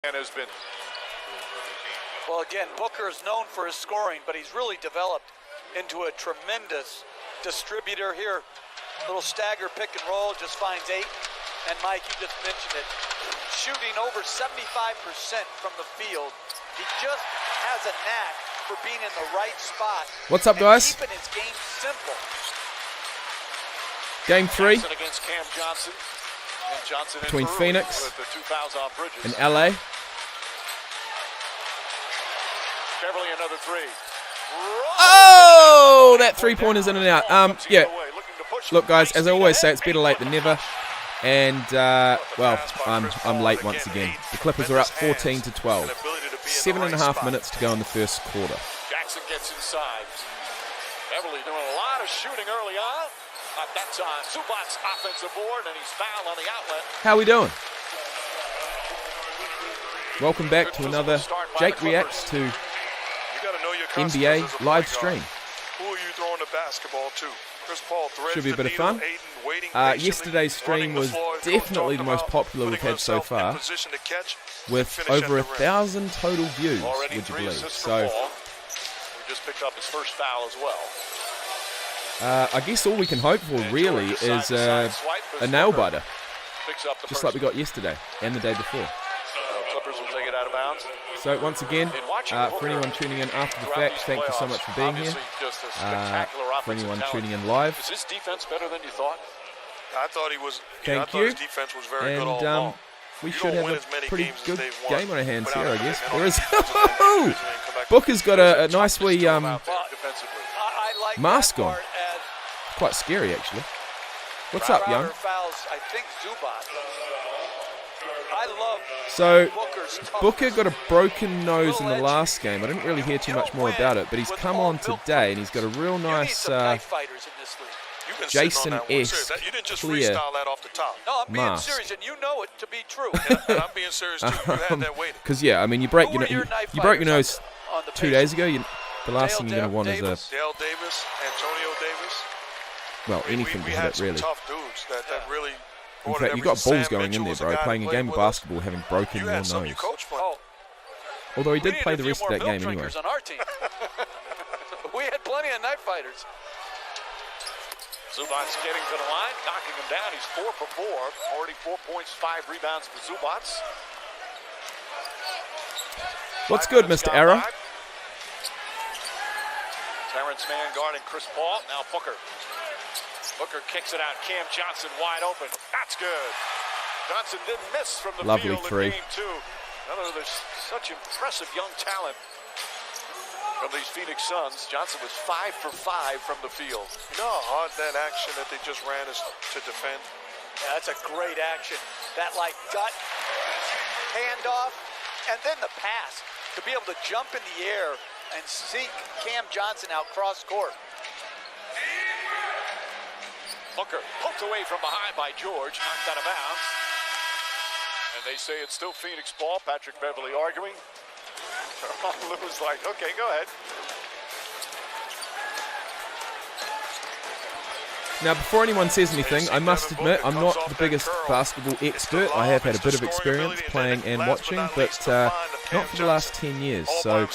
And has been. Well, again, Booker is known for his scoring, but he's really developed into a tremendous distributor here. Little stagger pick and roll, just finds Ayton. And Mike, you just mentioned it, shooting over 75% from the field. He just has a knack for being in the right spot. What's up, guys? Keeping his game simple. Game 3 Against Cam Johnson. And Johnson between Phoenix with the 2 fouls on Bridges. and LA. Beverly another 3. Oh, that 3-pointer's in and out. Yeah. Look, guys, as I always say, it's better late than never. And well, I'm late once again. The Clippers are up 14-12. 7.5 minutes to go in the first quarter. Jackson gets inside. Beverly doing a lot of shooting early on. At that time, Zubac's offensive board, and he's fouled on the outlet. How we doing? Welcome back to another Jake Reacts to NBA live stream. Who are you throwing the basketball to? Chris Paul should be a bit of fun. Yesterday's stream was definitely the most popular we've had so far, with over 1,000 total views, would you believe? So, he just picked up his first foul as well. I guess all we can hope for really is a nail biter, just like we got yesterday and the day before. Clippers will take it out of bounds. So once again, for anyone tuning in after the fact, thank you so much for being here. For anyone tuning in live, is his defense better than you thought? I thought he was. Thank you. His defense was very good all along. We should have a pretty good game on our hands here, I guess. There is. Booker's got a nice wee mask on. Quite scary, actually. What's up, young? So, Booker got a broken nose in the last game. I didn't really hear too much more about it, but he's come on today, and he's got a real nice Jason S. clear mask. Because, yeah, I mean, you broke your nose 2 days ago. The last thing you're going to want is a... Dale Davis, Antonio Davis. Well, anything to hit it, really. Tough dudes that really. In fact, you got balls going in there, bro. Playing a game of basketball, having broken your nose. Although he did play the rest of that game anyway. We had plenty of knife fighters. Zubac's getting to the line, knocking him down. He's 4 for 4. Already 4 points, 5 rebounds for Zubac. What's good, Mr. Arrow? Terrence Mann guarding Chris Paul. Now Booker. Booker kicks it out. Cam Johnson wide open. That's good. Johnson didn't miss from the lovely field three. In game 2. There's such impressive young talent from these Phoenix Suns. Johnson was 5 for 5 from the field. You know how hard that action that they just ran is to defend? Yeah, that's a great action. That like gut handoff and then the pass to be able to jump in the air and seek Cam Johnson out cross court. Booker poked away from behind by George, knocked out of bounds. And they say it's still Phoenix ball. Patrick Beverly arguing. Lou's like, okay, go ahead. Now, before anyone says anything, I must admit I'm not the biggest basketball expert. I have had a bit of experience playing and watching, but not for the last 10 years. So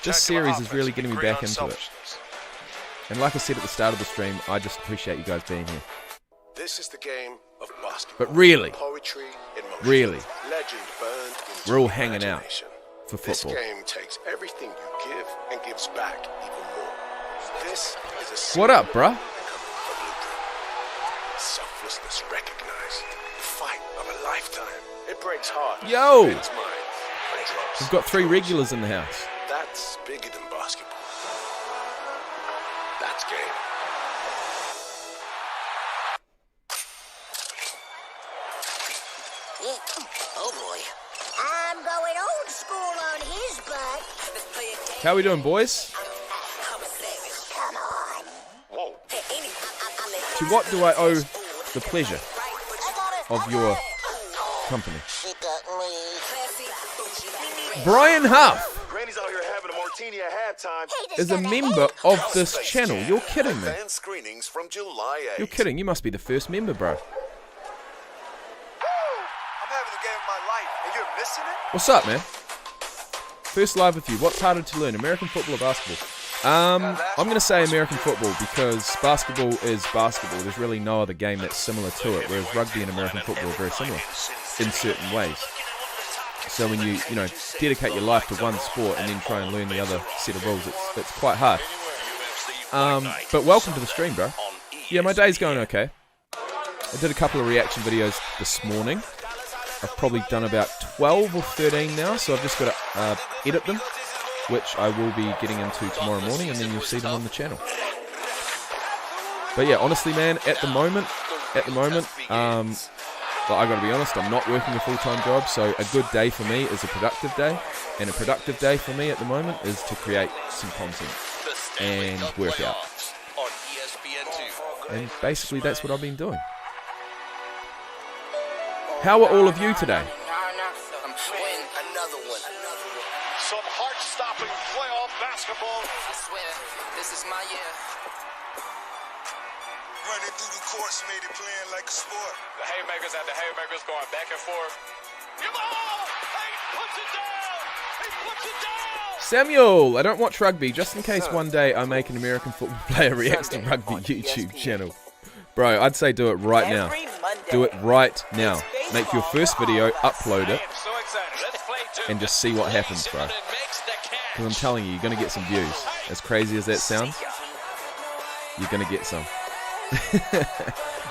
this series is really getting me back into it. And like I said at the start of the stream, I just appreciate you guys being here. This is the game of basketball. But really, poetry in motion. really, legend burned into we're all hanging out imagination. for football. This game takes everything you give and gives back even more. This is a What up, bruh? selflessness recognized. The fight of a lifetime. It breaks hearts. Yo! It's mine. But drops. We've got 3 regulars in the house. That's bigger than basketball. That's game. Oh boy. I'm going old school on his butt. How we doing, boys? Come on. Whoa. To what do I owe the pleasure of your company? She got me. Brian Huff Granny's out here having a martini at halftime. is a member of this channel. You're kidding me. Advanced screenings from July 8th. You're kidding. You must be the first member, bro. I'm having the game of my life, and you're What's up, man? First live with you. What's harder to learn, American football or basketball? I'm going to say American football because basketball is basketball. There's really no other game that's similar to it, whereas rugby and American football are very similar in certain ways. So when you dedicate your life to one sport and then try and learn the other set of rules, it's quite hard. But welcome to the stream, bro. Yeah, my day's going okay. I did a couple of reaction videos this morning. I've probably done about 12 or 13 now, so I've just got to edit them, which I will be getting into tomorrow morning, and then you'll see them on the channel. But yeah, honestly, man, at the moment, I got to be honest, I'm not working a full-time job, so a good day for me is a productive day, and a productive day for me at the moment is to create some content and work out. And basically, that's what I've been doing. How are all of you today? Some heart-stopping playoff basketball. I swear, this is my year. Running through the courts made it playing like a sport. The haymakers and the haymakers going back and forth. He puts it down! He puts it down! Samuel, I don't watch rugby, just in case one day I make an American football player reacts to rugby YouTube channel. Bro, I'd say do it right now. Do it right now. Make your first video, upload it, and just see what happens, bro. Because I'm telling you, you're going to get some views. As crazy as that sounds, you're going to get some.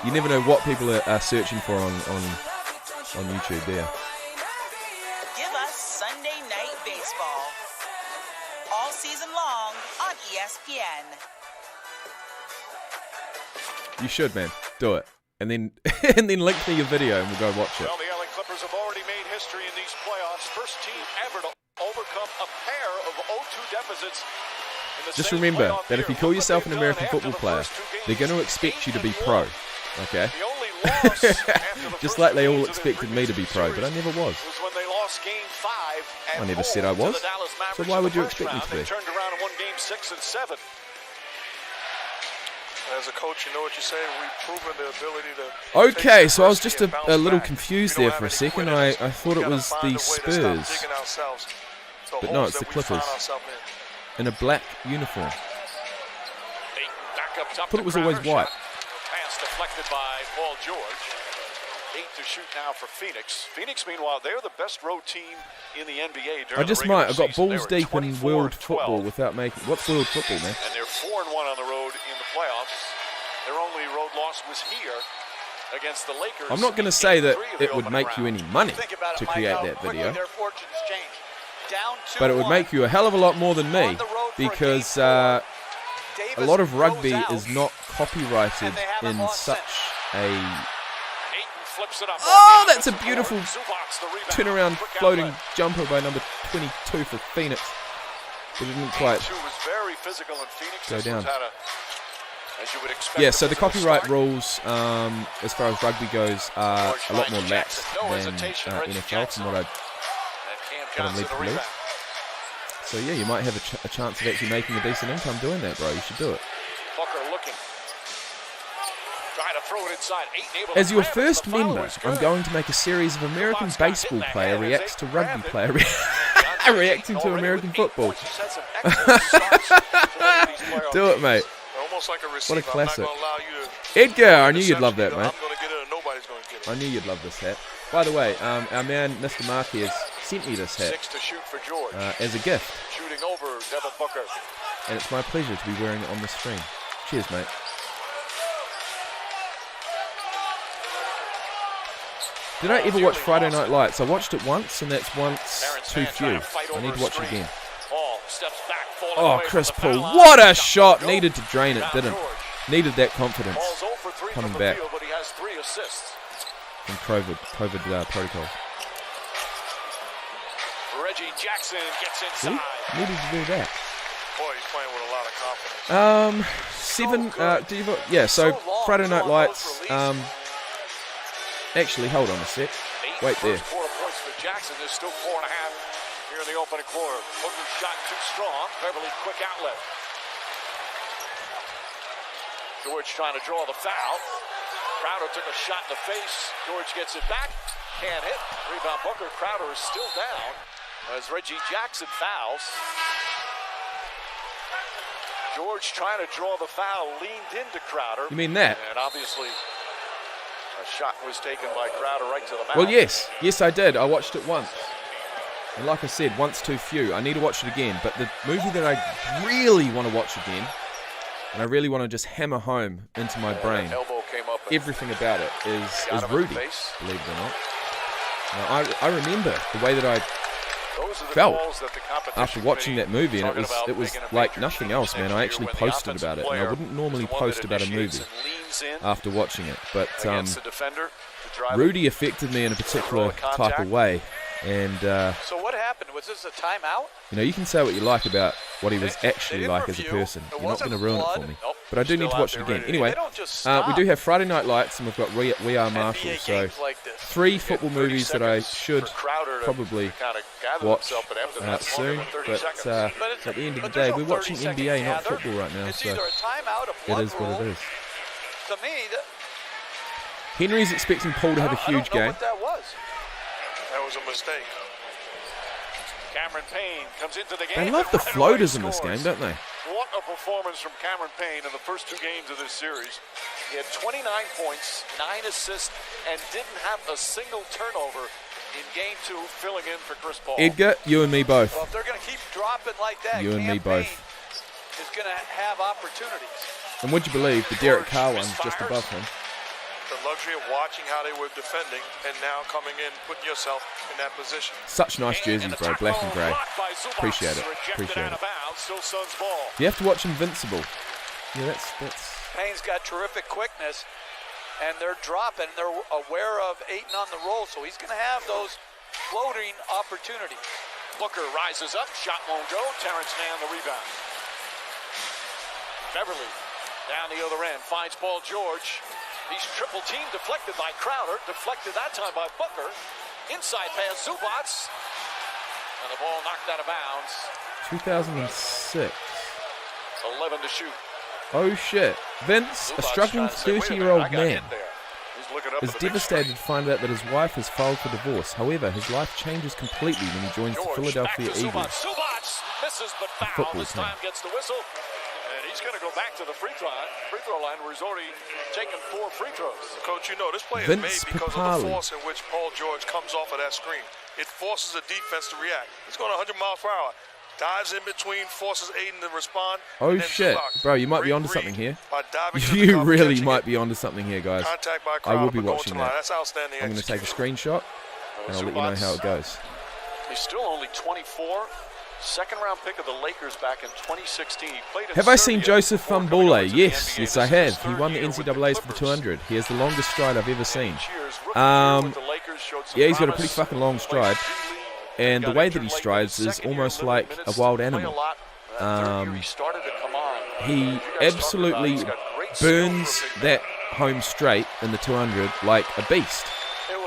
You never know what people are searching for on YouTube there. Give us Sunday Night Baseball. All season long on ESPN. You should, man. Do it. And then link me your video and we'll go watch it. Well, the LA Clippers have already made history in these playoffs. First team ever to overcome a pair of 0-2 deficits. Just remember that if you call yourself an American football player, they're going to expect you to be pro. Okay? Just like they all expected me to be pro, but I never was. I never said I was. So why would you expect me to be? They turned around and won game 6 and 7. As a coach, you know what you say. We've proven the ability to. Okay, so I was just a little confused there for a second. I thought it was the Spurs, but no, it's the Clippers in a black uniform. I thought it was always white. Pass deflected by Paul George. 8 to shoot now for Phoenix. Phoenix, meanwhile, they're the best road team in the NBA. I just might. I got balls deep in world football without making. What's world football, man? And they're 4-1 on the road in the playoffs. Their only road loss was here against the Lakers. I'm not going to say that it would make you any money to create that video, but it would make you a hell of a lot more than me because a lot of rugby is not copyrighted in such a. Oh, that's a beautiful turnaround floating jumper by number 22 for Phoenix. But it didn't quite go down. Yeah, so the copyright rules, as far as rugby goes, are a lot more lax than NFL, from what I'm led to believe. So yeah, you might have a chance of actually making a decent income doing that, bro. You should do it. As your first member, I'm going to make a series of American baseball player reacts to rugby player reacting to American football. Do it, mate. What a classic. Edgar, I knew you'd love that, mate. I knew you'd love this hat. By the way, our man, Mr. Marquez, sent me this hat as a gift. And it's my pleasure to be wearing it on the stream. Cheers, mate. Did I ever watch Friday Night Lights? I watched it once, and that's once too few. I need to watch it again. Oh, Chris Paul. What a shot. Needed to drain it, didn't. Needed that confidence coming back from COVID protocols. Reggie Jackson gets inside. See? Needed to do that. Boy, he's playing with a lot of confidence. Yeah, so Friday Night Lights. Actually, hold on a sec. Wait there. 4 points for Jackson. There's still 4.5 here in the opening quarter. Booker shot too strong. Beverly quick outlet. George trying to draw the foul. Crowder took a shot in the face. George gets it back. Can't hit. Rebound Booker. Crowder is still down as Reggie Jackson fouls. George trying to draw the foul, leaned into Crowder. You mean that? And obviously a shot was taken by Crowder right to the mouth. Well, yes. Yes, I did. I watched it once. And like I said, once too few. I need to watch it again. But the movie that I really want to watch again, and I really want to just hammer home into my brain, everything about it is Rudy, believe it or not. Now, I remember the way that I felt after watching that movie, and it was like nothing else, man. I actually posted about it, and I wouldn't normally post about a movie after watching it, but Rudy affected me in a particular type of way. And so what happened? Was this a timeout? You know, you can say what you like about what he was actually like as a person. You're not going to ruin it for me. But I do need to watch it again. Anyway, we do have Friday Night Lights, and we've got We Are Marshall. So 3 football movies that I should probably watch soon. But at the end of the day, we're watching NBA, not football right now. So it is what it is. To me, Henry's expecting Paul to have a huge game. That was a mistake. Cameron Payne comes into the game. They love the floaters in this game, don't they? What a performance from Cameron Payne in the first 2 games of this series. He had 29 points, 9 assists, and didn't have a single turnover in game 2, filling in for Chris Paul. Edgar, you and me both. Well, if they're going to keep dropping like that, you and me both. Is going to have opportunities. And would you believe the Derek Carr one's just above him? The luxury of watching how they were defending and now coming in, putting yourself in that position. Such nice jerseys, bro. Black and grey. Appreciate it. Appreciate it. You have to watch Invincible. Yeah, that's. Payne's got terrific quickness, and they're dropping. They're aware of Ayton on the roll, so he's going to have those floating opportunities. Booker rises up. Shot won't go. Terrence Mann the rebound. Beverly down the other end. Finds Paul George. He's triple team deflected by Crowder, deflected that time by Booker. Inside pass, Zubats. And the ball knocked out of bounds. 2006. 11 to shoot. Oh shit. Vince, a struggling 30-year-old man, is devastated to find out that his wife has filed for divorce. However, his life changes completely when he joins the Philadelphia Eagles. Zubats misses but foul. This time gets the whistle. And he's going to go back to the free throw line where he's already taken 4 free throws. Coach, you know, this play is made because of the force in which Paul George comes off of that screen. It forces the defense to react. He's going 100 miles per hour. Dives in between, forces Ayton to respond. Oh, shit. Bro, you might be onto something here. You really might be onto something here, guys. I will be watching that. That's outstanding. I'm going to take a screenshot, and I'll let you know how it goes. He's still only 24. Second-round pick of the Lakers back in 2016. He played in Have I seen Joseph Fambule? Yes, yes I have. He won the NCAAs for the 200. He has the longest stride I've ever seen. Yeah, he's got a pretty fucking long stride. And the way that he strides is almost like a wild animal. He absolutely burns that home straight in the 200 like a beast.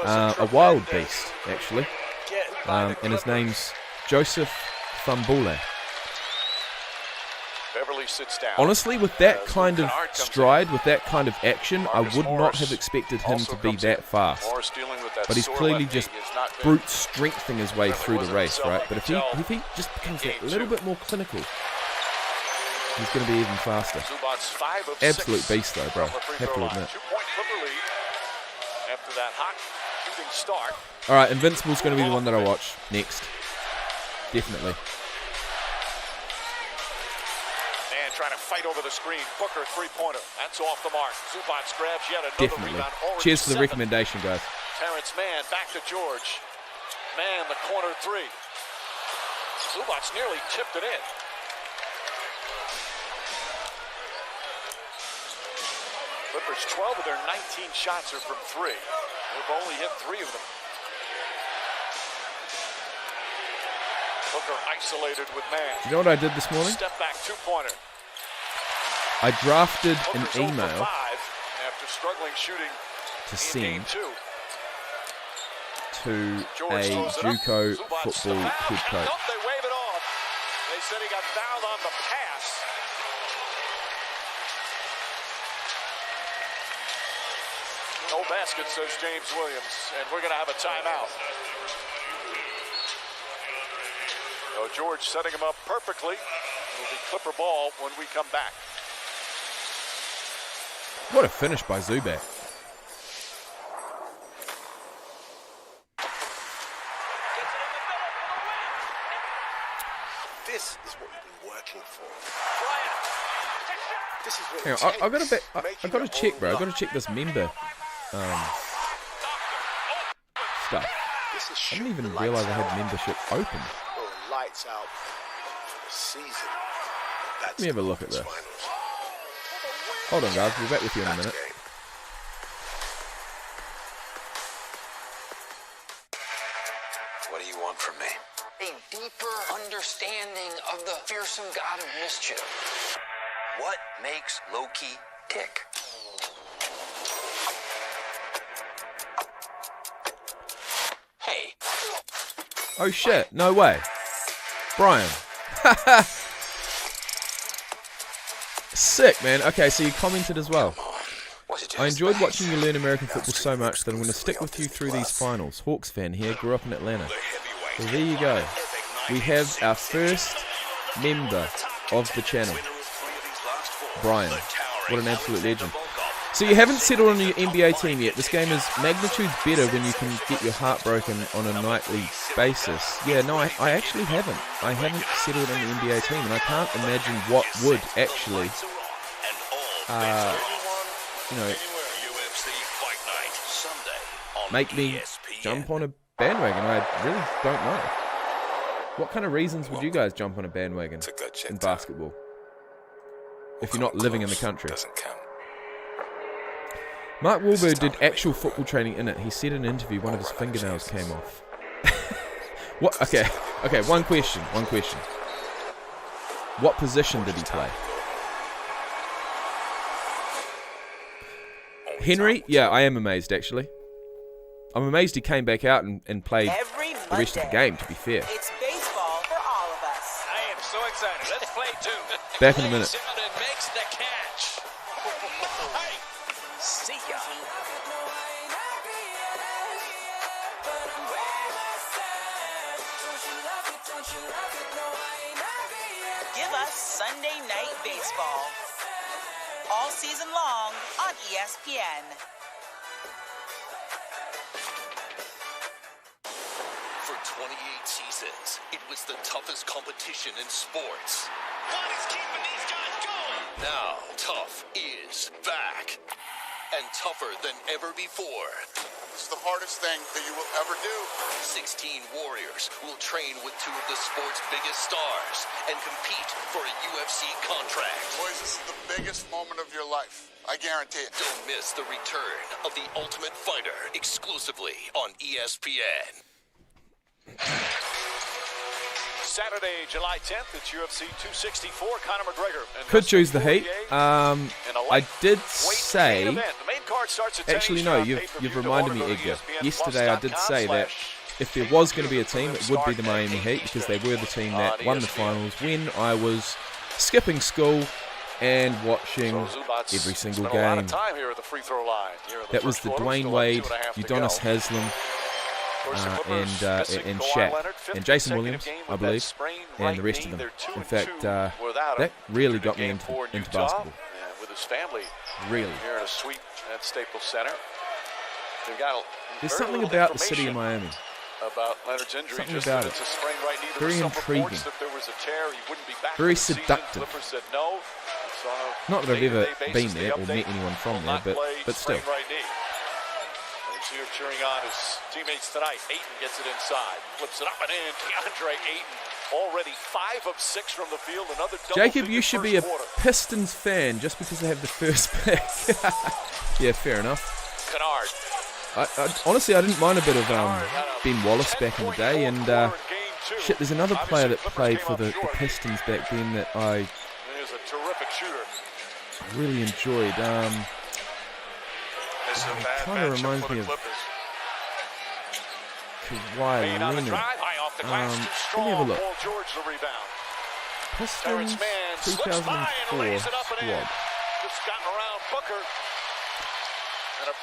A wild beast, actually. And his name's Joseph Fambule. Beverly sits down. Honestly, with that kind of stride, with that kind of action, I would not have expected him to be that fast. But he's clearly just brute strengthening his way through the race, right? But if he just becomes a little bit more clinical, he's going to be even faster. Absolute beast, though, bro. Have to admit. After that hot shooting start. All right, Invincible's going to be the one that I watch next. Definitely. Man trying to fight over the screen. Booker three-pointer. That's off the mark. Zubats grabs yet another rebound. Cheers for the recommendation, guys. Terrence Mann back to George. Mann the corner 3. Zubats nearly tipped it in. Clippers 12 of their 19 shots are from 3. They've only hit 3 of them. Booker isolated with Mann. You know what I did this morning? Step back two-pointer. I drafted Booker's an email after struggling shooting to send to a JUCO football head coach. Nope, they wave it off. They said he got fouled on the pass. No basket, says James Williams, and we're going to have a timeout. So George setting him up perfectly. It'll be Clipper ball when we come back. What a finish by Zubac. This is what you've been working for. This is what Hang on, I gotta check, bro. I gotta check this member stuff. I didn't even realize I had membership open. Lights out for the season. Let me have a look at this. Hold on, guys. We'll be back with you in a minute. What do you want from me? A deeper understanding of the fearsome god of mischief. What makes Loki tick? Hey. Oh shit, no way. Brian. Sick, man. Okay, so you commented as well. I enjoyed watching you learn American football so much that I'm going to stick with you through these finals. Hawks fan here, grew up in Atlanta. Well, there you go. We have our first member of the channel. Brian. What an absolute legend. So you haven't settled on your NBA team yet. This game is magnitudes better when you can get your heart broken on a nightly basis. Yeah, no, I actually haven't. I haven't settled on the NBA team, and I can't imagine what would actually, make me jump on a bandwagon. I really don't know. What kind of reasons would you guys jump on a bandwagon in basketball if you're not living in the country? Mark Wahlberg did actual football training in it. He said in an interview one of his fingernails came off. What? Okay, one question. What position did he play? Henry? Yeah, I am amazed, actually. I'm amazed he came back out and played the rest of the game, to be fair. It's baseball for all of us. I am so excited. Let's play two. Back in a minute. Makes the catch. See ya. Give us Sunday Night Baseball. All season long on ESPN. For 28 seasons, it was the toughest competition in sports. What is keeping these guys going? Now, tough is back. And tougher than ever before. It's the hardest thing that you will ever do. 16 warriors will train with two of the sport's biggest stars and compete for a UFC contract. Boys, this is the biggest moment of your life. I guarantee it. Don't miss the return of The Ultimate Fighter exclusively on ESPN. Saturday, July 10th, it's UFC 264. Conor McGregor. Could choose the Heat. I did say... Actually, no, you've reminded me, Edgar. Yesterday I did say that if there was going to be a team, it would be the Miami Heat, because they were the team that won the finals when I was skipping school and watching every single game. That was the Dwayne Wade, Udonis Haslem, and Shaq, and Jason Williams, I believe, and the rest of them. In fact, that really got me into basketball. With his family, really. Here in a suite at Staples Center. There's something about the city of Miami. About Leonard's injury. Something about it. Very intriguing. Very seductive. Not that I've ever been there or met anyone from there, but still. Here cheering on his teammates tonight. Ayton gets it inside, flips it up and in. DeAndre Ayton already 5 of 6 from the field. Another double. Jacob, you should be a Pistons fan just because they have the first pick. Yeah, fair enough. Kennard. Honestly, I didn't mind a bit of Ben Wallace back in the day, and shit, there's another player that played for the Pistons back then that I really enjoyed. Kind of reminds me of Kawhi Leonard. Let me have a look. Pistons 2004 squad.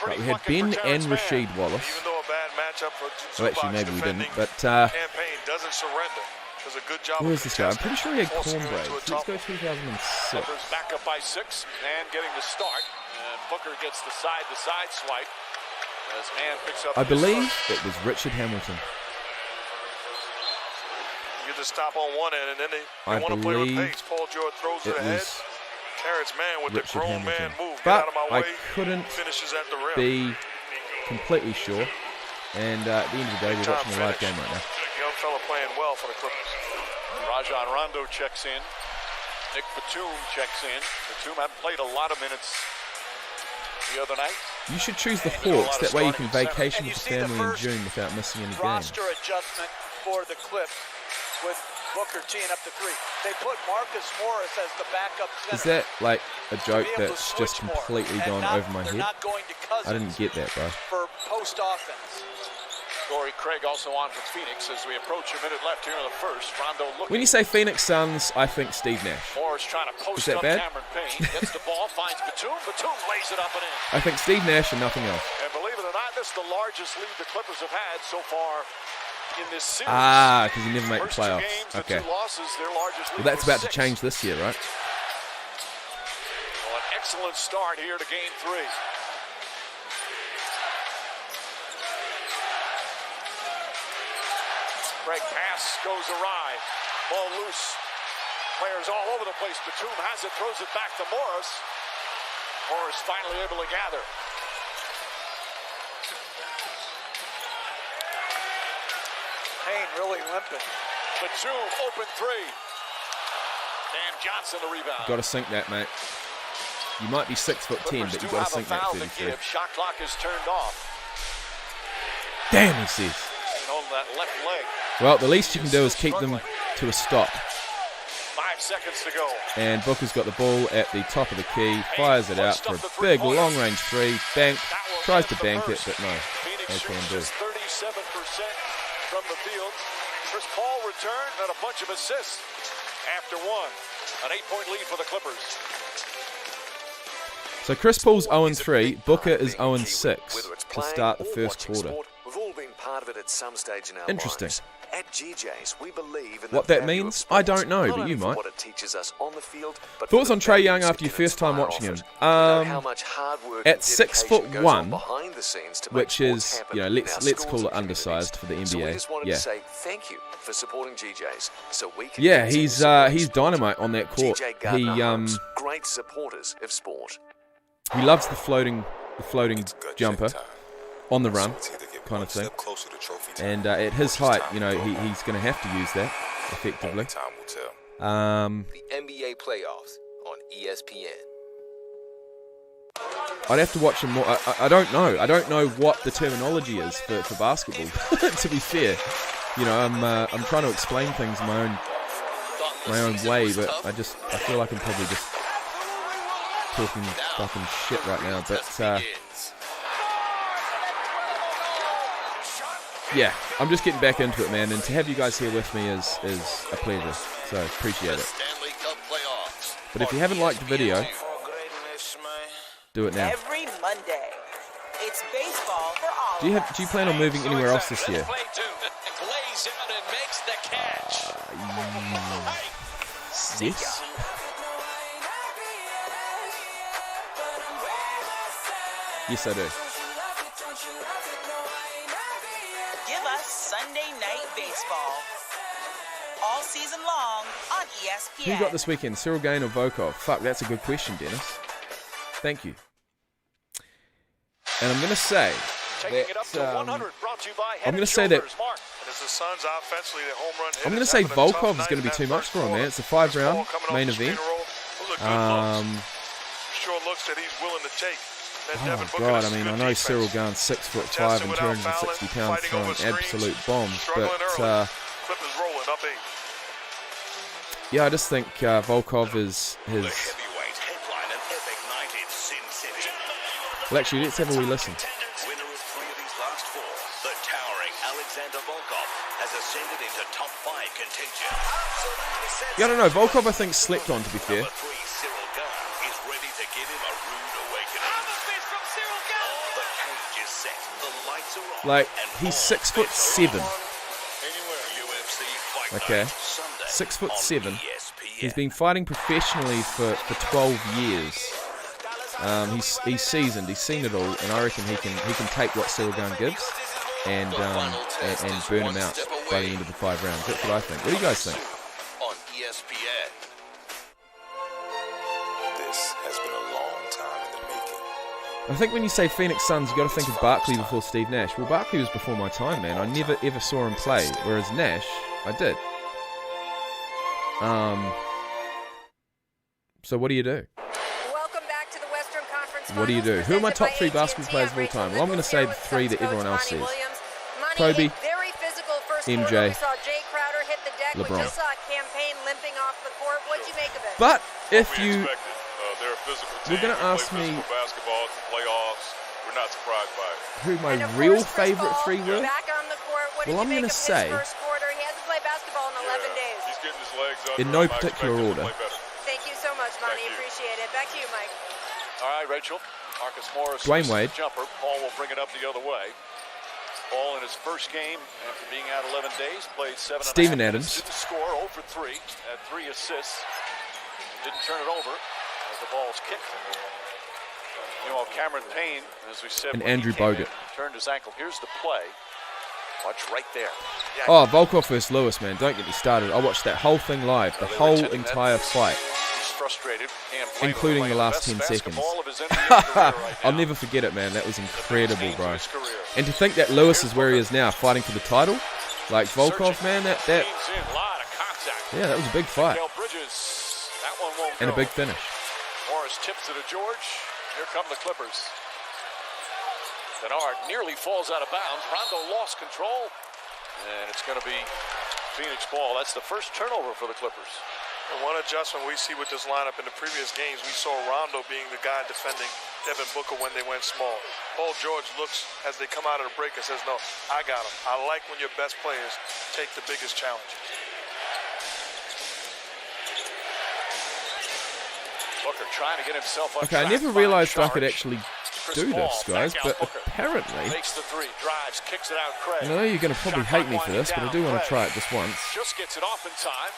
Right, we had Ben and Rashid Wallace. Even though a bad matchup for Well, actually, maybe we didn't, but campaign doesn't surrender. Does a good job. Who is this guy? I'm pretty sure he had Cornbread. Let's go 2006. Booker's back up by 6 and getting the start. And Booker gets the side-to-side swipe as Mann picks up. I believe it was Richard Hamilton. You get the stop on one end, and then they want to play with pace. Paul George throws it ahead. Carrots man with the grown man move. Get out of my way. I couldn't Finishes at the rim. be completely sure. And at the end of the day, we're watching a live game right now. Young fella playing well for the Clippers. Rajon Rondo checks in. Nick Batum checks in. Batum hadn't played a lot of minutes the other night. You should choose the Hawks. That way you can vacation with the family in June without missing any games. Roster adjustment for the Clips with Booker teeing up the 3. They put Marcus Morris as the backup center. Is that like a joke that's just completely gone over my head? I didn't get that, bro. For post offense. Torrey Craig also on for Phoenix as we approach a minute left here in the first. Rondo looking. When you say Phoenix Suns, I think Steve Nash. Morris trying to post up Cameron Payne. Gets the ball, finds Batum. Batum lays it up and in. I think Steve Nash and nothing else. And believe it or not, this is the largest lead the Clippers have had so far in this series. Ah, because you never make the playoffs. Games, okay. The 2 losses, their largest lead. Well, that's about 6. to change this year, right? Well, an excellent start here to Game 3. Craig pass goes awry. Ball loose. Players all over the place. Batum has it, throws it back to Morris. Morris finally able to gather. Payne really limping. Batum, open 3. Cam Johnson the rebound. Got to sink that, mate. You might be 6'10", but you got to sink that 33. Shot clock is turned off. Damn, he says. On that left leg. Well, the least you can do is keep them to a stop. 5 seconds to go. And Booker's got the ball at the top of the key, fires it out for a big long-range 3. Bank, tries to bank it, but no. Phoenix shoots 37% from the field. Chris Paul returned and a bunch of assists after 1. An 8-point lead for the Clippers. So Chris Paul's 0-3, Booker is 0-6 to start the first quarter. We've all been part of it at some stage in our Interesting. lives. At GJ's, we believe in what that means, I don't know, but you might. What it teaches us on the field, but thoughts on Trae Young after your first time watching him? At 6'1", which is, you know, let's call it undersized for the NBA. So we just wanted to say thank you for supporting GJ's, so we can yeah, he's dynamite on that court. He great supporters of sport. He loves the floating jumper on the run kind of thing. And at his height, you know, he's going to have to use that effectively. The NBA playoffs on ESPN. I'd have to watch him more. I don't know. I don't know what the terminology is for basketball. To be fair, you know, I'm trying to explain things in my own way, but I feel like I'm probably just talking fucking shit right now. But yeah, I'm just getting back into it, man. And to have you guys here with me is a pleasure. So appreciate it. But if you haven't liked the video, do it now. Every Monday, it's baseball for all. Do you plan on moving anywhere else this year? Yes. Yes, I do. Give us Sunday Night Baseball. All season long on ESPN. Who you got this weekend, Cyril Gain or Volkov? Fuck, that's a good question, Dennis. Thank you. And I'm going to say that I'm going to say Volkov is going to be too much for him, man. It's a 5-round main event. Sure looks that he's willing to take. Oh God, I mean, I know Cyril Gain's 6'5" and 260 pounds throwing absolute bombs, but yeah, I just think Volkov is his. Well, actually, let's have a wee listen. Yeah, I don't know. Volkov, I think, slept on, to be fair. Like, he's 6'7". Okay, 6'7". He's been fighting professionally for 12 years. He's seasoned. He's seen it all, and I reckon he can take what Cyril Gane gives and burn him out by the end of the 5 rounds. That's what I think. What do you guys think? On ESPN. This has been a long time in the making. I think when you say Phoenix Suns, you got to think of Barkley before Steve Nash. Well, Barkley was before my time, man. I never ever saw him play, whereas Nash, I did. So what do you do? Welcome back to the Western Conference What do you do? Who are my top 3 basketball players of all time? Well, I'm going to say the 3 that everyone else says. Kobe, MJ, LeBron. But if you... You're going to ask me who my real favourite 3 were? Well, I'm going to say... in no particular order. Thank you so much, Monty. Appreciate it. Back to you, Mike. All right, Rachel. Marcus Morris. Dwayne Wade. Jumper. Paul will bring it up the other way. Paul in his first game after being out 11 days played 7. Steven Adams. Didn't score 0 for 3. Had 3 assists. Didn't turn it over as the ball's kicked. You know, Cameron Payne, as we said, and Andrew Bogut turned his ankle. Here's the play. Watch right there. Yeah. Oh, Volkov versus Lewis, man. Don't get me started. I watched that whole thing live, the whole entire fight, including the last 10 seconds. I'll never forget it, man. That was incredible, bro. And to think that Lewis is where he is now, fighting for the title, like Volkov, man, that yeah, that was a big fight. And a big finish. Morris tips it to George. Here come the Clippers. Bernard nearly falls out of bounds. Rondo lost control. And it's going to be Phoenix ball. That's the first turnover for the Clippers. And one adjustment we see with this lineup in the previous games, we saw Rondo being the guy defending Devin Booker when they went small. Paul George looks as they come out of the break and says, no, I got him. I like when your best players take the biggest challenges. Booker trying to get himself on okay, I never realized I could actually do this, guys, but apparently, drives, kicks it out, Craig. I know you're going to probably hate me for this, but I do want to try it just once. Just gets it off in time.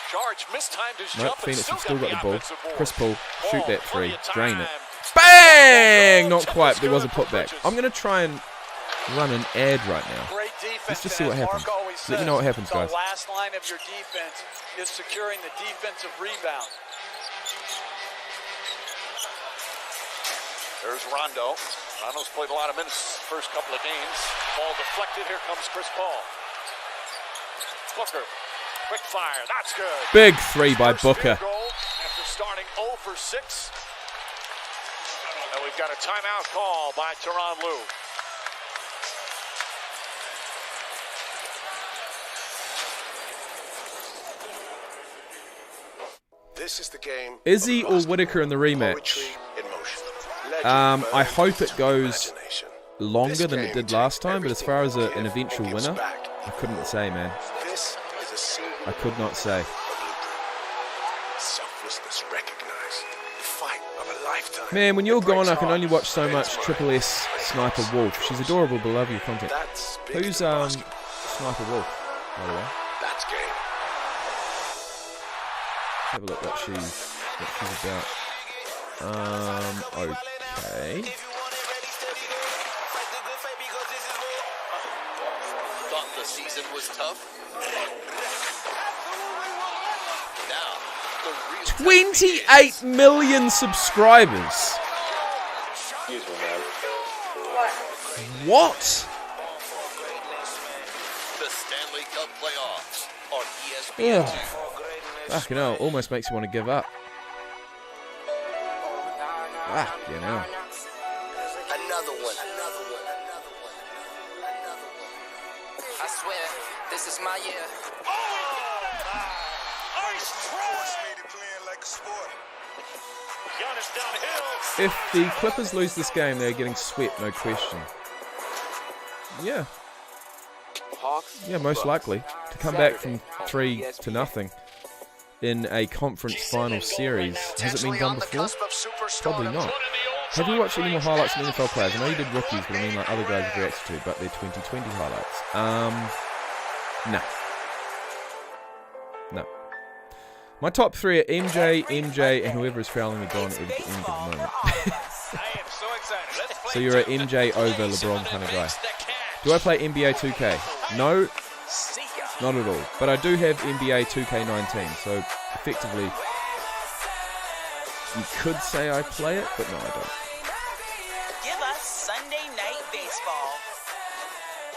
George mistimed his nope, jump. Phoenix have still got the ball. Chris Paul, shoot that 3, drain it. Bang! Not quite, there was a putback. I'm going to try and run an ad right now. Let's just see what happens. Let me know what happens, guys. The last line of your defense is securing the defensive rebound. There's Rondo. Rondo's played a lot of minutes first couple of games. Ball deflected. Here comes Chris Paul. Booker. Quick fire. That's good. Big 3 by Booker. After starting 0 for 6. And we've got a timeout call by Tyronn Lue. This is the game. Izzy or Whitaker in the rematch? I hope it goes longer than it did last time, but as far as an eventual winner, I couldn't say, man. I could not say. Man, when you're gone, I can only watch so much Triple S Sniper Wolf. She's adorable, but love your content. Who's Sniper Wolf, by the way? That's game. Have a look what she's about. Okay. Thought the season was tough? Now, the real 28 million subscribers. Excuse me, man. What? The Stanley Cup playoffs on ESPN. Fucking hell, almost makes you want to give up. You know. Another one. I swear, this is my year. If the Clippers lose this game, they're getting swept, no question. Yeah. Yeah, most likely. To come back from 3-0 in a conference final series. Has it been done before? Probably not. Have you watched any more highlights from NFL players? I know you did rookies, but I mean like other guys you've reacted to, but they're 2020 highlights. No. My top 3 are MJ, and whoever is fouling with Don at the end of the moment. So you're an MJ over LeBron kind of guy. Do I play NBA 2K? No, not at all. But I do have NBA 2K19, so effectively you could say I play it, but no, I don't. Give us Sunday Night Baseball.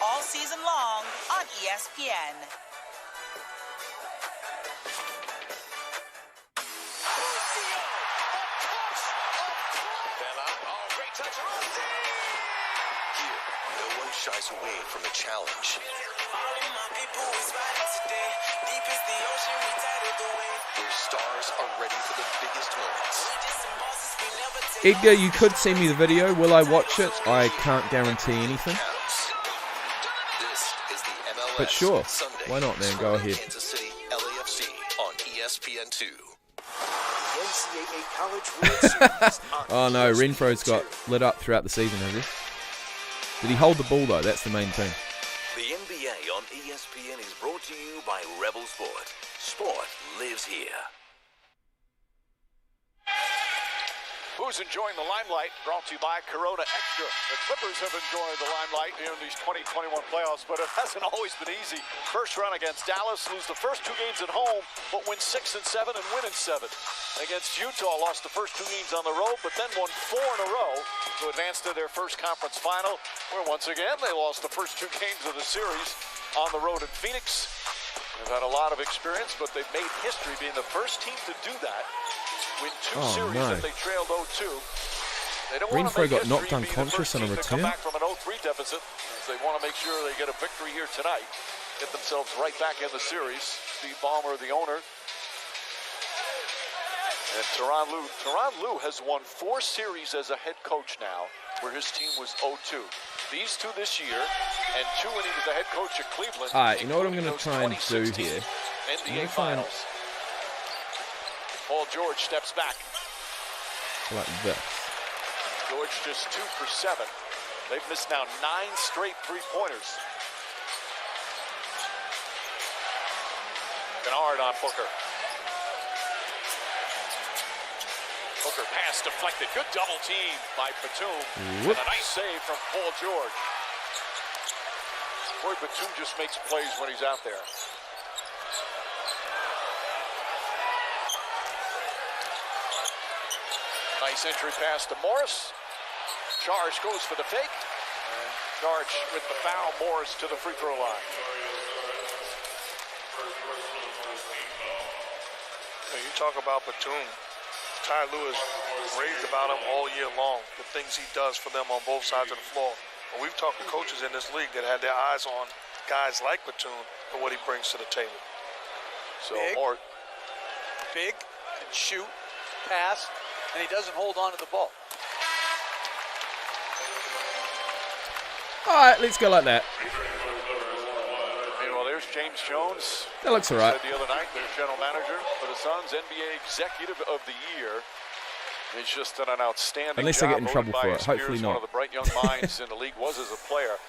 All season long on ESPN. Here, no one shies away from a challenge. Where stars are ready for the biggest moments. Edgar, you could send me the video. Will I watch it? I can't guarantee anything. This is the MLS But sure, Sunday, why not, man? Go ahead. Kansas City LAFC on ESPN2. NCAA College World Series on Oh no, Renfro's got lit up throughout the season, has he? Did he hold the ball though? That's the main thing. The NBA on ESPN is brought to you by Rebel Sport. Sport lives here. Who's enjoying the limelight? Brought to you by Corona Extra. The Clippers have enjoyed the limelight in these 2021 playoffs, but it hasn't always been easy. First run against Dallas, lose the first 2 games at home, but win 6 and 7 and win in 7. Against Utah, lost the first 2 games on the road, but then won 4 in a row to advance to their first conference final, where once again they lost the first 2 games of the series on the road in Phoenix. They've had a lot of experience, but they've made history being the first team to do that. Win 2 series that they trailed 0-2. They don't Renfro got knocked being the unconscious first on a team to come return. back from an 0-3 deficit. They want to make sure they get a victory here tonight. Get themselves right back in the series. Steve Ballmer, the owner. And Tyronn Lue has won 4 series as a head coach now, where his team was 0-2. These 2 this year, and 2 when he was the head coach at Cleveland. All right, you know what I'm going to try and do here? NBA Finals. Paul George steps back. Like this. George just 2 for 7. They've missed now 9 straight 3-pointers. Kennard on Booker. Booker pass deflected. Good double team by Batum. And a nice save from Paul George. Boy, Batum just makes plays when he's out there. Nice entry pass to Morris. Charge goes for the fake. And Charge with the foul. Morris to the free throw line. When you talk about Batum, Ty Lue has raved about him all year long, the things he does for them on both sides of the floor. But we've talked to coaches in this league that had their eyes on guys like Batum and what he brings to the table. So big and shoot, pass, and he doesn't hold on to the ball. All right, let's go like that. Meanwhile, there's James Jones. That looks all right. Said the other night, their general manager for the Suns, NBA Executive of the Year. He's just done an outstanding Unless job. I get in trouble for it. Hopefully not. One of the bright young minds in the league was as a player.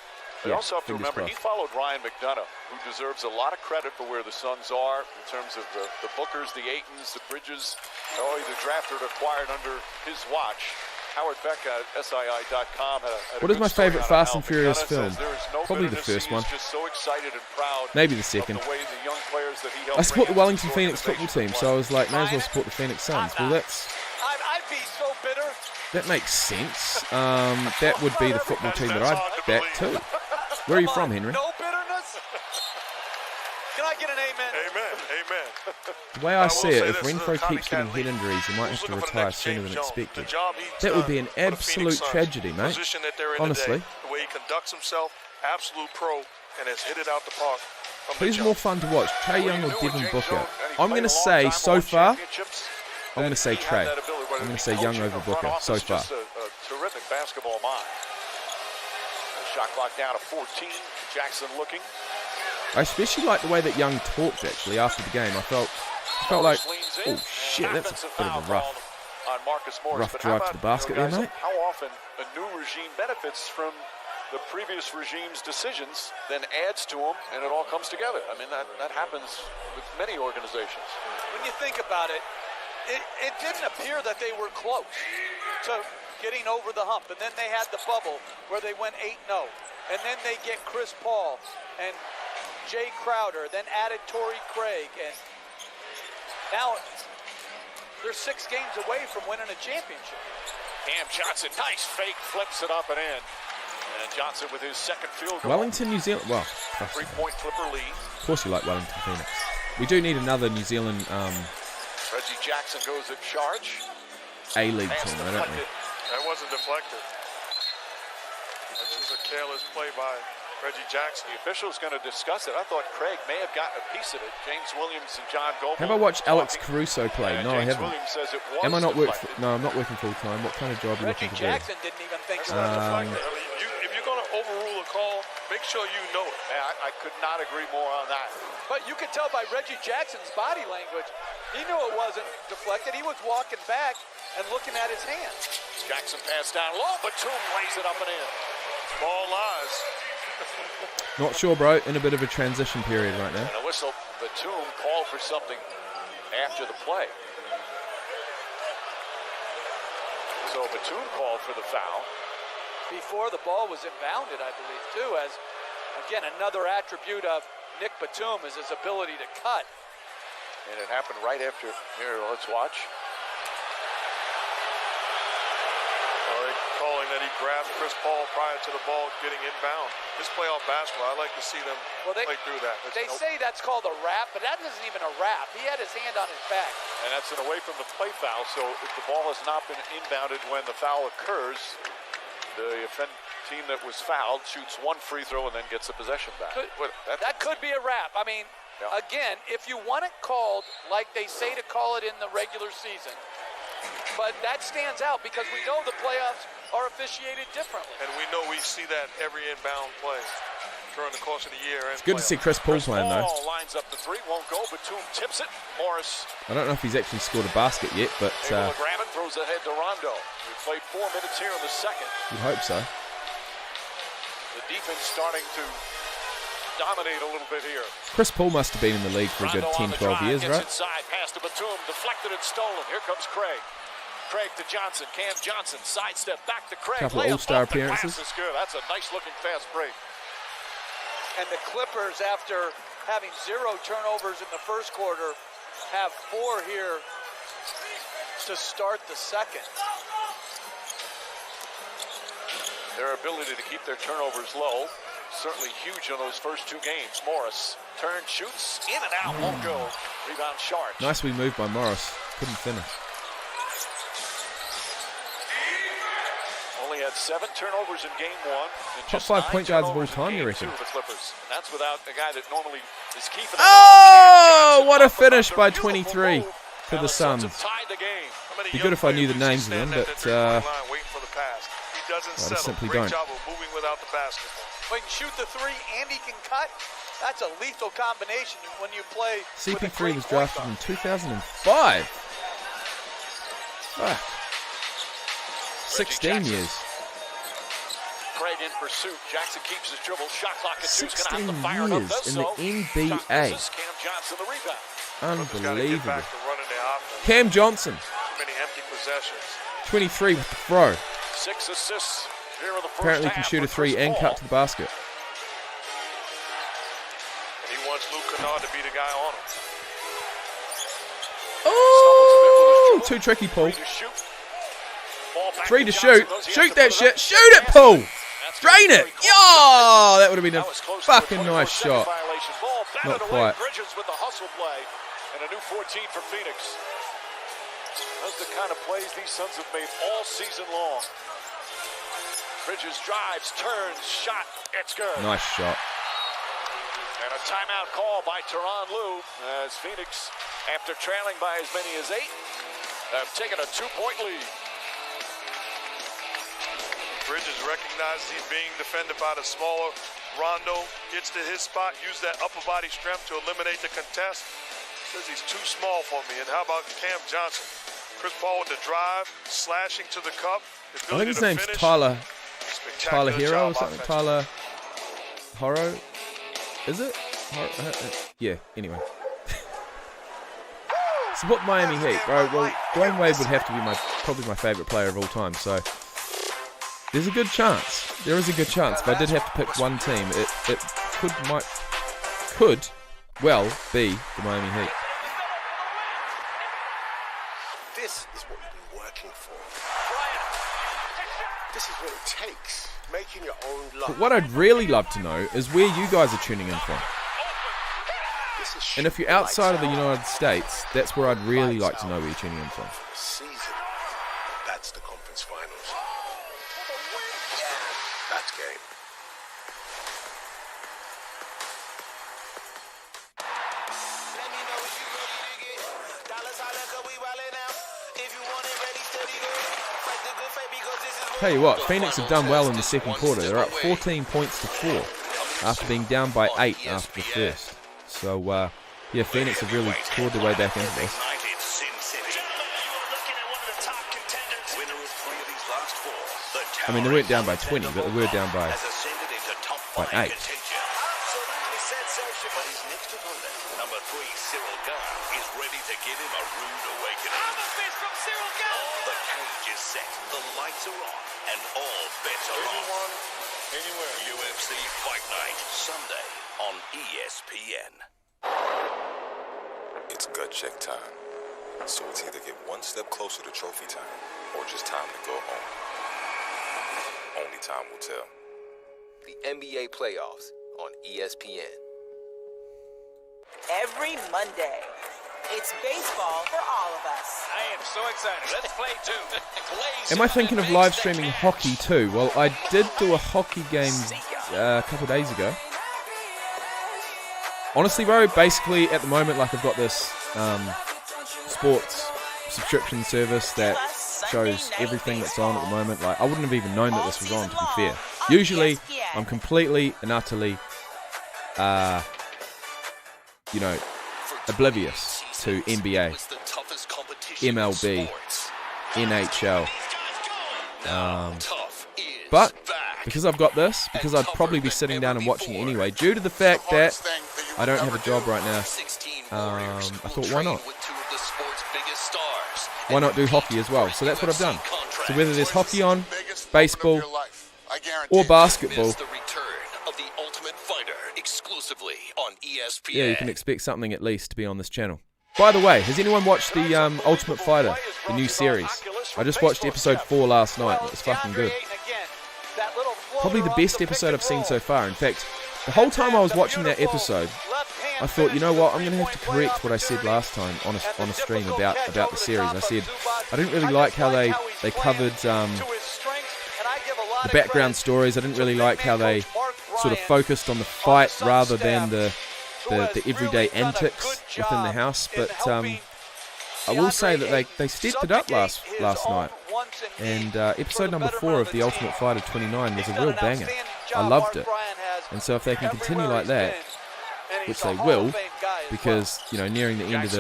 They also have to remember he followed Ryan McDonough, who deserves a lot of credit for where the Suns are in terms of the Bookers, the Aitons, the Bridges, all either drafted or acquired under his watch. Howard Beck at SII.com had what is my favorite Fast and Furious film? Probably the first one. Just so excited and proud maybe the second. the way the young players that he helped I support the bring Wellington Phoenix football team, so I was like, may as well support the Phoenix Suns. Well, I'd be so bitter. that makes sense. That would be the football team that I'd back too. Where are you from, Henry? No bitterness. Can I get an amen? Amen. The way I see it, if Renfro keeps getting head injuries, he might have to retire sooner than expected. That would be an absolute tragedy, mate. Honestly. The way he conducts himself, absolute pro, and has hit it out the park. Who's more fun to watch, Trae Young or Devin Booker? I'm going to say, so far, I'm going to say Trae. I'm going to say Young over Booker, so far. Just a terrific basketball mind. Shot clock down to 14. Jackson looking. I especially like the way that Young talked, actually, after the game. I felt like, oh, shit, that's a bit of a rough. On on Marcus Morris. Rough But drive how to about, the basket guys, there, mate. how often a new regime benefits from the previous regime's decisions, then adds to them, and it all comes together. I mean, that happens with many organizations. When you think about it, it didn't appear that they were close to getting over the hump. And then they had the bubble where they went 8-0. And then they get Chris Paul and Jay Crowder, then added Torrey Craig. And now they're 6 games away from winning a championship. Cam Johnson, nice fake, flips it up and in. And Johnson with his second field goal. Wellington, New Zealand. Well, 3-point Clipper lead. Of course you like Wellington Phoenix. We do need another New Zealand Reggie Jackson goes at charge. A-League team, don't we? That wasn't deflected. That's just a careless play by Reggie Jackson. The official's going to discuss it. I thought Craig may have gotten a piece of it. James Williams and John Goble. Have I watched Alex Caruso play? No, I James haven't. Williams says it was Am I not working? deflected. No, I'm not working full time. What kind of job are you Reggie looking to do? Jackson didn't even think so. I mean, if you're going to overrule a call, make sure you know it. Yeah, I could not agree more on that. But you could tell by Reggie Jackson's body language, he knew it wasn't deflected. He was walking back and looking at his hands. Jackson passed down low, but Batum lays it up and in. Ball lies. Not sure, bro. In a bit of a transition period right now. And a whistle. Batum called for something after the play. So Batum called for the foul. Before the ball was inbounded, I believe, too, as, again, another attribute of Nick Batum is his ability to cut. And it happened right after. Here, let's watch. Calling that he grabbed Chris Paul prior to the ball getting inbound. This playoff basketball, I like to see them play through that. They say that's called a wrap, but that isn't even a wrap. He had his hand on his back. And that's an away from the play foul. So if the ball has not been inbounded when the foul occurs, the team that was fouled shoots 1 free throw and then gets the possession back. That could be a wrap. I mean, again, if you want it called like they say to call it in the regular season, but that stands out because we know the playoffs are officiated differently. And we know we see that every inbound play during the course of the year. It's good to see Chris Paul playing, though. Paul lines up the 3, won't go. Batum tips it. Morris. I don't know if he's actually scored a basket yet, but able to grab it, throws ahead to Rondo. We played 4 minutes here in the second. you'd hope so. The defense starting to dominate a little bit here. Chris Paul must have been in the league for a good 10, 12 years, right? Inside, pass to Batum, deflected and stolen. Here comes Craig. Craig to Johnson. Cam Johnson, sidestep back to Craig. Couple of All-Star appearances. Is good. That's a nice-looking fast break. And the Clippers, after having 0 turnovers in the first quarter, have 4 here to start the second. Their ability to keep their turnovers low, certainly huge in those first 2 games. Morris turns, shoots, in and out, won't go. Rebound Sharp. Nicely moved by Morris. Couldn't finish. Only had 7 turnovers in game 1. And Top just 5 9 point guards of all turnovers in time, you game reckon? 2 of the Clippers. And that's without a guy that normally is keeping it. Oh, what a finish by 23 for the Suns. Be good if I knew the names of them, but I just simply don't. When you shoot the 3 and he can cut, that's a lethal combination when you play. CP3 was drafted in 2005. Fuck. 16 years. Craig in pursuit. Jackson keeps his dribble. Shot clock at 2. 16 years in the NBA. Cam Johnson the rebound. Unbelievable. Cam Johnson. 23 with the throw. 6 assists here in the first Apparently half can shoot a for 3 Chris and Paul. cut to the basket. And he wants Luke Kennard to be the guy on him. Oh, too tricky, Paul. 3 to shoot. Shoot that shit. Shoot it, Paul. Drain it. Yeah, that would have been a fucking nice shot. Not quite. Bridges with the hustle play and a new 14 for Phoenix. Those are the kind of plays these Suns have made all season long. Bridges drives, turns, shot. It's good. Nice shot. And a timeout call by Tyronn Lue as Phoenix, after trailing by as many as 8, have taken a 2-point lead. Bridges recognizes he's being defended by the smaller Rondo, gets to his spot, use that upper body strength to eliminate the contest. Says he's too small for me. And how about Cam Johnson? Chris Paul with the drive, slashing to the cup. I think his name's Tyler Hero or something. Tyler Horo. Is it? Yeah, anyway. Support Miami Heat, bro. Well, Dwayne Wade would have to be probably my favourite player of all time, so there's a good chance. There is a good chance. If I did have to pick one team, it could well be the Miami Heat. This is what you've been working for. This is what it takes. Making your own luck. But what I'd really love to know is where you guys are tuning in from. And if you're outside of the United States, that's where I'd really like to know where you're tuning in from. Season. That's the conference finals. That's game. Tell you what, Phoenix have done well in the second quarter. They're up 14 points to 4 after being down by 8 after the first. So, yeah, Phoenix have really clawed their way back into this. I mean, they weren't down by 20, but they were down by 8. The lights are on and all bets are on. Anywhere. UFC Fight Night, Sunday on ESPN. It's gut check time. So it's either get one step closer to trophy time or just time to go home. Only time will tell. The NBA playoffs on ESPN. Every Monday, it's baseball for all of us. I am so excited. Let's play two. Am I thinking of live streaming hockey too? Well, I did do a hockey game a couple of days ago. Honestly, bro, basically at the moment, like I've got this sports subscription service that shows everything that's on at the moment. Like I wouldn't have even known that this was on, to be fair. Usually, I'm completely and utterly, oblivious to NBA, MLB, NHL. But because I've got this, because I'd probably be sitting down and watching it anyway, due to the fact that I don't have a job right now, I thought, why not? Why not do hockey as well? So that's what I've done. So whether there's hockey on, baseball, or basketball, yeah, you can expect something at least to be on this channel. By the way, has anyone watched the Ultimate Fighter, the new series? I just watched episode 4 last night. It was fucking good. Probably the best episode I've seen so far. In fact, the whole time I was watching that episode, I thought, you know what, I'm going to have to correct what I said last time on a stream about the series. I said, I didn't really like how they covered the background stories. I didn't really like how they sort of focused on the fight rather than the everyday antics within the house. But I will say that they stepped it up last night. And episode number 4 of The Ultimate Fighter 29 was a real banger. I loved it. And so if they can continue like that, which they will, because nearing the end of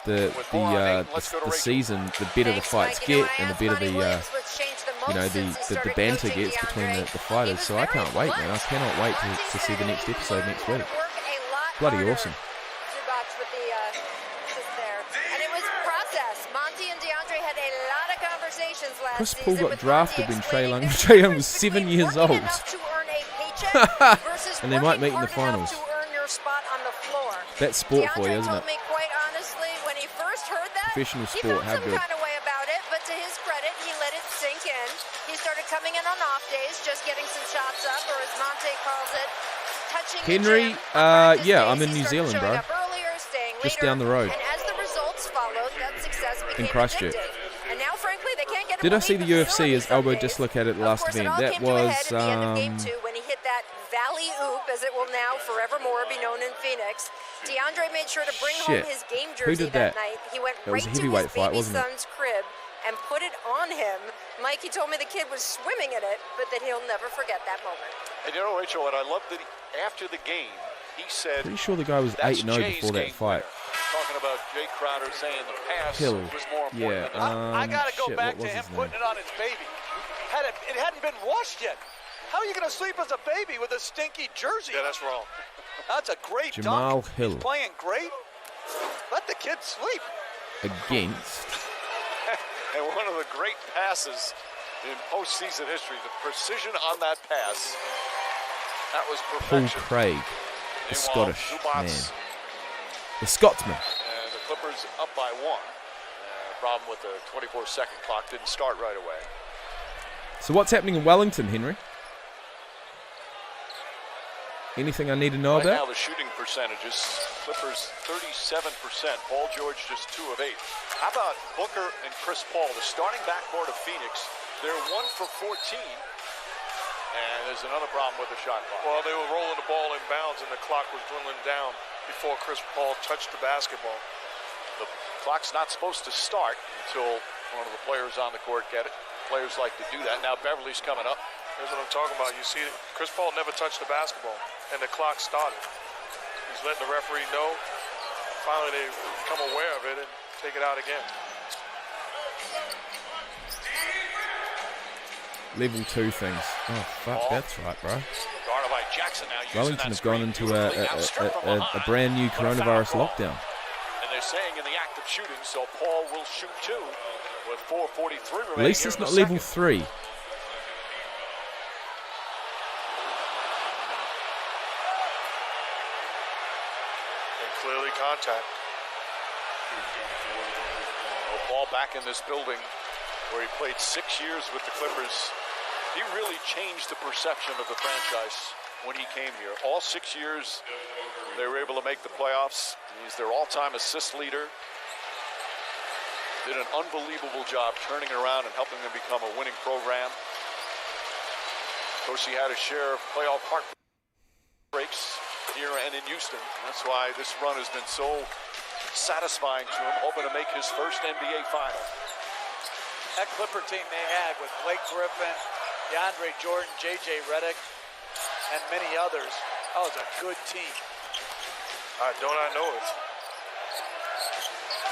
the season, the better the fights get, and the better the banter gets between the fighters. So I can't wait, man. I cannot wait to see the next episode next week. Bloody awesome. Chris Paul got drafted when Trae Young was 7 years old. And they might meet in the finals. That's sport for you, isn't it? Professional sport, how good. But to his credit, he let it sink in. He started coming in on off days, just getting some shots up, or as Monte calls it, touching Henry, yeah, I'm in New Zealand, bro. Just down the road. And as the results followed, that success became in Christchurch. And now, frankly, they can't get Did I see the UFC as elbow dislocated last event? That was when he hit that valley oop, as it will now forevermore be known in Phoenix. DeAndre made sure to bring home his game jersey that night. He went right to his baby son's crib and put it on him. Mike, he told me the kid was swimming in it, but that he'll never forget that moment. And Rachel, what I love that after the game, he said, pretty sure the guy was 8-0 before that fight. Talking about Jay Crowder saying the pass Hill. was more important. Yeah. I got to go shit, back what to was him his putting name? it on his baby. It hadn't been washed yet. How are you going to sleep as a baby with a stinky jersey? Yeah, that's wrong. That's a great Jamal dunk. Hill. He's playing great. Let the kid sleep. Against And one of the great passes in postseason history, the precision on that pass, that was Paul perfection. Craig, the Meanwhile, Scottish Zubats man. The Scotsman. And the Clippers up by 1. The problem with the 24-second clock didn't start right away. So what's happening in Wellington, Henry? Anything I need to know Right now, about? the shooting percentages, Clippers 37%, Paul George just 2 of 8. How about Booker and Chris Paul, the starting backcourt of Phoenix? They're 1 for 14, and there's another problem with the shot clock. Well, they were rolling the ball in bounds, and the clock was dwindling down before Chris Paul touched the basketball. The clock's not supposed to start until one of the players on the court get it. Players like to do that. Now Beverly's coming up. Here's what I'm talking about. You see, Chris Paul never touched the basketball, and the clock started. He's letting the referee know. Finally, they become aware of it and take it out again. Level 2 things. Oh, fuck, that's right, bro. Guarded by Jackson now. Wellington has gone into a brand new coronavirus lockdown. And they're saying in the act of shooting, so Paul will shoot 2 with 4:43 remaining. At least it's not level 3. And clearly contact. Well, Paul back in this building where he played 6 years with the Clippers. He really changed the perception of the franchise when he came here. All 6 years, they were able to make the playoffs. He's their all-time assist leader. Did an unbelievable job turning it around and helping them become a winning program. Of course, he had a share of playoff heartbreaks here and in Houston. That's why this run has been so satisfying to him, hoping to make his first NBA final. That Clipper team they had with Blake Griffin, DeAndre Jordan, J.J. Redick, and many others, that was a good team. Don't I know it?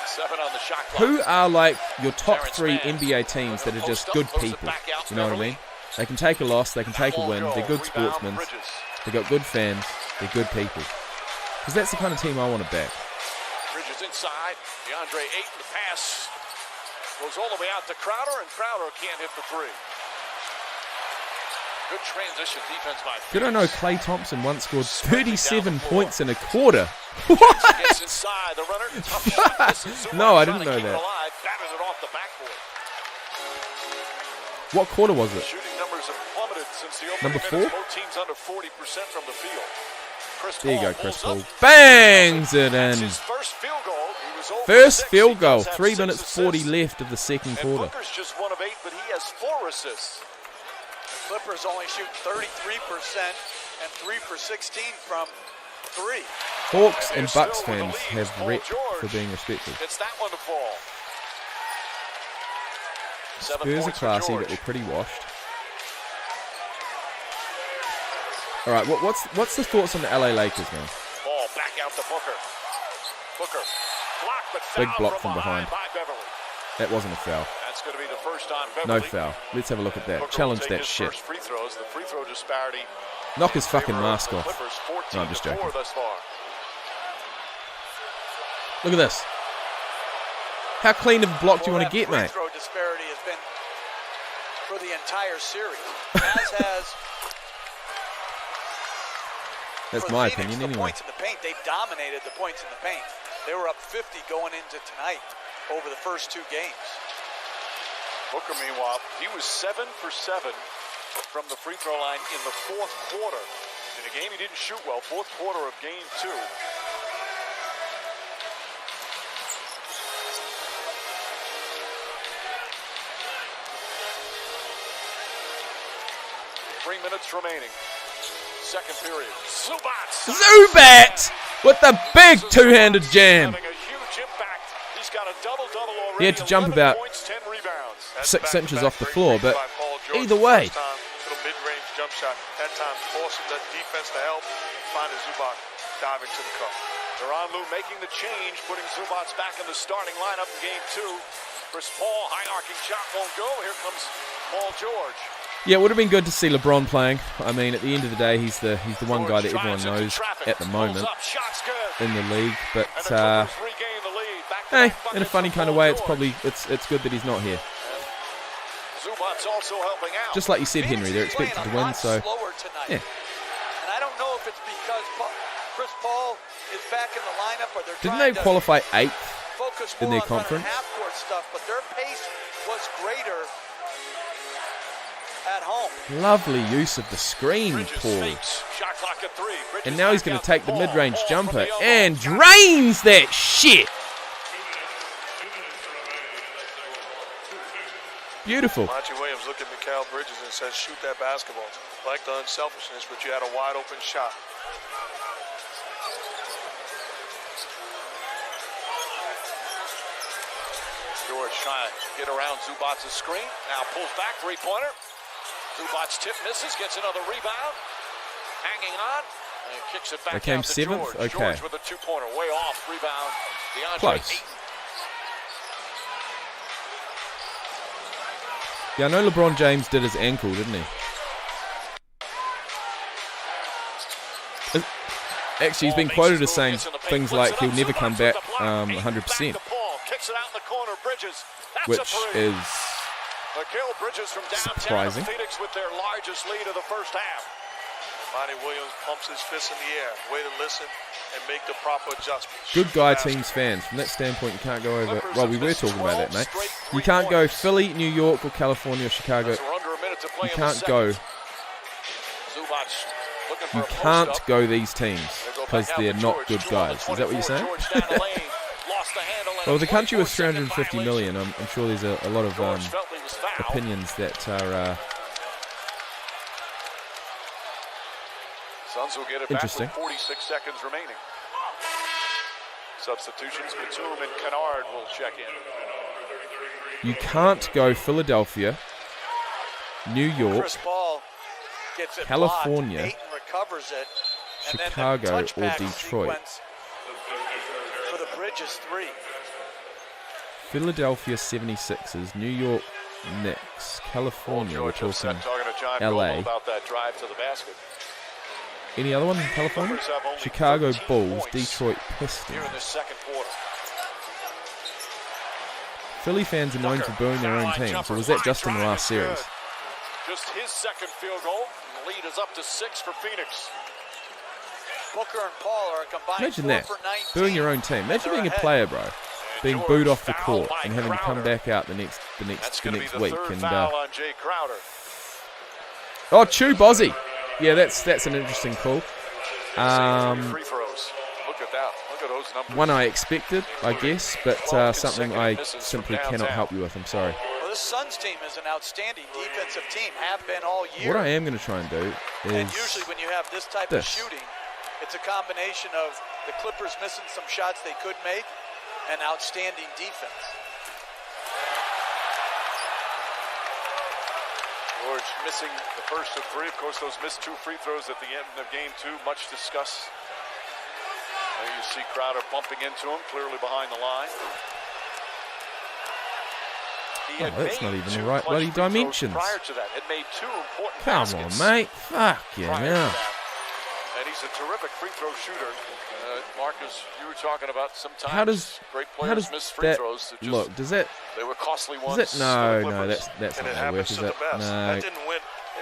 7 on the shot clock. Who are like your top 3 NBA teams that are just good people? You know what I mean? They can take a loss, they can take a win, they're good sportsmen, they've got good fans, they're good people. Because that's the kind of team I want to back. Bridges inside, DeAndre Ayton, the pass goes all the way out to Crowder, and Crowder can't hit the 3. Good transition defense by Phoenix. Did I know Klay Thompson once scored 37 points in a quarter? What? Gets inside the runner. No, I didn't know that. Batted it off the backboard. What quarter was it? Shooting numbers have plummeted since the opening Number 4? minutes. Both teams under 40% from the field. There you go, Chris Paul. Bangs it in. His first field goal. He was over First 6. field He goal. does have 3 6 minutes 40 assists. left of the second And quarter. Booker's just 1 of 8, but he has 4 assists. Clippers only shoot 33% and 3 for 16 from 3. Hawks and Bucks fans have rep for being respectful. It's that one to fall. 7 Spurs are points for classy, but George. they're pretty washed. All right, what's the thoughts on the LA Lakers, man? Ball back out to Booker. Booker blocked, but Big fouled block from behind. by Beverly. That wasn't a foul. That's going to be the first time Beverly. No foul. Let's have a look at that. Booker Challenge will that take his shit. First free throws. The free throw disparity. Knock his fucking favor of mask the off. Clippers, 14 No, I'm just to 4 joking. thus far. Look at this. How clean of a block do you want to get, mate? Free throw disparity has been for the entire series, as has. That's for my Phoenix, opinion, the anyway. points in the paint, they dominated the points in the paint. They were up 50 going into tonight over the first 2 games. Booker, meanwhile, he was 7 for 7 from the free throw line in the 4th quarter. In a game he didn't shoot well, 4th quarter of game 2. Three minutes remaining. Second period. Zubat with the big two-handed jam. Having a huge impact. He's got a double-double already. He had to jump about 10 rebounds. 6 inches off the floor, but either way. Little mid-range jump shot. That time forcing the defense to help and finding Zubac diving to the cup. They're Tyronn Lue making the change, putting Zubac back in the starting lineup in game 2. Chris Paul, high arcing shot won't go. Here comes Paul George. Yeah, it would have been good to see LeBron playing. I mean, at the end of the day, he's the one guy that everyone knows at the moment in the league. But hey, in a funny kind of way, it's good that he's not here. Zubac's also helping out. Just like you said, Henry, they're expected to win, so yeah. And I don't know if it's because Chris Paul is back in the lineup or they're Didn't they qualify 8th in their conference? Half-court stuff, but their pace was greater at home. Lovely use of the screen, Paul. And now he's going to take the mid-range jumper and drains that shit. Beautiful. Monty Williams looked at Mikal Bridges and says, shoot that basketball. Like the unselfishness, but you had a wide open shot. George trying to get around Zubac's screen. Now pulls back, three-pointer. Zubac tip misses, gets another rebound. Hanging on, and kicks it back out to 7th? George. Okay. George with a two-pointer, way off, rebound. Close. Yeah, I know LeBron James did his ankle, didn't he? Actually, he's been quoted as saying things like he'll never come back 100%, which is surprising. Phoenix with their largest lead of the first half. Monty Williams pumps his fist in the air. Way to listen and make the proper adjustments. Good guy teams fans. From that standpoint, you can't go over... Well, we were talking about that, mate. You can't go Philly, New York, or California, or Chicago. You can't go... You can't go these teams because they're not good guys. Is that what you're saying? Well, the country with 350 million, I'm sure there's a lot of opinions that are Suns will get it interesting. back with 46 seconds remaining. Substitutions, Batum and Kennard will check in. You can't go Philadelphia, New York, California, Chicago, or Detroit. For the Bridges 3. Philadelphia 76ers, New York Knicks, California, we're talking LA. About that drive to the basket. Any other one in California? Chicago Bulls, Detroit Pistons. Here in the second quarter. Philly fans are known for booing their own teams, or was that just in the last series? Just his second field goal. The lead is up to 6 for Phoenix. Booker and Paul are combined. Imagine that, booing your own team. Imagine being a player, bro, being booed off the court and having to come back out the next week. And oh, Chew Bozzy. Yeah, that's an interesting call. One I expected, I guess, but something I simply cannot help you with. I'm sorry. Well, this Suns team is an outstanding defensive team. Have been all year. What I am going to try and do is and usually when you have this type of shooting, it's a combination of the Clippers missing some shots they could make and outstanding defense. George missing the first of 3. Of course, those missed 2 free throws at the end of game 2. Much discussed. There you see Crowder bumping into him, clearly behind the line. Oh, that's not even the right bloody dimensions. Prior to that, it made 2 important Come on, mate. Fuck yeah, now. And he's a terrific free throw shooter. Marcus, you were talking about sometimes great players miss free throws. Look, does that... They were costly ones. No, that's not going to work, is it? No. That didn't win.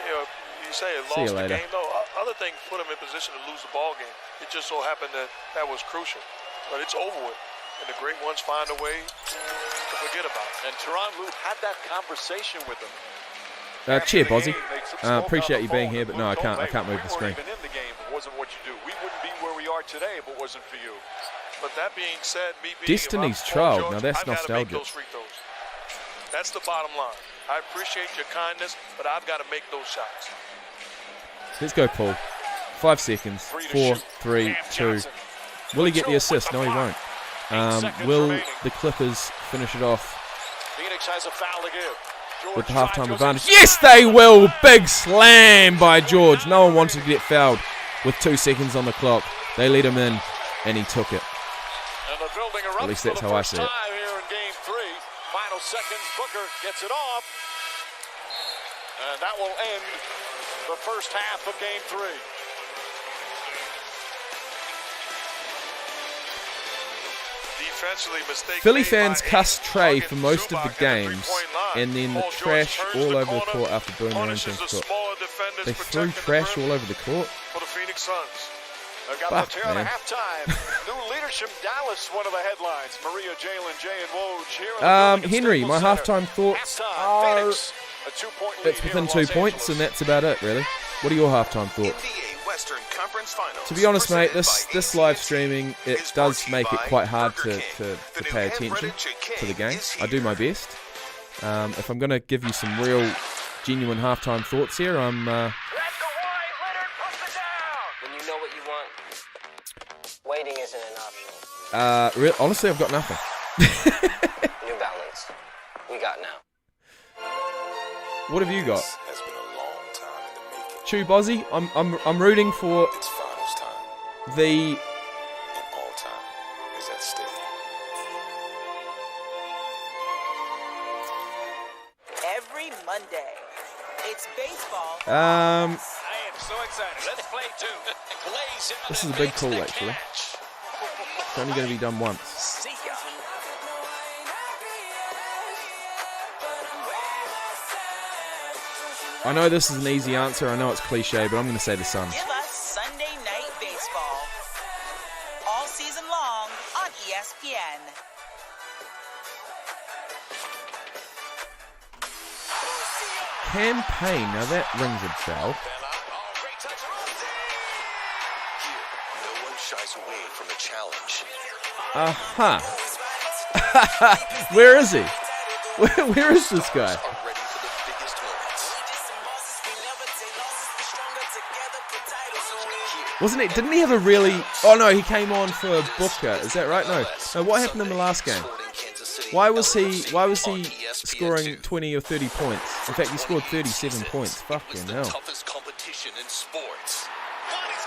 You say it lost the game, though. Other things put him in position to lose the ball game. It just so happened that was crucial. But it's over with. And the great ones find a way to forget about it. And Tyronn Lue had that conversation with him. Cheer, Bozzy. Appreciate you being here, but no, I can't move the screen. Even in the game, it wasn't what you do. We wouldn't be where we are today if it wasn't for you. But that being said, Destiny's Child. Now that's nostalgic. That's the bottom line. I appreciate your kindness, but I've got to make those shots. Let's go, Paul. 5 seconds. 4, 3, 2. Will he get the assist? No, he won't. Will the Clippers finish it off Phoenix has a foul to give. with the halftime advantage? Yes, they will. Big slam by George. No one wanted to get fouled with 2 seconds on the clock. They let him in, and he took it. At least that's how I see it. Time here in game 3. Final seconds. Booker gets it off. And that will end the first half of game 3. Philly fans cussed Trey for most of the games, and then the trash all over the court after booing their own team's court. They threw trash all over the court. For the Phoenix Suns. They've got the tear at halftime. New leadership Dallas, one of the headlines. Maria, Jalen, Jay, and Woj here. Henry, my halftime thoughts are it's within 2 points, and that's about it, really. What are your halftime thoughts? To be honest, mate, this live streaming, it does make it quite hard to pay attention to the game. I do my best. If I'm going to give you some real, genuine halftime thoughts here, I'm... When you know what you want, waiting isn't an option. Honestly, I've got nothing. New Balance. We got now. What have you got? Chew Bozzy, I'm rooting for the every Monday. It's baseball. I am so excited. Let's play 2. This is a big call, actually. It's only going to be done once. See ya. I know this is an easy answer. I know it's cliche, but I'm going to say the Suns. Give us Sunday Night Baseball. All season long on ESPN. Campaign. Now that rings a bell. No one shies away from a challenge. Where is he? Where is this guy? Wasn't it? Didn't he have a really... Oh, no, he came on for Booker. Is that right? No, what happened in the last game? Why was he scoring 20 or 30 points? In fact, he scored 37 points. Fucking hell.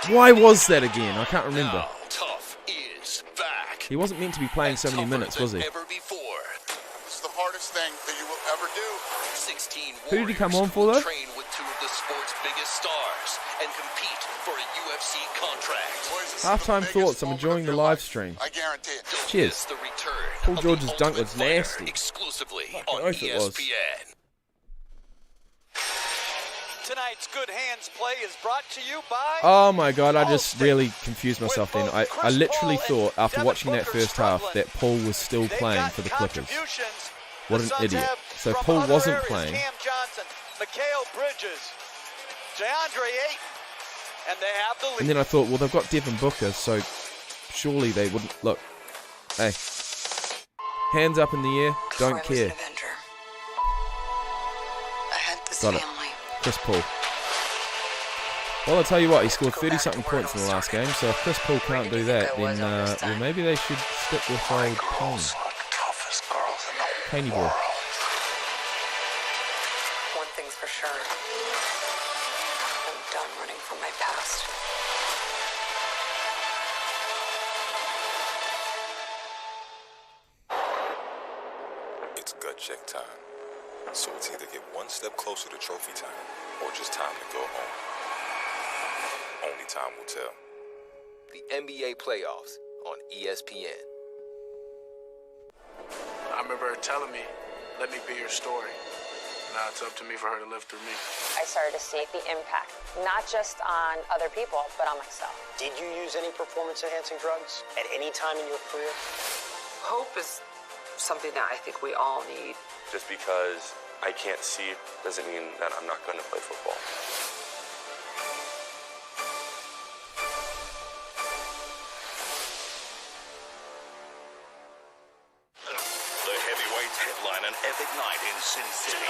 Why was that again? I can't remember. He wasn't meant to be playing so many minutes, was he? It's the hardest thing that you will ever do. Who did he come on for, though? Train with 2 of the sport's biggest stars and compete for a UFC contract. Halftime thoughts. I'm enjoying the live stream. I guarantee it. Cheers. Paul George's dunk was nasty. Exclusively on ESPN. Tonight's Good Hands play is brought to you by... Oh my god, I just really confused myself then. I literally thought, after watching that first half, that Paul was still playing for the Clippers. What an idiot. So Paul wasn't playing. Cam Johnson, Mikal Bridges, DeAndre Ayton, and they have the lead. And then I thought, well, they've got Devin Booker, so surely they wouldn't... Look. Hey. Hands up in the air, don't care. Got it. Chris Paul. Well, I'll tell you what, he scored 30-something points in the last game, so if Chris Paul can't do that, then well, maybe they should stick with old Payne. Paney boy. One thing's for sure. I'm done running from my past. It's gut check time. So it's either get one step closer to trophy time, or just time to go home. Only time will tell. The NBA playoffs on ESPN. I remember her telling me, let me be your story. Now it's up to me for her to live through me. I started to see the impact, not just on other people, but on myself. Did you use any performance-enhancing drugs at any time in your career? Hope is something that I think we all need. Just because I can't see doesn't mean that I'm not going to play football. The heavyweights headline an epic night in Sin City.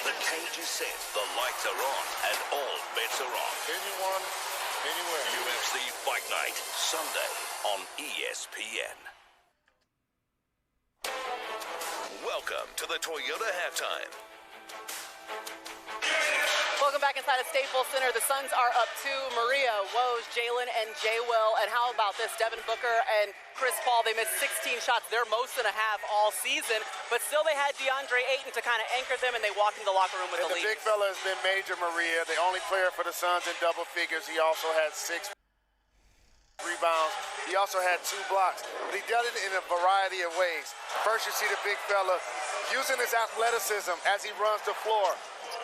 The cage is set, the lights are on, and all bets are on. Anyone, anywhere. UFC Fight Night, Sunday on ESPN. Welcome to the Toyota Halftime. Well, Welcome back inside of Staples Center. The Suns are up 2. Maria, Woj, Jalen, and Jay Will. And how about this? Devin Booker and Chris Paul, they missed 16 shots. They're most and a half all season. But still, they had DeAndre Ayton to kind of anchor them, and they walked in the locker room with the lead. The big fella has been Major Maria, the only player for the Suns in double figures. He also had 6 rebounds. He also had 2 blocks. But he did it in a variety of ways. First, you see the big fella using his athleticism as he runs the floor.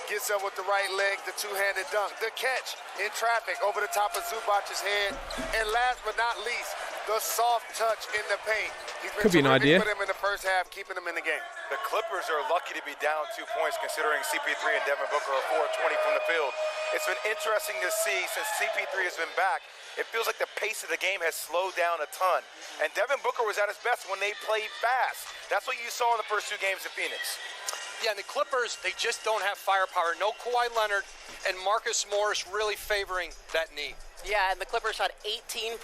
Gets up with the right leg, the two-handed dunk, the catch in traffic over the top of Zubac's head, and last but not least, the soft touch in the paint. He's been Could be an idea. for them in the first half, keeping them in the game. The Clippers are lucky to be down 2 points, considering CP3 and Devin Booker are 4 of 20 from the field. It's been interesting to see since CP3 has been back. It feels like the pace of the game has slowed down a ton. And Devin Booker was at his best when they played fast. That's what you saw in the first 2 games in Phoenix. Yeah, and the Clippers, they just don't have firepower. No Kawhi Leonard, and Marcus Morris really favoring that knee. Yeah, and the Clippers shot 18%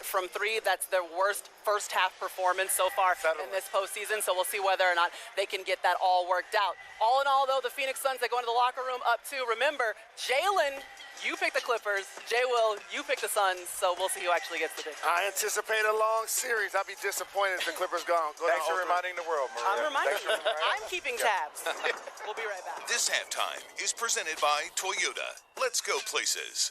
from 3. That's their worst first half performance so far in this postseason. So we'll see whether or not they can get that all worked out. All in all, though, the Phoenix Suns, they go into the locker room up 2. Remember, Jalen, you pick the Clippers. Jay Will, you pick the Suns. So we'll see who actually gets the big. I anticipate a long series. I'd be disappointed if the Clippers go Thanks for reminding the world, Maria. I'm reminding you. I'm keeping tabs. We'll be right back. This halftime is presented by Toyota. Let's go places.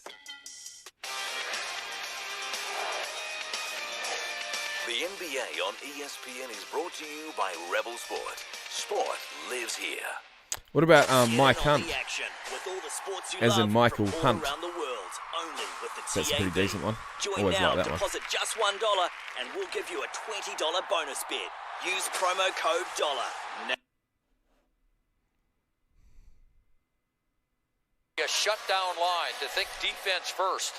The NBA on ESPN is brought to you by Rebel Sport. Sport lives here. What about Mike Hunt? As in Michael Hunt. That's a pretty decent one. Always like that one. Deposit just $1 and we'll give you a $20 bonus bid. Use promo code $. A shutdown line to think defense first,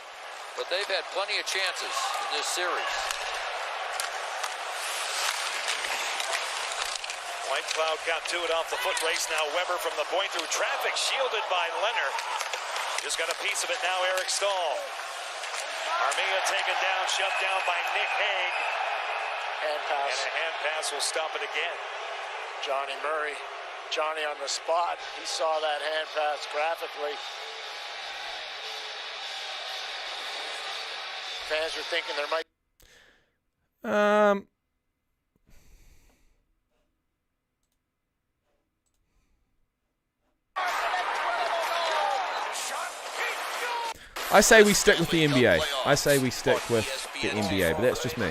but they've had plenty of chances in this series. White Cloud got to it off the foot race. Now Weber from the point through traffic, shielded by Leonard. Just got a piece of it now, Eric Stahl. Armia taken down, shoved down by Nick Hague. Hand pass. And a hand pass will stop it again. Johnny Murray. Johnny on the spot. He saw that hand pass graphically. Fans are thinking there might. I say we stick with the NBA. I say we stick with the NBA, but that's just me. The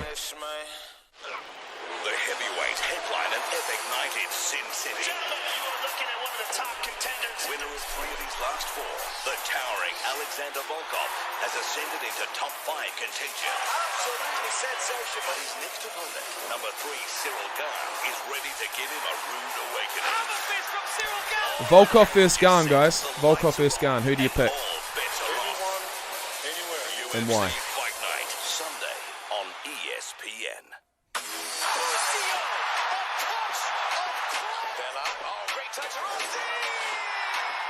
heavyweight headline an epic night in Sin City. Gentlemen, you are looking at one of the top contenders. Winner of 3 of his last 4, the towering Alexander Volkov has ascended into top 5 contention. Absolutely sensational. But his next opponent, number 3 Cyril Gahn, is ready to give him a rude awakening. Hammer fist from Cyril Gahn. Volkov versus Gahn, guys. Volkov versus Gahn. Who do you pick? And why? Fight Night, Sunday on ESPN.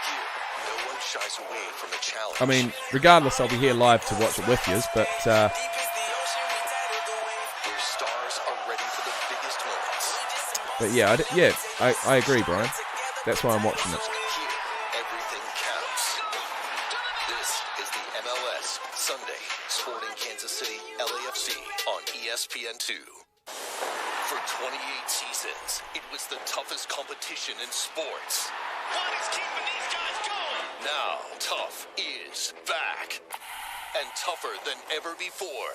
Here, no one shies away from a challenge. I mean, regardless, I'll be here live to watch it with you, but Their stars are ready for the biggest moments. but yeah, I agree, Brian. That's why I'm watching it. Everything counts. This is the MLS Sunday Sporting Kansas City LAFC on ESPN2. For 28 seasons, it was the toughest competition in sports. What is keeping these guys going? Now, tough is back. And tougher than ever before.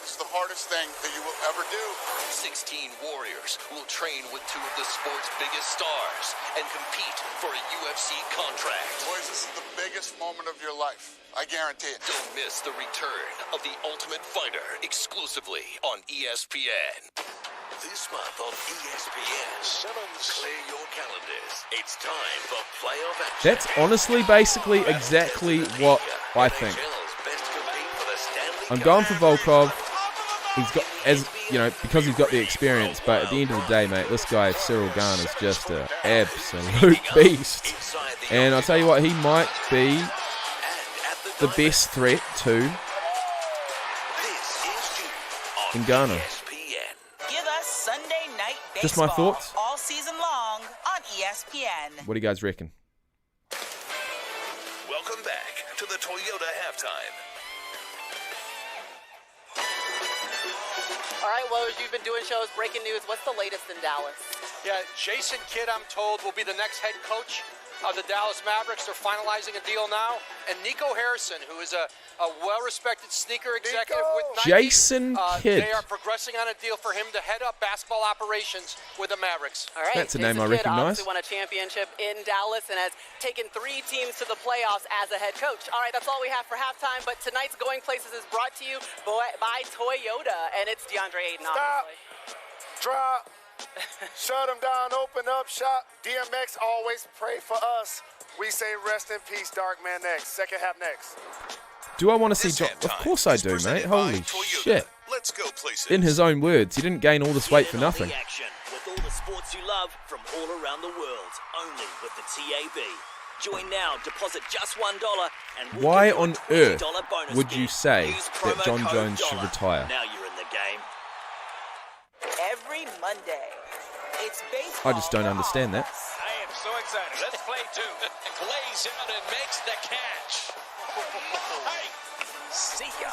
It's the hardest thing that you will ever do. 16 warriors will train with 2 of the sport's biggest stars and compete for a UFC contract. Boys, this is the biggest moment of your life. I guarantee it. Don't miss the return of the Ultimate Fighter exclusively on ESPN. This month on ESPN, clear your calendars. It's time for playoff action. That's honestly, basically, exactly what I think. I'm going for Volkov. He's got, as you know, because he's got the experience. But at the end of the day, mate, this guy Cyril Gahn is just an absolute beast. And I'll tell you what, he might be the best threat to Ghana. Give us Sunday night baseball. Just my thoughts. All season long on ESPN. What do you guys reckon? Welcome shows, you've been doing shows, breaking news. What's the latest in Dallas? Yeah, Jason Kidd, I'm told, will be the next head coach of the Dallas Mavericks. They're finalizing a deal now. And Nico Harrison, who is a well-respected sneaker executive with Nike. Jason Kidd. They are progressing on a deal for him to head up basketball operations with the Mavericks. All right. That's a name I Jason Kidd recognize. obviously won a championship in Dallas and has taken 3 teams to the playoffs as a head coach. All right, that's all we have for halftime. But tonight's Going Places is brought to you by Toyota, and it's DeAndre Ayton, obviously. Drop. Shut them down, open up shop. DMX always pray for us. We say rest in peace, Dark Man next. Second half next. Do I want to see John? Of course I do, mate. Holy shit. Let's go places. In his own words, he didn't gain all this weight for nothing. Action with all the sports you love from all around the world, only with the TAB. Join now, deposit just $1, and we'll Why give you a on earth $20 bonus would you bid. say Use that promo John code Jones should dollar. retire? Now you're in the game. Every Monday, it's baseball. I just don't understand that. I am so excited. Let's play 2. Lays out and makes the catch. Hey. See ya.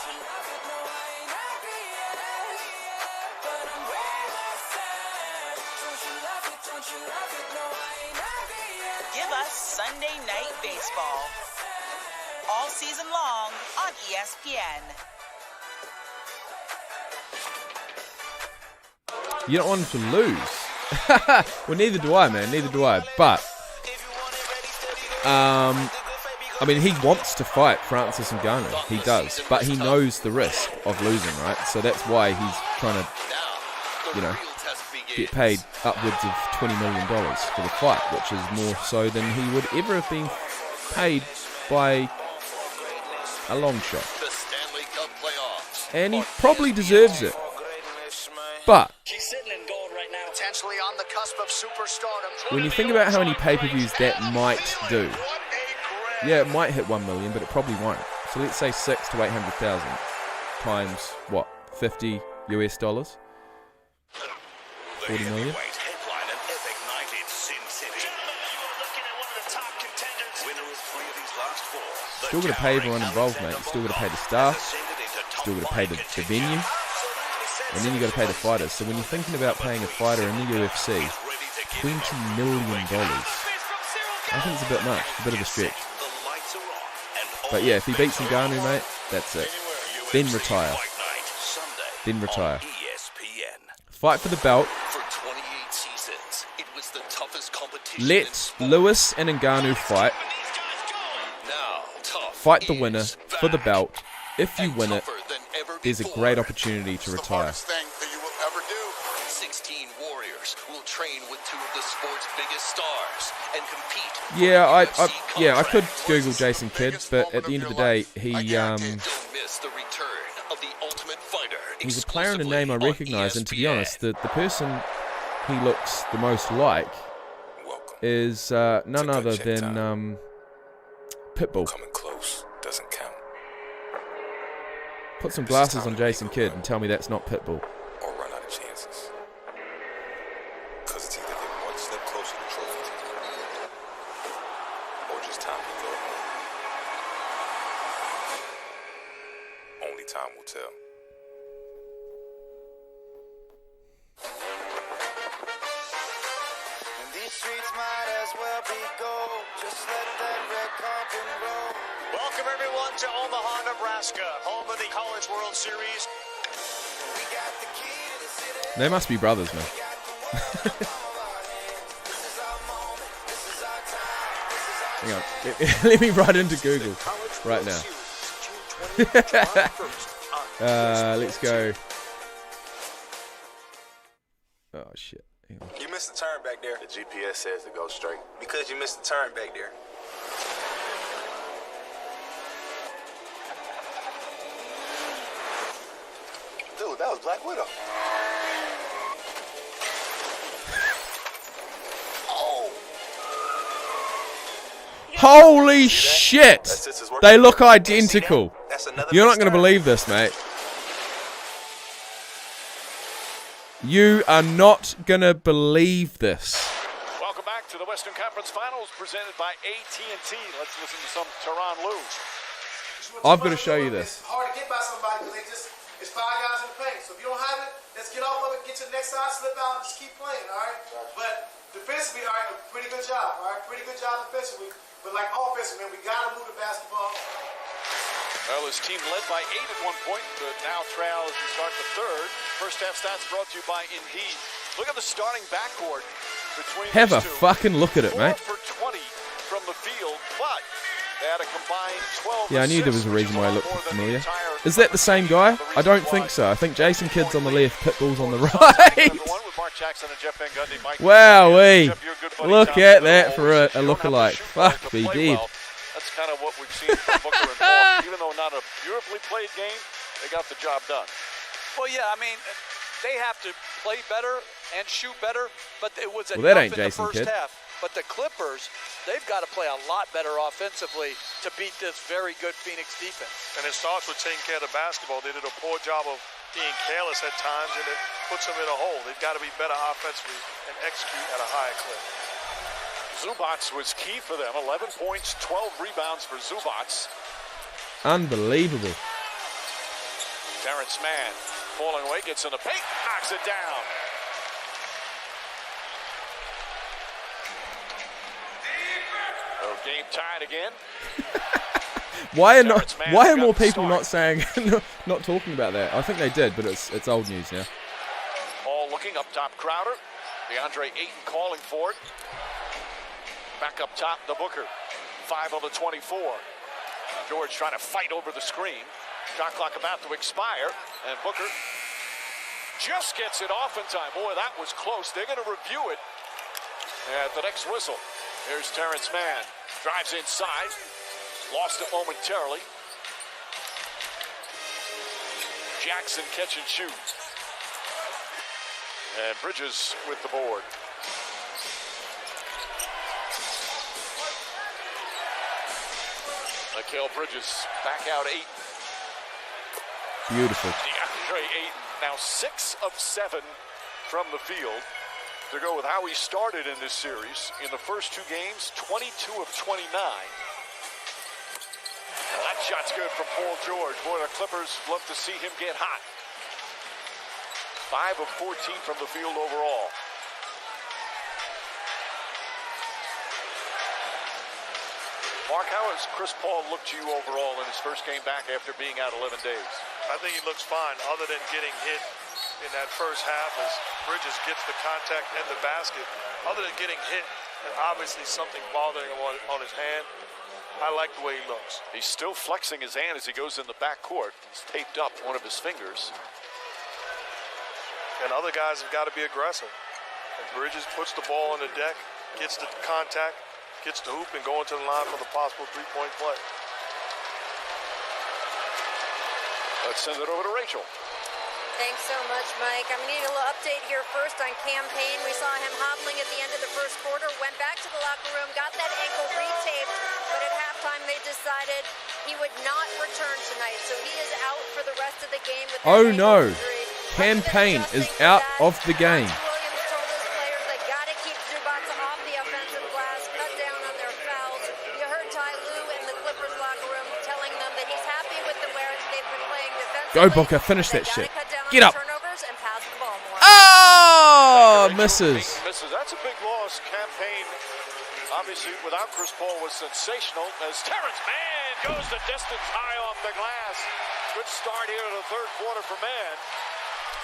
Give us Sunday Night Baseball. All season long on ESPN. You don't want him to lose. Well, neither do I, man. Neither do I. But, I mean, he wants to fight Francis Ngannou. He does. But he knows the risk of losing, right? So that's why he's trying to, you know, get paid upwards of $20 million for the fight, which is more so than he would ever have been paid by a long shot. And he probably deserves it. But she's sitting in gold right now, potentially on the cusp of superstardom. when you think about how many pay-per-views that might do, yeah, it might hit 1 million, but it probably won't. So let's say 6 to 800,000 times what, $50 US, 40 million. Still got to pay everyone involved, mate. You still got to pay the staff, still got to pay the venue. And then you got to pay the fighters. So when you're thinking about paying a fighter in the UFC $20 million, I think it's a bit much, a bit of a stretch. But yeah, if he beats Ngannou, mate, that's it. Then retire. Then retire. Fight for the belt. Let Lewis and Ngannou fight. Fight the winner for the belt. If you win it, there's a great opportunity to retire. Thing that you will ever do. 16 warriors will train with 2 of the sport's biggest stars and compete. Yeah, I could Google Jason Kidd, but at the end of the day, he's a player and a name I recognise, and to be honest, the person he looks the most like is none other than Pitbull. Coming close doesn't count. Put some glasses on Jason Kidd and tell me that's not Pitbull. Or run out of chances. Because it's either get one step closer to trophy time, or just time to go home. Only time will tell. And these streets might as well be gold. Just let that red carpet roll. Welcome, everyone, to Omaha, Nebraska, home of the College World Series. They must be brothers, man. Hang on. Let me write into Google right now. Let's go. Oh, shit. Hang on. You missed the turn back there. The GPS says to go straight. Because you missed the turn back there. Dude, that was Black Widow. Oh. Holy shit! They look identical. You're not going to believe this, mate. You are not going to believe this. Welcome back to the Western Conference Finals presented by AT&T. Let's listen to some Tyronn Lue. I've got to show you this. It's hard to get by somebody because it's 5 guys in the paint. So if you don't have it, let's get off of it, get to the next side, slip out, and just keep playing, all right? But defensively, all right, pretty good job, all right? Pretty good job defensively. But like offensively, man, we got to move the basketball. Well, his team led by 8 at one point, but now trails as we start the third. First half stats brought to you by Indeed. Look at the starting backcourt between Have a these two. fucking look at it, 4 mate. for 20 from the field, but they had a combined 12 Yeah, I knew there was a reason why I looked familiar. Is that the same guy? I don't think so. I think Jason Kidd's on the left, Pitbull's on the right. Wowee. Look at that for a lookalike. Fuck be dead. That's kind of what we've seen from Booker and Paul. Even though not a beautifully played game, they got the job done. Well, yeah, I mean, they have to play better and shoot better, but it was Well, that enough ain't in the Jason first Kidd. half. But the Clippers, they've got to play a lot better offensively to beat this very good Phoenix defense. And it starts with taking care of the basketball. They did a poor job of being careless at times, and it puts them in a hole. They've got to be better offensively and execute at a higher clip. Zubats was key for them. 11 points, 12 rebounds for Zubats. Unbelievable. Terrence Mann falling away, gets in the paint, knocks it down. So game tied again. Why are more people not saying, not talking about that? I think they did, but it's old news now. All looking up top, Crowder. DeAndre Ayton calling for it. Back up top, the Booker. 5 on the 24. George trying to fight over the screen. Shot clock about to expire, and Booker just gets it off in time. Boy, that was close. They're going to review it at the next whistle. Here's Terrence Mann. Drives inside. Lost it momentarily. Jackson catch and shoot. And Bridges with the board. Mikal Bridges back out 8. Beautiful. DeAndre Ayton now 6 of 7 from the field to go with how he started in this series. In the first 2 games, 22 of 29. Well, that shot's good from Paul George. Boy, the Clippers love to see him get hot. 5 of 14 from the field overall. Mark, how has Chris Paul looked to you overall in his first game back after being out 11 days? I think he looks fine, other than getting hit in that first half as Bridges gets the contact and the basket. Other than getting hit, and obviously something bothering him on his hand, I like the way he looks. He's still flexing his hand as he goes in the backcourt. He's taped up one of his fingers. And other guys have got to be aggressive. And Bridges puts the ball on the deck, gets the contact, gets the hoop, and going to the line for the possible three-point play. Let's send it over to Rachel. Thanks so much, Mike. I'm going to need a little update here first on Cam Payne. We saw him hobbling at the end of the first quarter, went back to the locker room, got that ankle retaped, but at halftime they decided he would not return tonight. So he is out for the rest of the game with that Oh ankle no. injury. Cam Payne is out of the game. Williams told his players they got to keep Zubats off the offensive glass, cut down on their fouls. You heard Ty Lue in the Clippers locker room telling them that he's happy with the way they've been playing defensively. Go Booker, finish that shit. Get up. Turnovers and pass the ball more. Oh, misses. That's a big loss. Cam Payne, obviously without Chris Paul, was sensational as Terrence Mann goes the distance high off the glass. Good start here in the third quarter for Mann.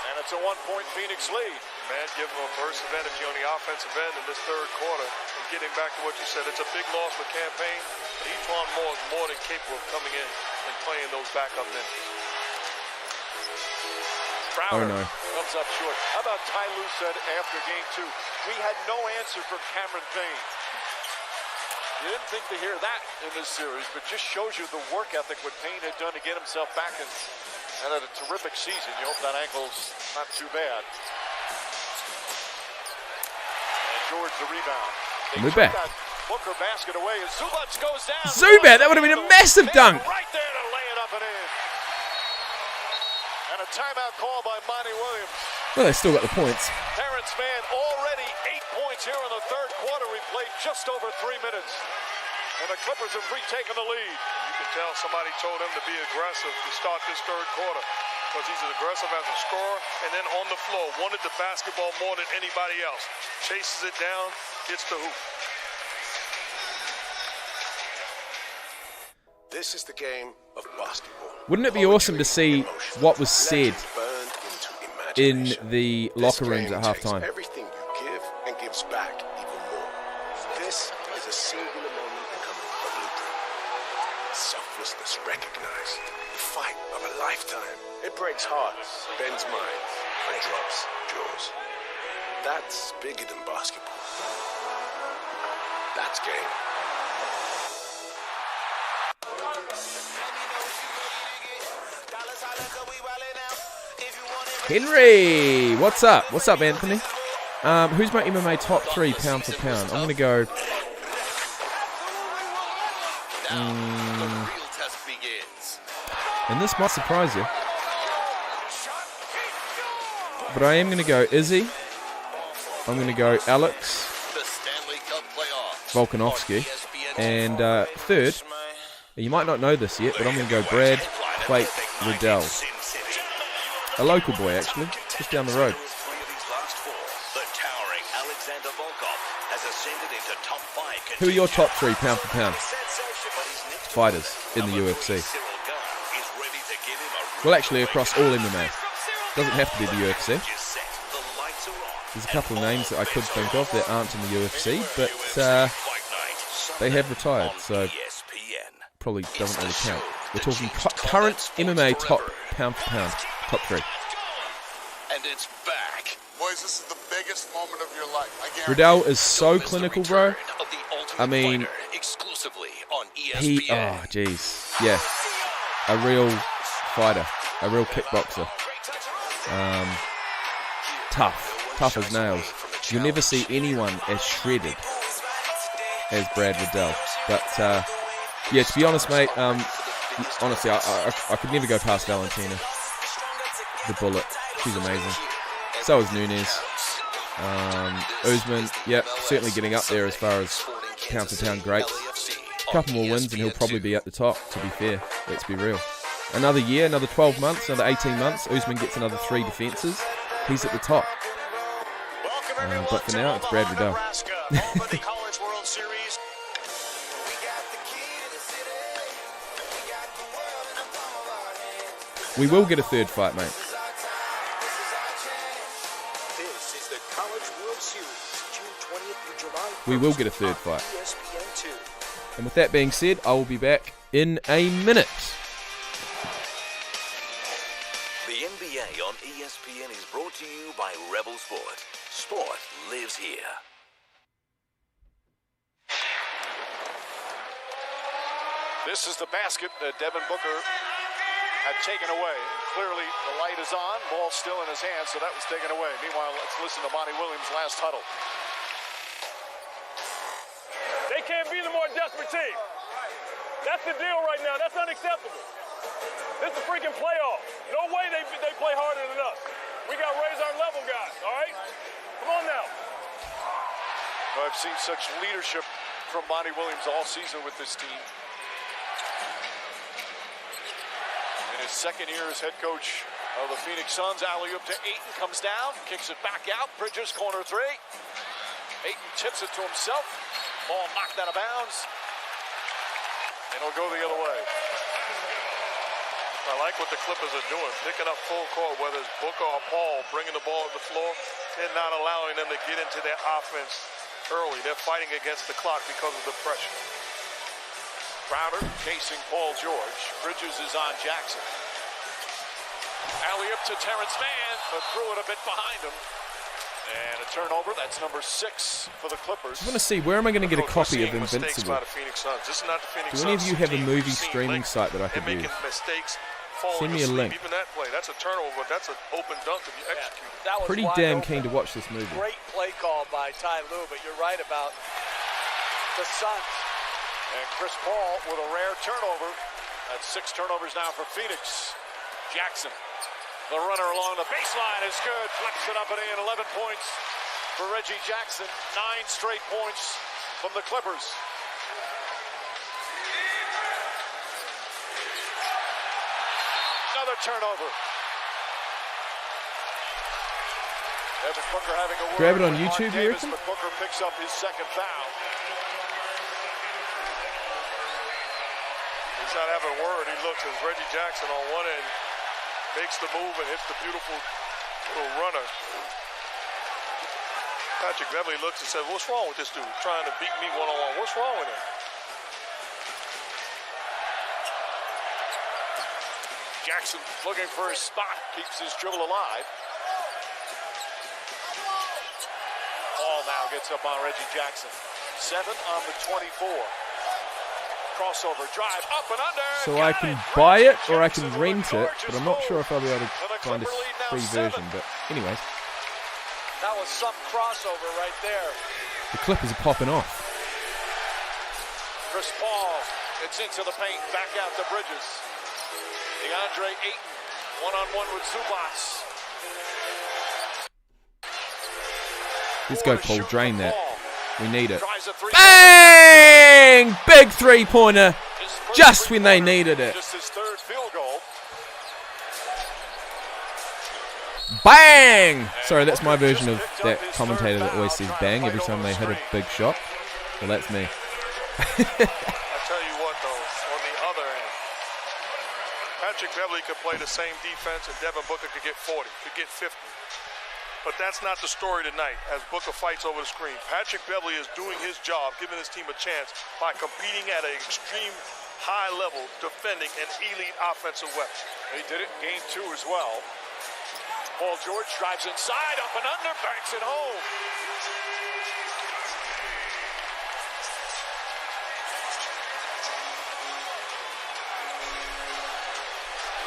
And it's a 1-point Phoenix lead. Man, give him a burst of energy on the offensive end in this third quarter. And getting back to what you said, it's a big loss for Cam Payne, but E'Twaun Moore is more than capable of coming in and playing those backup minutes. Crowder Oh, no. comes up short. How about Ty Lue said after game 2, we had no answer from Cameron Payne. You didn't think to hear that in this series, but just shows you the work ethic what Payne had done to get himself back and had a terrific season. You hope that ankle's not too bad. And George the rebound. Move back. That Booker basket away as Zubats goes down. Zubat, that would have been a massive dunk. Right there to lay it up and in. And a timeout call by Monty Williams. Well, they still got the points. Terrence Mann already 8 points here in the third quarter. We played just over 3 minutes. And the Clippers have retaken the lead. You can tell somebody told them to be aggressive to start this third quarter. because he's as aggressive as a scorer, and then on the floor, wanted the basketball more than anybody else. Chases it down, hits the hoop. This is the game of basketball. Wouldn't it be awesome to see what was said in the locker rooms at halftime? Everything you give and gives back even more. This is a singular moment becoming a blueprint. Selflessness recognized. The fight of a lifetime. It breaks hearts, bends minds, and drops jaws. That's bigger than basketball. That's game. Henry, what's up? What's up, Anthony? Who's my MMA top 3 pound for pound? I'm going to go... and this might surprise you. But I am going to go Izzy. I'm going to go Alex Volkanovski. And third, you might not know this yet, but I'm going to go Brad Plate Riddell. A local boy, actually, just down the road. Who are your top 3 pound for pound fighters in the UFC? Well, actually, across all MMA. Doesn't have to be the UFC. There's a couple of names that I could think of that aren't in the UFC, but they have retired, so probably doesn't really count. We're talking current MMA top pound for pound. Top 3. And it's back. Boys, this is the biggest moment of your life. I guarantee. Riddell is so clinical, bro. I mean, he... oh, jeez. Yeah. A real fighter. A real kickboxer. Tough. Tough as nails. You'll never see anyone as shredded as Brad Riddell. But, yeah, to be honest, mate, honestly, I could never go past Valentina. The Bullet. She's amazing. So is Nunes. Usman, yep, certainly getting up there as far as pound for pound greats. A couple more wins and he'll probably be at the top, to be fair. Let's be real. Another year, another 12 months, another 18 months. Usman gets another 3 defenses. He's at the top. But for now, it's Brad Riddell. We will get a third fight, mate. We will get a third fight. And with that being said, I will be back in a minute. The NBA on ESPN is brought to you by Rebel Sport. Sport lives here. This is the basket that Devin Booker had taken away. Clearly, the light is on. Ball still in his hand, so that was taken away. Meanwhile, let's listen to Monty Williams' last huddle. They can't be the more desperate team. That's the deal right now. That's unacceptable. This is freaking playoffs. No way they play harder than us. We got to raise our level, guys, all right? Come on now. Well, I've seen such leadership from Monty Williams all season with this team. In his second year as head coach of the Phoenix Suns, alley-oop to Ayton, comes down, kicks it back out, Bridges, corner 3. Ayton tips it to himself. Ball knocked out of bounds. And it'll go the other way. I like what the Clippers are doing, picking up full court, whether it's Booker or Paul, bringing the ball to the floor and not allowing them to get into their offense early. They're fighting against the clock because of the pressure. Crowder chasing Paul George. Bridges is on Jackson. Alley-up to Terrence Mann, but threw it a bit behind him. And a turnover, that's number 6 for the Clippers. I want to see, where am I going to get a copy of Invincible? Do any of you have a movie streaming site that I could use? Send me a link. Even that play, that's a turnover, but that's an open dunk if you execute. That was pretty damn keen to watch this movie. Great play call by Ty Lue, but you're right about the Suns. And Chris Paul with a rare turnover. That's 6 turnovers now for Phoenix. Jackson, the runner along the baseline, is good. Flex it up and in. 11 points for Reggie Jackson. 9 straight points from the Clippers. Another turnover. Devin Booker having a word Grab it on with Mark YouTube, you Davis, reckon? but Booker picks up his second foul. He's not having a word. He looks as Reggie Jackson on one end makes the move and hits the beautiful little runner. Patrick Beverly looks and says, what's wrong with this dude? Trying to beat me one-on-one. What's wrong with him? Jackson looking for his spot, keeps his dribble alive. Ball now gets up on Reggie Jackson. 7 on the 24. Crossover drive up and under. So I can buy it or I can rent it, but I'm not sure if I'll be able to find a free version. But anyways, That was some crossover right there. the Clippers are popping off. Chris Paul, it's into the paint, back out to Bridges. DeAndre Ayton, one-on-one with Zubats. Let's go, Paul. Drain that. We need it. Bang! Big three-pointer. Just when they needed it. Just his third field goal. Bang! Sorry, that's my version of that commentator that always says bang every time they hit a big shot. Well, that's me. I tell you what, though, on the other end, Patrick Beverly could play the same defense and Devin Booker could get 40, could get 50. But that's not the story tonight as Booker fights over the screen. Patrick Beverly is doing his job, giving his team a chance by competing at an extreme high level, defending an elite offensive weapon. He did it in game 2 as well. Paul George drives inside, up and under, banks it home.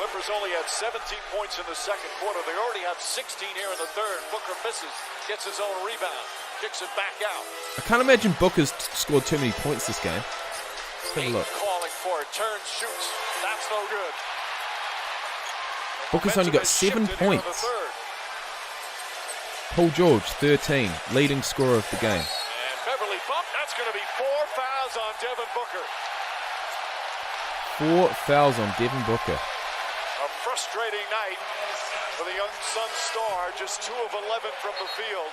Clippers only had 17 points in the second quarter. They already have 16 here in the third. Booker misses, gets his own rebound, kicks it back out. I can't imagine Booker's scored too many points this game. Let's have a look. Calling for it, turns, shoots. That's no good. Booker's only got 7 points. Paul George, 13, leading scorer of the game. And Beverly bump. That's going to be 4 fouls on Devin Booker. 4 fouls on Devin Booker. A frustrating night for the young Sun star. Just 2 of 11 from the field.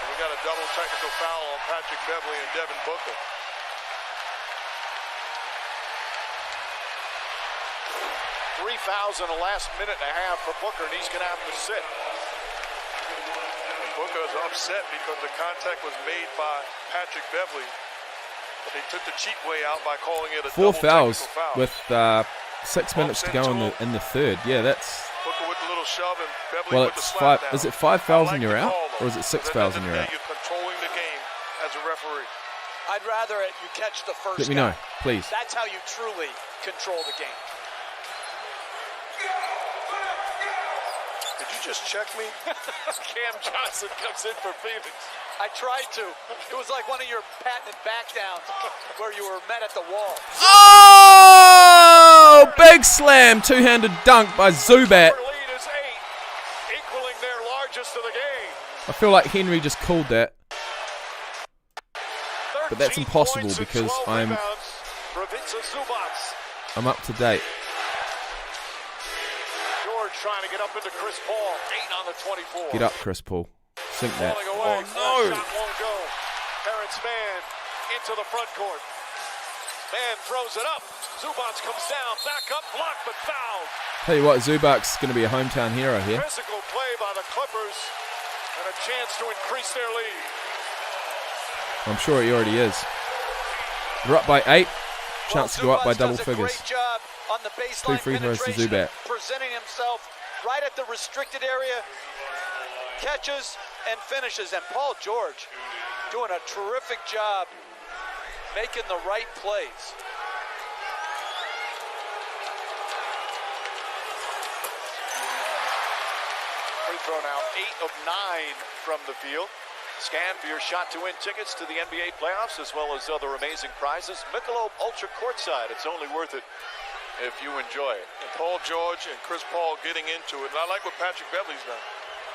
And we got a double technical foul on Patrick Beverly and Devin Booker. 3 fouls in the last minute and a half for Booker, and he's going to have to sit. And Booker is upset because the contact was made by Patrick Beverly. But they took the cheap way out by calling it a 4 double fouls technical foul. with 6 minutes to go in the third. Yeah, that's. Booker with the little shove and Beverly Well, with the it's slap 5. down. Is it 5 fouls I like and you're the out, call, or is it 6 fouls and you're out? You're controlling the game as a referee. I'd rather you catch the first Let me guy. know, please. That's how you truly control the game. Did you just check me? Cam Johnson comes in for Phoenix. I tried to. It was like one of your patented back downs where you were met at the wall. Oh! Big slam, two-handed dunk by Zubat. Lead is 8, equaling their largest of the game. I feel like Henry just called that. But that's impossible because I'm up to date. George trying to get up into Chris Paul. 8 on the 24. Get up, Chris Paul. Sink that. Oh, no! Shot won't go. Terrence Mann into the front court. Mann throws it up. Zubats comes down. Back up, blocked, but fouled. Tell you what, Zubac's going to be a hometown hero here. Physical play by the Clippers and a chance to increase their lead. I'm sure he already is. They're up by 8. Chance to go up by double figures. Great job on the 2 free throws to Zubat. Presenting himself right at the restricted area. Catches and finishes. And Paul George doing a terrific job making the right plays. Free throw now, 8 of 9 from the field. Scan for your shot to win tickets to the NBA playoffs as well as other amazing prizes. Michelob Ultra Courtside. It's only worth it if you enjoy it. And Paul George and Chris Paul getting into it. And I like what Patrick Beverly's done.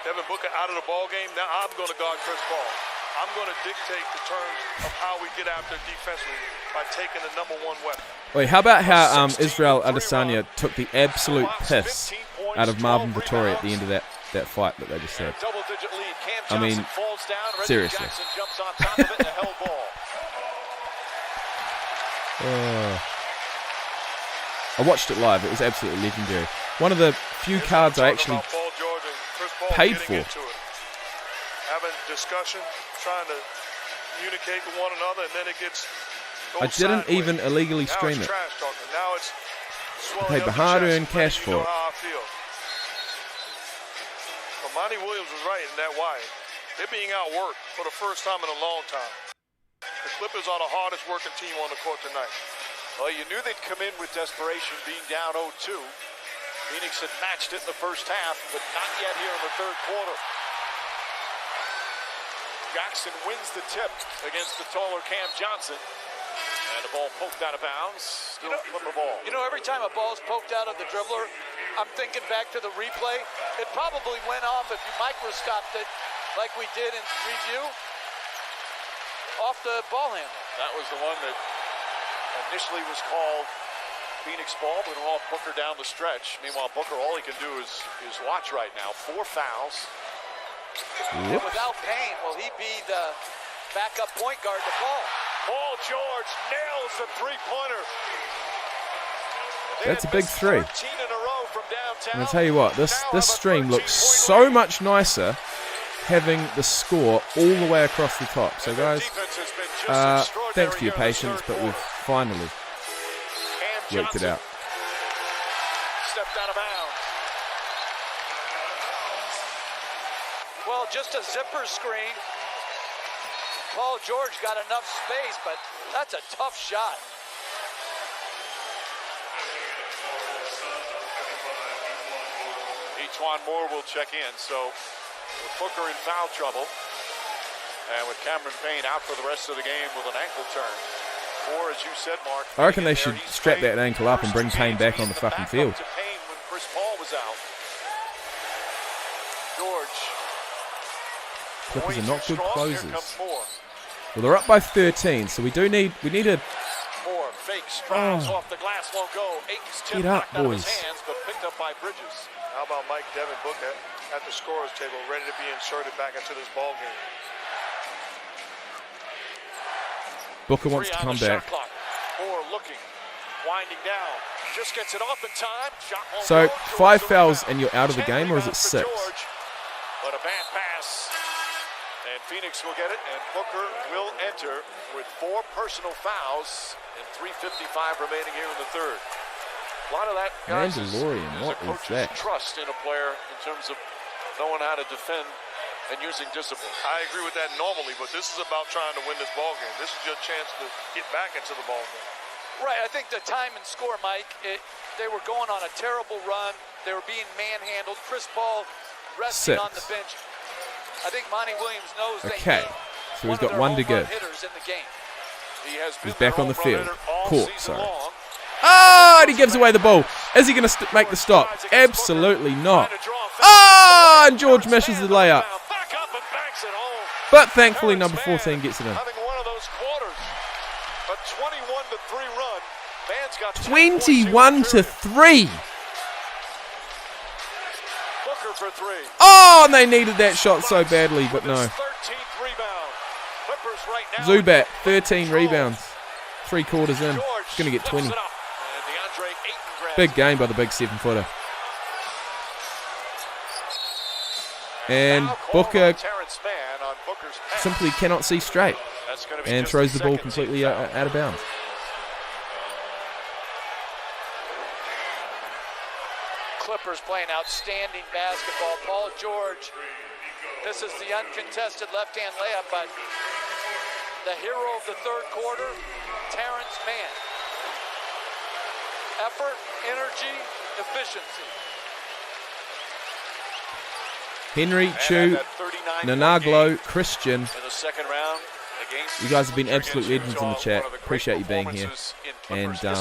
Devin Booker out of the ball game. Now I'm going to guard Chris Paul. I'm going to dictate the terms of how we get after defensively by taking the number one weapon. Wait, how about how Israel Adesanya took the absolute piss out of Marvin Vettori at the end of that fight that they just had? Double-digit lead. Cam I mean, Johnson falls down. Reggie seriously. Jackson jumps on top of it and a held ball. I watched it live. It was absolutely legendary. One of the few cards I actually paid for. Having discussion, trying to communicate with one another, and then it gets. I didn't even illegally stream it. I paid the hard-earned cash for it. But Monty Williams was right in that why. They're being outworked for the first time in a long time. The Clippers are the hardest working team on the court tonight. Well, you knew they'd come in with desperation, being down 0-2. Phoenix had matched it in the first half, but not yet here in the third quarter. Jackson wins the tip against the taller Cam Johnson. And the ball poked out of bounds. Still Clipper ball. You know, every time a ball's poked out of the dribbler, I'm thinking back to the replay. It probably went off if you microscoped it like we did in review off the ball handle. That was the one that initially was called Phoenix ball, but it'll all Booker down the stretch. Meanwhile, Booker, all he can do is watch right now. 4 fouls. And without Payne, will he be the backup point guard to Paul? Paul George nails the three-pointer. That's a big three. 13 in a row from downtown. And I'll tell you what, this stream looks so much nicer having the score all the way across the top. So guys, thanks for your patience, but we've finally worked it out. Stepped out of bounds. Well, just a zipper screen. Paul George got enough space, but that's a tough shot. Etuan Moore will check in, so with Booker in foul trouble, and with Cameron Payne out for the rest of the game with an ankle turn. Or, as you said, Mark, I reckon they should strap that ankle up and bring Payne back on the fucking field. Payne when Chris Paul was out. George. Clippers are not good closers. Moore. Well, they're up by 13, so we need a. Moore fakes, drives off the glass, won't go. Aiton's tip Get up, knocked out of his boys. hands, but picked up by Bridges. How about Mike Devin Booker at the scorer's table, ready to be inserted back into this ball game? Booker wants to come back. Moore looking, winding down, just gets it off in time. Shot won't So go. 5 fouls and you're out of the game, or is it 6? George, but a bad pass. And Phoenix will get it, and Booker will enter with 4 personal fouls and 3:55 remaining here in the third. A lot of that, guys, is Mandalorian, what a is coach's that? trust in a player in terms of knowing how to defend and using discipline. I agree with that normally, but this is about trying to win this ball game. This is your chance to get back into the ball game. Right, I think the time and score, Mike, they were going on a terrible run. They were being manhandled. Chris Paul resting 6. on the bench. I think Monty Williams knows Okay, so he's got 1 to go. hitters in the game. He's back on the field. Court, sorry. Ah, and he gives away the ball. Is he going to make the stop? Absolutely not. Ah, and George meshes the layup. But thankfully, number 14 gets it in. Having one of those quarters, a 21-3 run. Man's got 21 to 3. Booker for 3. Oh, and they needed that shot so badly, but no. 13th rebound. Clippers right now. Zubat, 13 rebounds. 3 quarters in. He's going to get 20. Big game by the big 7-footer. And Booker simply cannot see straight and throws the ball completely out of bounds. Clippers playing outstanding basketball. Paul George, this is the uncontested left-hand layup, but the hero of the third quarter, Terrence Mann. Effort, energy, efficiency. Henry, Chu, Nanaglo, Christian. In the second round, you guys have been absolute legends in the chat. Appreciate you being here. And the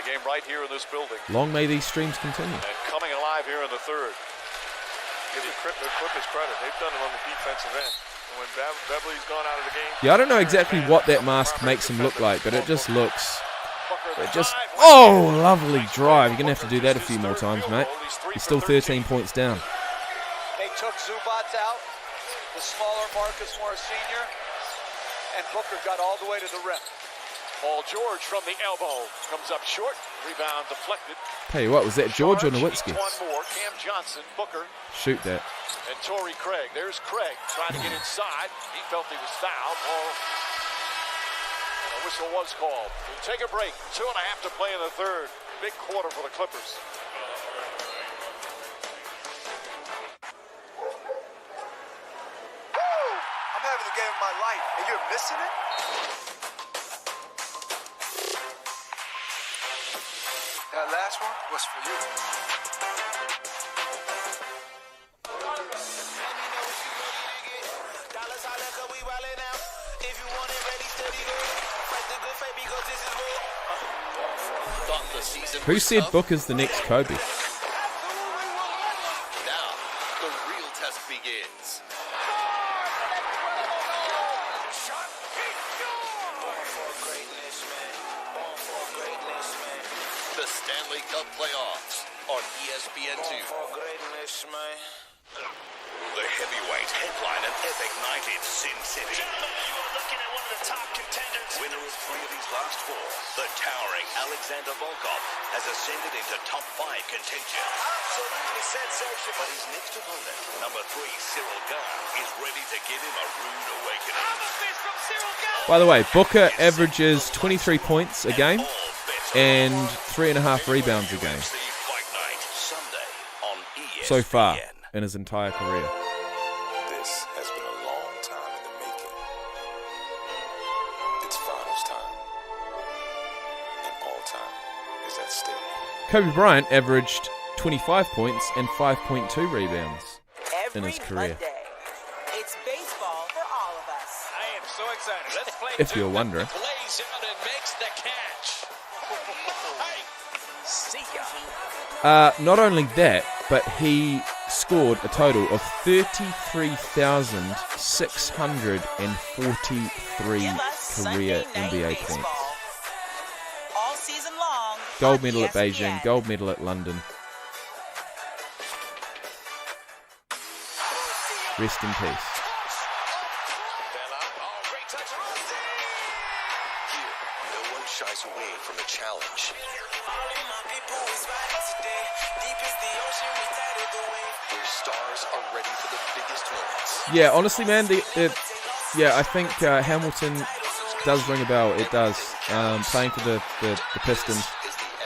game right here in this building. Long may these streams continue. And coming alive here in the third. Give the Clippers credit. They've done it on the defensive end. And when Beverly's gone out of the game. Yeah, I don't know exactly what that mask makes him look like, but it just looks... Oh, lovely drive. You're going to have to do that a few more times, mate. He's still 13 points down. They took Zubats out, the smaller Marcus Morris Sr., and Booker got all the way to the rim. Paul George from the elbow comes up short. Rebound deflected. Tell you what, was that George or Nowitzki? One more. Cam Johnson, Booker, Shoot that. and Torrey Craig. There's Craig trying to get inside. He felt he was fouled. And a whistle was called. We take a break. 2.5 to play in the third. Big quarter for the Clippers. I'm having the game of my life, and you're missing it? That last one was for you. Who said Booker's the next Kobe? Now, the real test begins. The Stanley Cup playoffs on ESPN2. The heavyweight headline an epic night in Sin City. You're looking at one of the top contenders. Winner of 3 of his last 4, the towering Alexander Volkov has ascended into top 5 contention. Absolutely sensational. But his next opponent, number 3 Cyril Gahn, is ready to give him a rude awakening. By the way, Booker averages 23 points a game and 3.5 rebounds a game so far in his entire career. This has been a long time in the making. It's finals time. And all time is at stake. Kobe Bryant averaged 25 points and 5.2 rebounds in his career. Monday, it's baseball for all of us. I am so excited. Let's play. If you're wondering. Plays out and makes the catch. Hey, see ya. Not only that, but he scored a total of 33,643 career NBA points. All season long. Gold on medal at ESPN. Beijing, gold medal at London. Rest in peace. Here, no one shies away from a challenge. Where stars are ready for the biggest moments. Yeah, honestly, man, I think Hamilton does ring a bell. It does. Playing for the Pistons,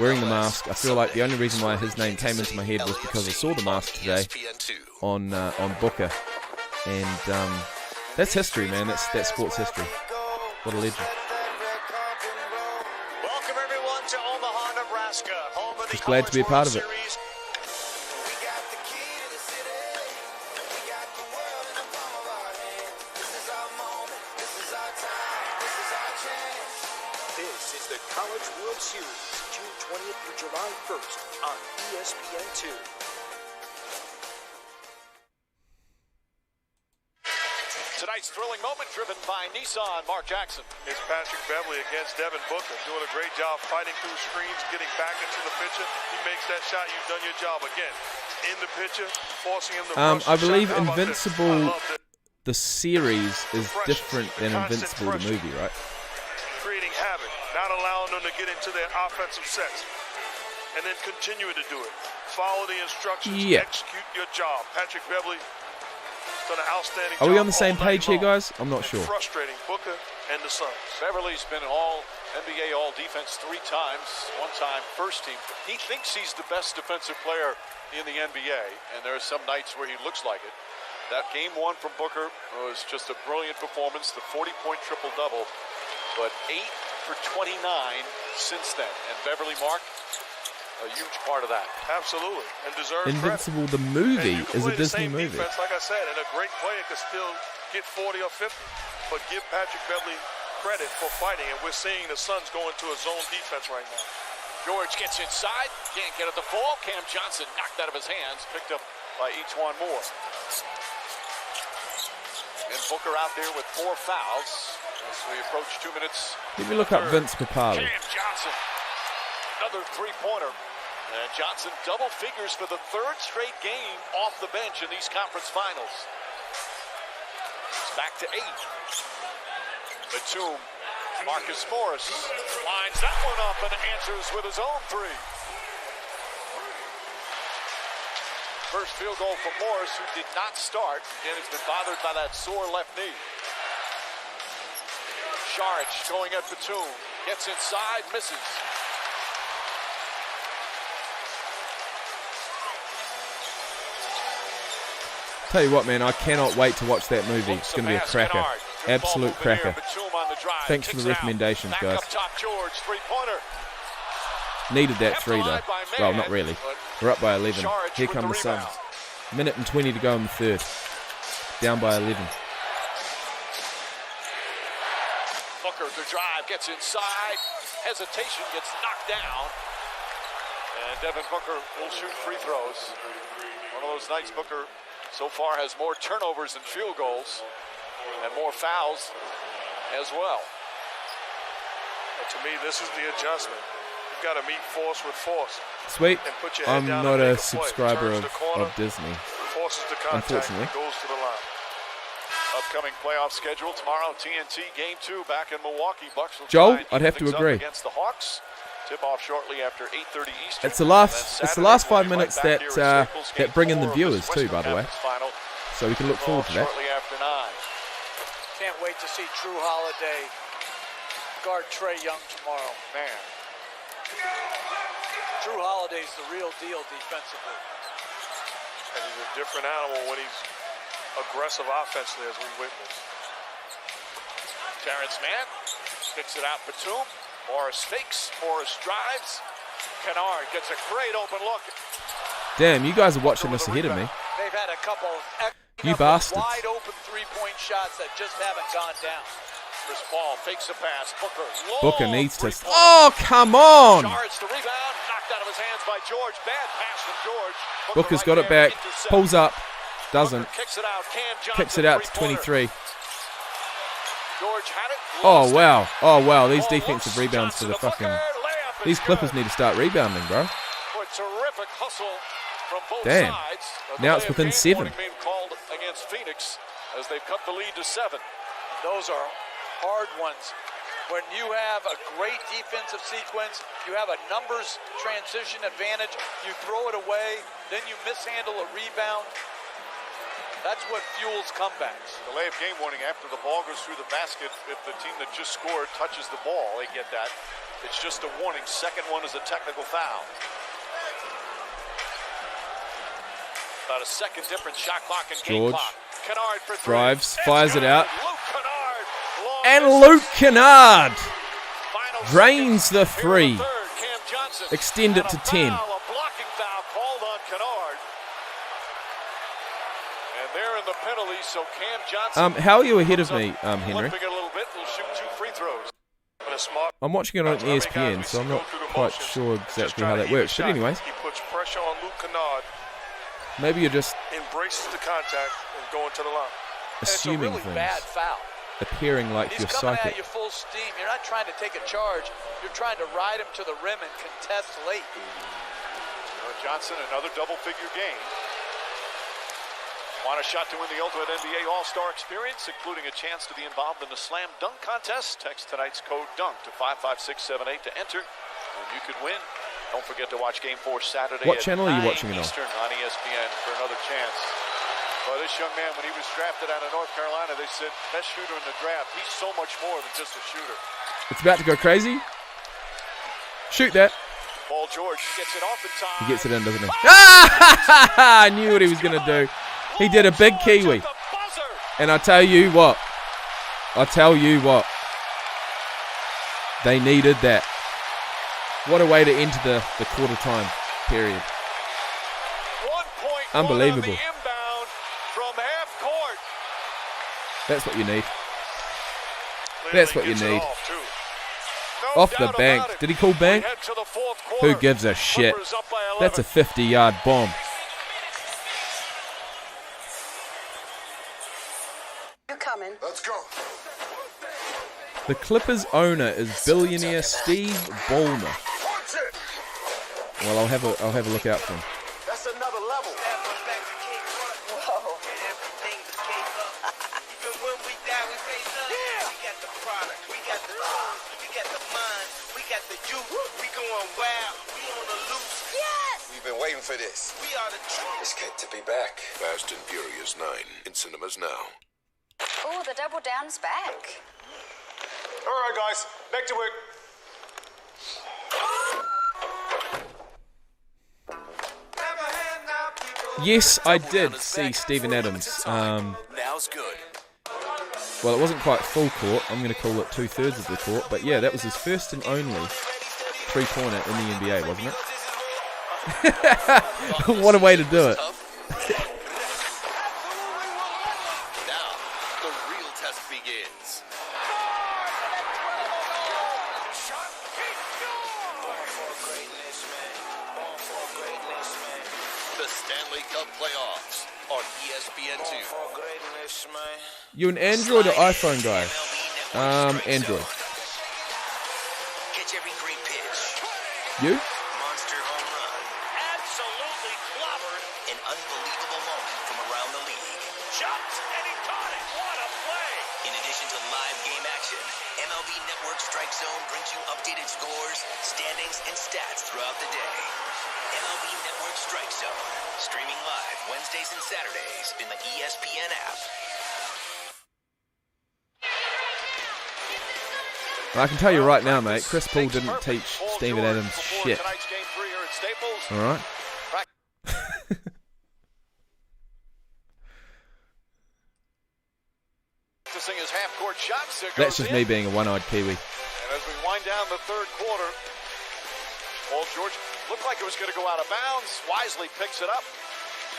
wearing the mask. I feel like the only reason why his name came into my head was because I saw the mask today on Booker, and that's history, man. That's sports history. What a legend. Welcome everyone to Omaha, Nebraska, home of the Just glad to be a part of it. Series. This is the College World Series, June 20th through July 1st on ESPN2. Tonight's thrilling moment driven by Nissan. Mark Jackson. It's Patrick Beverly against Devin Booker, doing a great job fighting through screens, getting back into the picture. He makes that shot. You've done your job again. In the picture, forcing him to rush. I believe How about this? Invincible, the series, is different than Invincible, the movie, right? Creating havoc, not allowing them to get into their offensive sets, and then continue to do it. Follow the instructions. Yeah. Execute your job. Patrick Beverly done an outstanding job. Are we on the same all night page here, long. guys? I'm not sure. Frustrating Booker and the Suns. Beverly's been all NBA All Defense 3 times, one time first team. He thinks he's the best defensive player in the NBA, and there are some nights where he looks like it. That game 1 from Booker was just a brilliant performance, the 40-point triple-double, but 8 for 29 since then. And Beverly, Mark, a huge part of that. Absolutely, and deserves Invincible, credit. the movie, And you can is a play the Disney same movie. Defense, like I said, and a great player could still get 40 or 50. But give Patrick Beverly credit for fighting, and we're seeing the Suns go into a zone defense right now. George gets inside, can't get it to fall. Cam Johnson knocked out of his hands, picked up by Etuan Moore. And Booker out there with 4 fouls as we approach 2 minutes. Let me look up Vince Papali. Cam Johnson, another three-pointer. And Johnson double figures for the 3rd straight game off the bench in these conference finals. It's back to 8. Batum, Marcus Morris lines that one up and answers with his own 3. First field goal for Morris, who did not start. Again, he's been bothered by that sore left knee. Saric going at Batum. Gets inside, misses. Tell you what, man, I cannot wait to watch that movie. It's going to be a cracker. Absolute cracker. Thanks for the recommendations, guys. Needed that 3, though. Well, not really. We're up by 11. Here come the Suns. Minute and 20 to go in the 3rd. Down by 11. Booker to drive, gets inside. Hesitation, gets knocked down. And Devin Booker will shoot free throws. One of those nights Booker so far has more turnovers than field goals and more fouls as well. To me, this is the adjustment. You've got to meet force with force. Sweet. And put your head I'm down not and a make play. subscriber Turns the corner, of Disney. Forces the contact, Unfortunately. goes to the line. Upcoming playoff schedule tomorrow. TNT Game 2 back in Milwaukee. Bucks will Joel, try and I'd have to things up agree. against the Hawks. Tip off shortly after 8:30 Eastern. It's the last 5 minutes that bring in the viewers too, by the way. So we can look forward to that. Shortly after 9. Can't wait to see Drew Holiday guard Trae Young tomorrow. Man. Drew Holiday's the real deal defensively. And he's a different animal when he's aggressive offensively, as we witnessed. Terrence Mann sticks it out Batum. Morris fakes. Morris drives. Kennard gets a great open look. Damn, you guys are watching this ahead of me. They've had a couple You bastards. wide open three-point shots that just haven't gone down. Chris Paul fakes a pass. Booker needs to. Oh, come on! Saric the rebound, knocked out of his hands by George. Bad pass from George. Booker's got it back. Pulls up. Doesn't. Kicks it out. Cam Johnson, Kicks it out to 23. George had it. Oh, wow. Oh, wow. These defensive rebounds for the fucking... These Clippers need to start rebounding, bro. Terrific hustle from both Damn. sides. Now it's within 7. Being called against Phoenix as they've cut the lead to 7. Those are hard ones. When you have a great defensive sequence, you have a numbers transition advantage, you throw it away, then you mishandle a rebound. That's what fuels comebacks. Delay of game warning after the ball goes through the basket. If the team that just scored touches the ball, they get that. It's just a warning. Second one is a technical foul. About a second different shot clock and game George clock. Kennard for 3. drives, fires it out. Luke Kennard. And Luke Kennard drains the 3. Extend it to 10. A blocking foul called on Kennard. And they're in the penalty, so Cam Johnson. How are you ahead of me, Henry? Limping a little bit, will shoot 2 free throws. I'm watching it on ESPN, so I'm not quite sure exactly how that works. But anyways, He puts pressure on Luke Kennard. maybe you're just Embraces the contact and going to the line. assuming it's a really things, bad foul. appearing like He's you're coming psychic. at you full steam. You're not trying to take a charge. You're trying to ride him to the rim and contest late. Johnson, another double-figure game. Want a shot to win the Ultimate NBA All-Star Experience, including a chance to be involved in the Slam Dunk Contest? Text tonight's code DUNK to 55678 to enter, and you could win. Don't forget to watch Game 4 Saturday What at channel are you 9 watching it on? Eastern on ESPN for another chance. Well, this young man, when he was drafted out of North Carolina, they said, best shooter in the draft. He's so much more than just a shooter. It's about to go crazy. Shoot that. Paul George gets it off in time. He gets it in, doesn't he? Ah! I knew what he was going to do. He did a big Kiwi. And I tell you what. They needed that. What a way to enter the quarter time period. Unbelievable. From half court. That's what you need. That's what you need. Off the bank. Did he call bank? Who gives a shit? That's a 50-yard bomb. coming. Let's go. The Clippers owner is billionaire Steve Ballmer. Well, I'll have a look out for him. That's another level. Whoa. When we die, we face up. Yeah. We got the product, we got the tools, we got the mind, we got the youth. We going wild, we on the loose. Yes! We've been waiting for this. We are the truth. It's good to be back. Fast and Furious 9 in cinemas now. Oh, the Double Down's back. All right, guys, back to work. Yes, I did see Steven Adams. Now's good. Well, it wasn't quite full court. I'm going to call it 2/3 of the court. But yeah, that was his first and only three-pointer in the NBA, wasn't it? What a way to do it. Now, the real test begins. The Stanley Cup playoffs on ESPN2. You an Android or iPhone guy? Android. Catch every great pitch. You? Monster home run. Absolutely clobbered. An unbelievable moment from around the league. Jumped and he caught it. What a play. In addition to live game action, MLB Network Strike Zone brings you updated scores, standings, and stats throughout the day. MLB Network Strike Zone, streaming live Wednesdays and Saturdays in the ESPN app. I can tell you right now, mate, Chris Paul didn't teach Steven Adams shit. Alright? His half-court shots. That's just me being a one-eyed Kiwi. And as we wind down the third quarter, Paul George looked like it was going to go out of bounds. Wisely picks it up,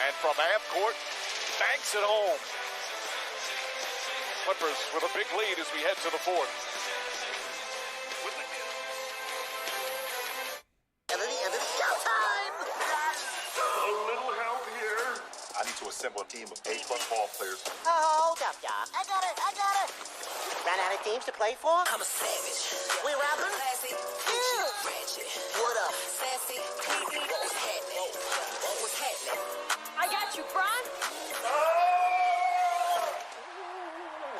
and from half court, banks it home. Clippers with a big lead as we head to the fourth. I need to assemble a team of A+ ball players. Oh, hold up, y'all. I got it. Ran out of teams to play for? I'm a savage. We rapping? What up? Sassy. What was happening? What was happening? I got you, Bron.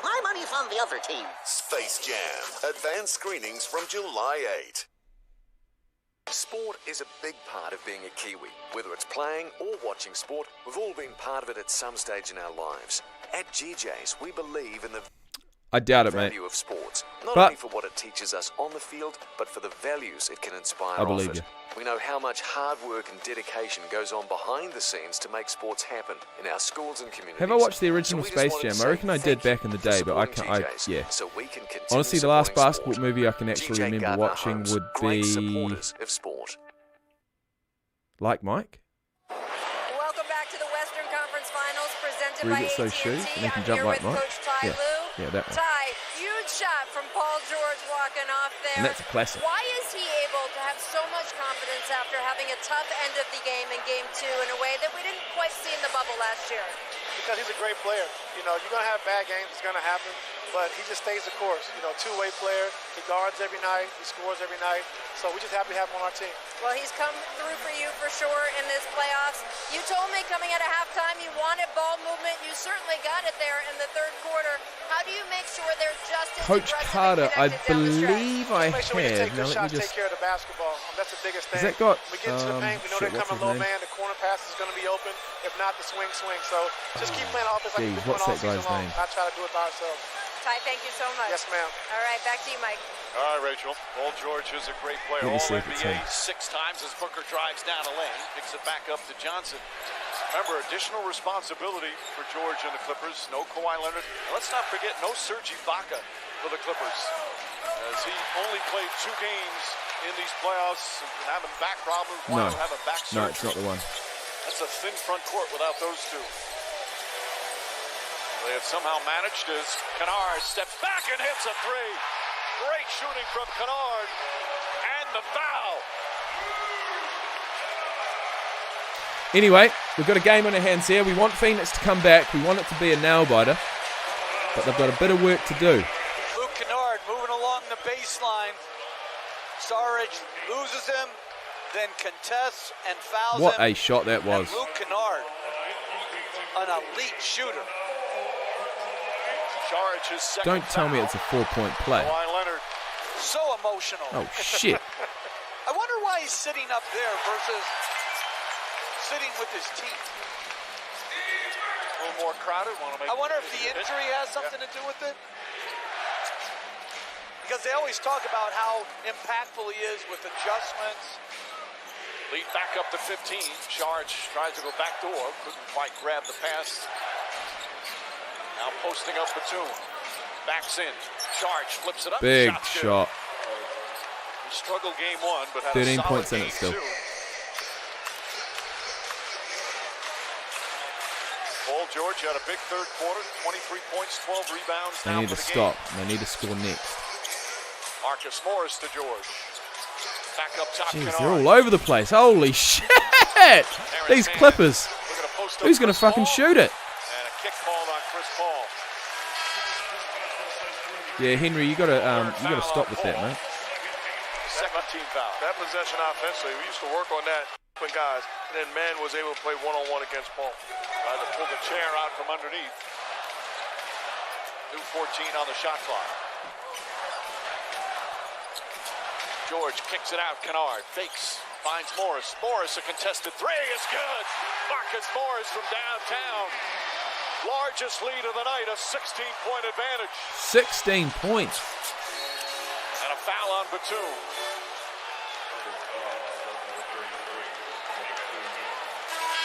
My money's on the other team. Space Jam. Advanced screenings from July 8. Sport is a big part of being a Kiwi. Whether it's playing or watching sport, we've all been part of it at some stage in our lives. At GJ's, we believe in the I doubt it, mate. value of sports. Not But only for what it teaches us on the field, but for the values it can inspire I believe off it. you. We know how much hard work and dedication goes on behind the scenes to make sports happen in our schools and communities. Have I watched the original So we just Space wanted to Jam? I say reckon I did thank you back in the for day, but I supporting can't. GJ's, Yeah. so we can continue Honestly, the last supporting basketball sport. movie I can actually GJ remember Gardner watching Homes, would great be supporters of sport. Like Mike. Welcome back to the Western Conference Finals presented Where by he gets those AT&T. shoes and he can I'm jump here like with Mike. Coach Ty Yeah. Lue. Yeah, that one. Ty, huge shot from Paul George walking off there. And that's a classic. Why is he able to have so much confidence after having a tough end of the game in Game 2 in a way that we didn't quite see in the bubble last year? Because he's a great player. You know, you're going to have bad games. It's going to happen. But he just stays the course. You know, two-way player. He guards every night. He scores every night. So we're just happy to have him on our team. Well, he's come through for you for sure in this playoffs. You told me coming out of halftime you wanted ball movement. You certainly got it there in the third quarter. How do you make sure they're just as Coach aggressive Carter, and I connected down the stretch? believe I Make sure we can have. take Now good let me shots, just. take care of the basketball. That's the biggest thing. Has that got? We get into the paint. We know Shit, they're what's coming his low name? man. The corner pass is going to be open. If not, the swing. So just keep playing offense like Geez, we've been what's doing all that guy's season long. name? Not try to do it by ourselves. Ty, thank you so much. Yes, ma'am. All right, back to you, Mike. All right, Rachel. Paul George is a great player. Let me All see if it's NBA him. 6 times as Booker drives down a lane, picks it back up to Johnson. Remember, additional responsibility for George and the Clippers. No Kawhi Leonard. And let's not forget, no Serge Ibaka for the Clippers, as he only played 2 games in these playoffs and having back problems. No, Having back no, surgery. it's not the one. That's a thin front court without those two. They have somehow managed as Kennard steps back and hits a 3. Great shooting from Kennard. And the foul. Anyway, we've got a game on our hands here. We want Phoenix to come back. We want it to be a nail-biter. but they've got a bit of work to do. Luke Kennard moving along the baseline. Sarich loses him, then contests and fouls What him. a shot that was. And Luke Kennard, an elite shooter. Sarich is second. Don't tell me it's a 4-point play. Kawhi Leonard. So emotional. Oh, shit. I wonder why he's sitting up there versus sitting with his team. A little more crowded. I wonder if the injury has something to do with it. Because they always talk about how impactful he is with adjustments. Lead back up to 15. Sarich tries to go back door. Couldn't quite grab the pass. Now posting up Batum. Backs in. Sarich flips it up. Big Shot's good. shot. He struggled game one, but had 13 a solid points in game it still. two. Paul George had a big third quarter. 23 points, 12 rebounds. They now need for to the stop. game. They need to score next. Marcus Morris to George. Back up top. Jeez, Kennard. they're all over the place. Holy shit! These Clippers. Who's going to fucking shoot it? And a kick called on Chris Paul. Yeah, Henry, you got to stop with that, mate. Second team foul. That possession offensively, we used to work on that when guys, and then man was able to play one-on-one against Paul. Tried to pull the chair out from underneath. New 14 on the shot clock. George kicks it out. Kennard fakes, finds Morris. Morris, a contested three is good. Marcus Morris from downtown. Largest lead of the night, a 16-point advantage. 16 points. And a foul on Batum.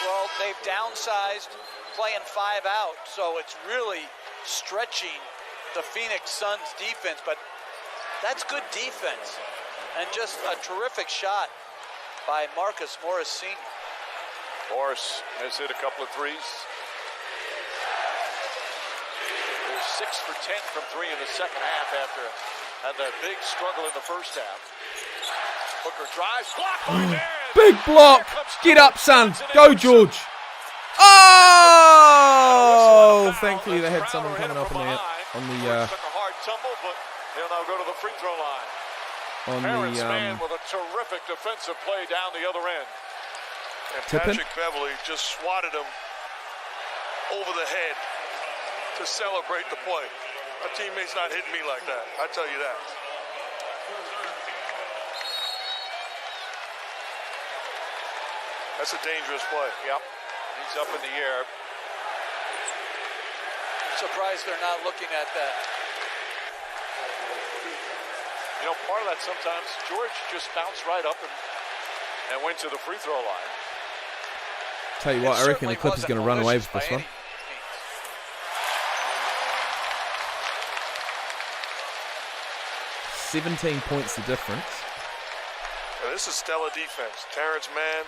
Well, they've downsized, playing 5 out, so it's really stretching the Phoenix Suns defense, but that's good defense. And just a terrific shot by Marcus Morris Sr. Morris has hit a couple of threes. They're 6 for 10 from 3 in the second half after had that big struggle in the first half. Booker drives, blocked by Barron. Big block. Get up, son. Go, George. Oh! Thankfully, they had someone coming up on the Took a hard tumble, but they'll now go to the free throw line. Barron's man with a terrific defensive play down the other end. And Tippin? Patrick Beverly just swatted him over the head to celebrate the play. My teammate's not hitting me like that, I tell you that. That's a dangerous play. Yep. He's up in the air. I'm surprised they're not looking at that. You know, part of that sometimes, George just bounced right up and went to the free throw line. Tell you what, I reckon the Clippers are going to run away with this one. $17 points the difference. Now, this is stellar defense. Terrence Mann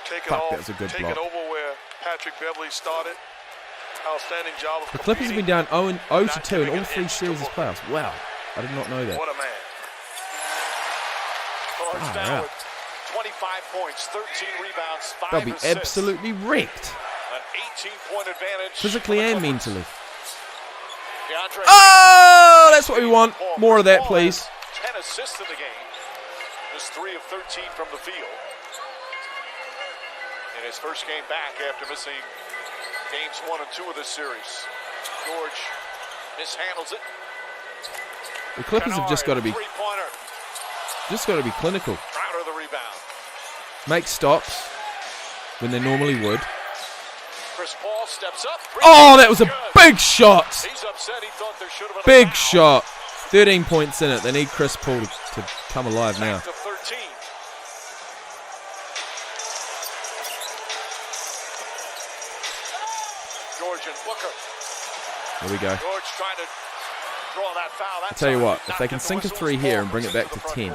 taking Fuck, off, that was a good taking block. over where Patrick Beverly started. Outstanding job of The Clippers have been down 0-2 in all 3 series of to playoffs. Wow, I did not know that. What a man. George Wow. down with 25 points, 13 rebounds, 5 They'll be assists. absolutely wrecked, An 18-point advantage. physically and mentally. DeAndre Oh, that's what we want. More of that, please. 10 assists in the game. Just 3 of 13 from the field. In his first game back after missing games 1 and 2 of this series. George mishandles it. The Clippers have just got to be Three-pointer. clinical. Crowder the rebound. Make stops when they normally would. Chris Paul steps up. Oh, that was a big shot. He's upset. He thought there should have been a Big foul. shot. 13 points in it. They need Chris Paul to come alive now. Back to 13. George and Booker. Here we go. George trying to draw that foul. I'll tell you what, if they can sink a 3 here and bring it back to 10.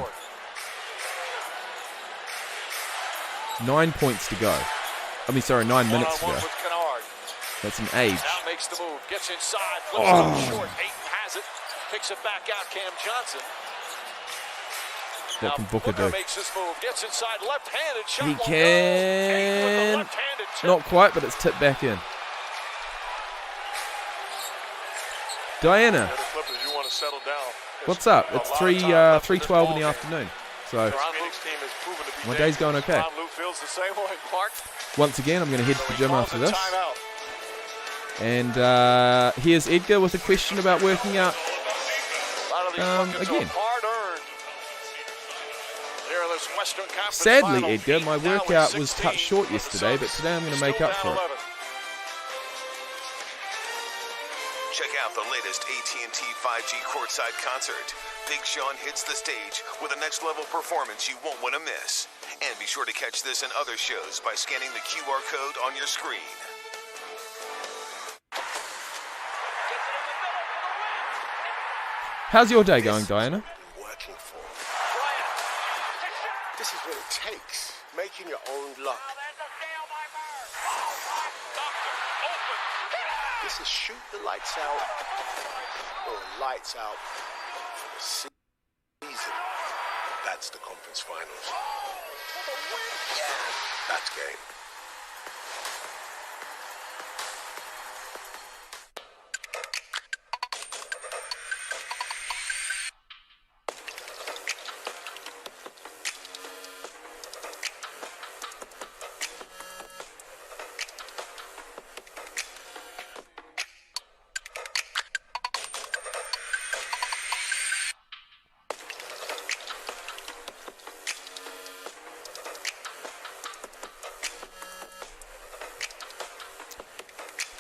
9 points to go. 9 minutes to go. With Kennard. That's an age. Now makes the move. Gets inside. Flips Oh. it short. Ayton has it. Picks it back out. Cam Johnson. What can Booker do? Makes this move. Gets inside. Left-handed shot. He won't go. can. Ayton with the left-handed tip. Not quite, but it's tipped back in. Diana, The Clippers, you want to settle down. what's up? It's 3:12 in the afternoon. So Phoenix team has proven to be my day's going okay. Ron Lou feels the same way, Mark. Once again, I'm going to head to the gym after this. Timeout. And here's Edgar with a question about working out again. Sadly, Edgar, my workout was cut short yesterday, but today I'm going to make up for it. Check out the latest AT&T 5G courtside concert. Big Sean hits the stage with a next-level performance you won't want to miss. And be sure to catch this and other shows by scanning the QR code on your screen. How's your day going, Diana? Working for. This is what it takes. Making your own luck. This is shoot the lights out or lights out for the season. That's the conference finals. That's game.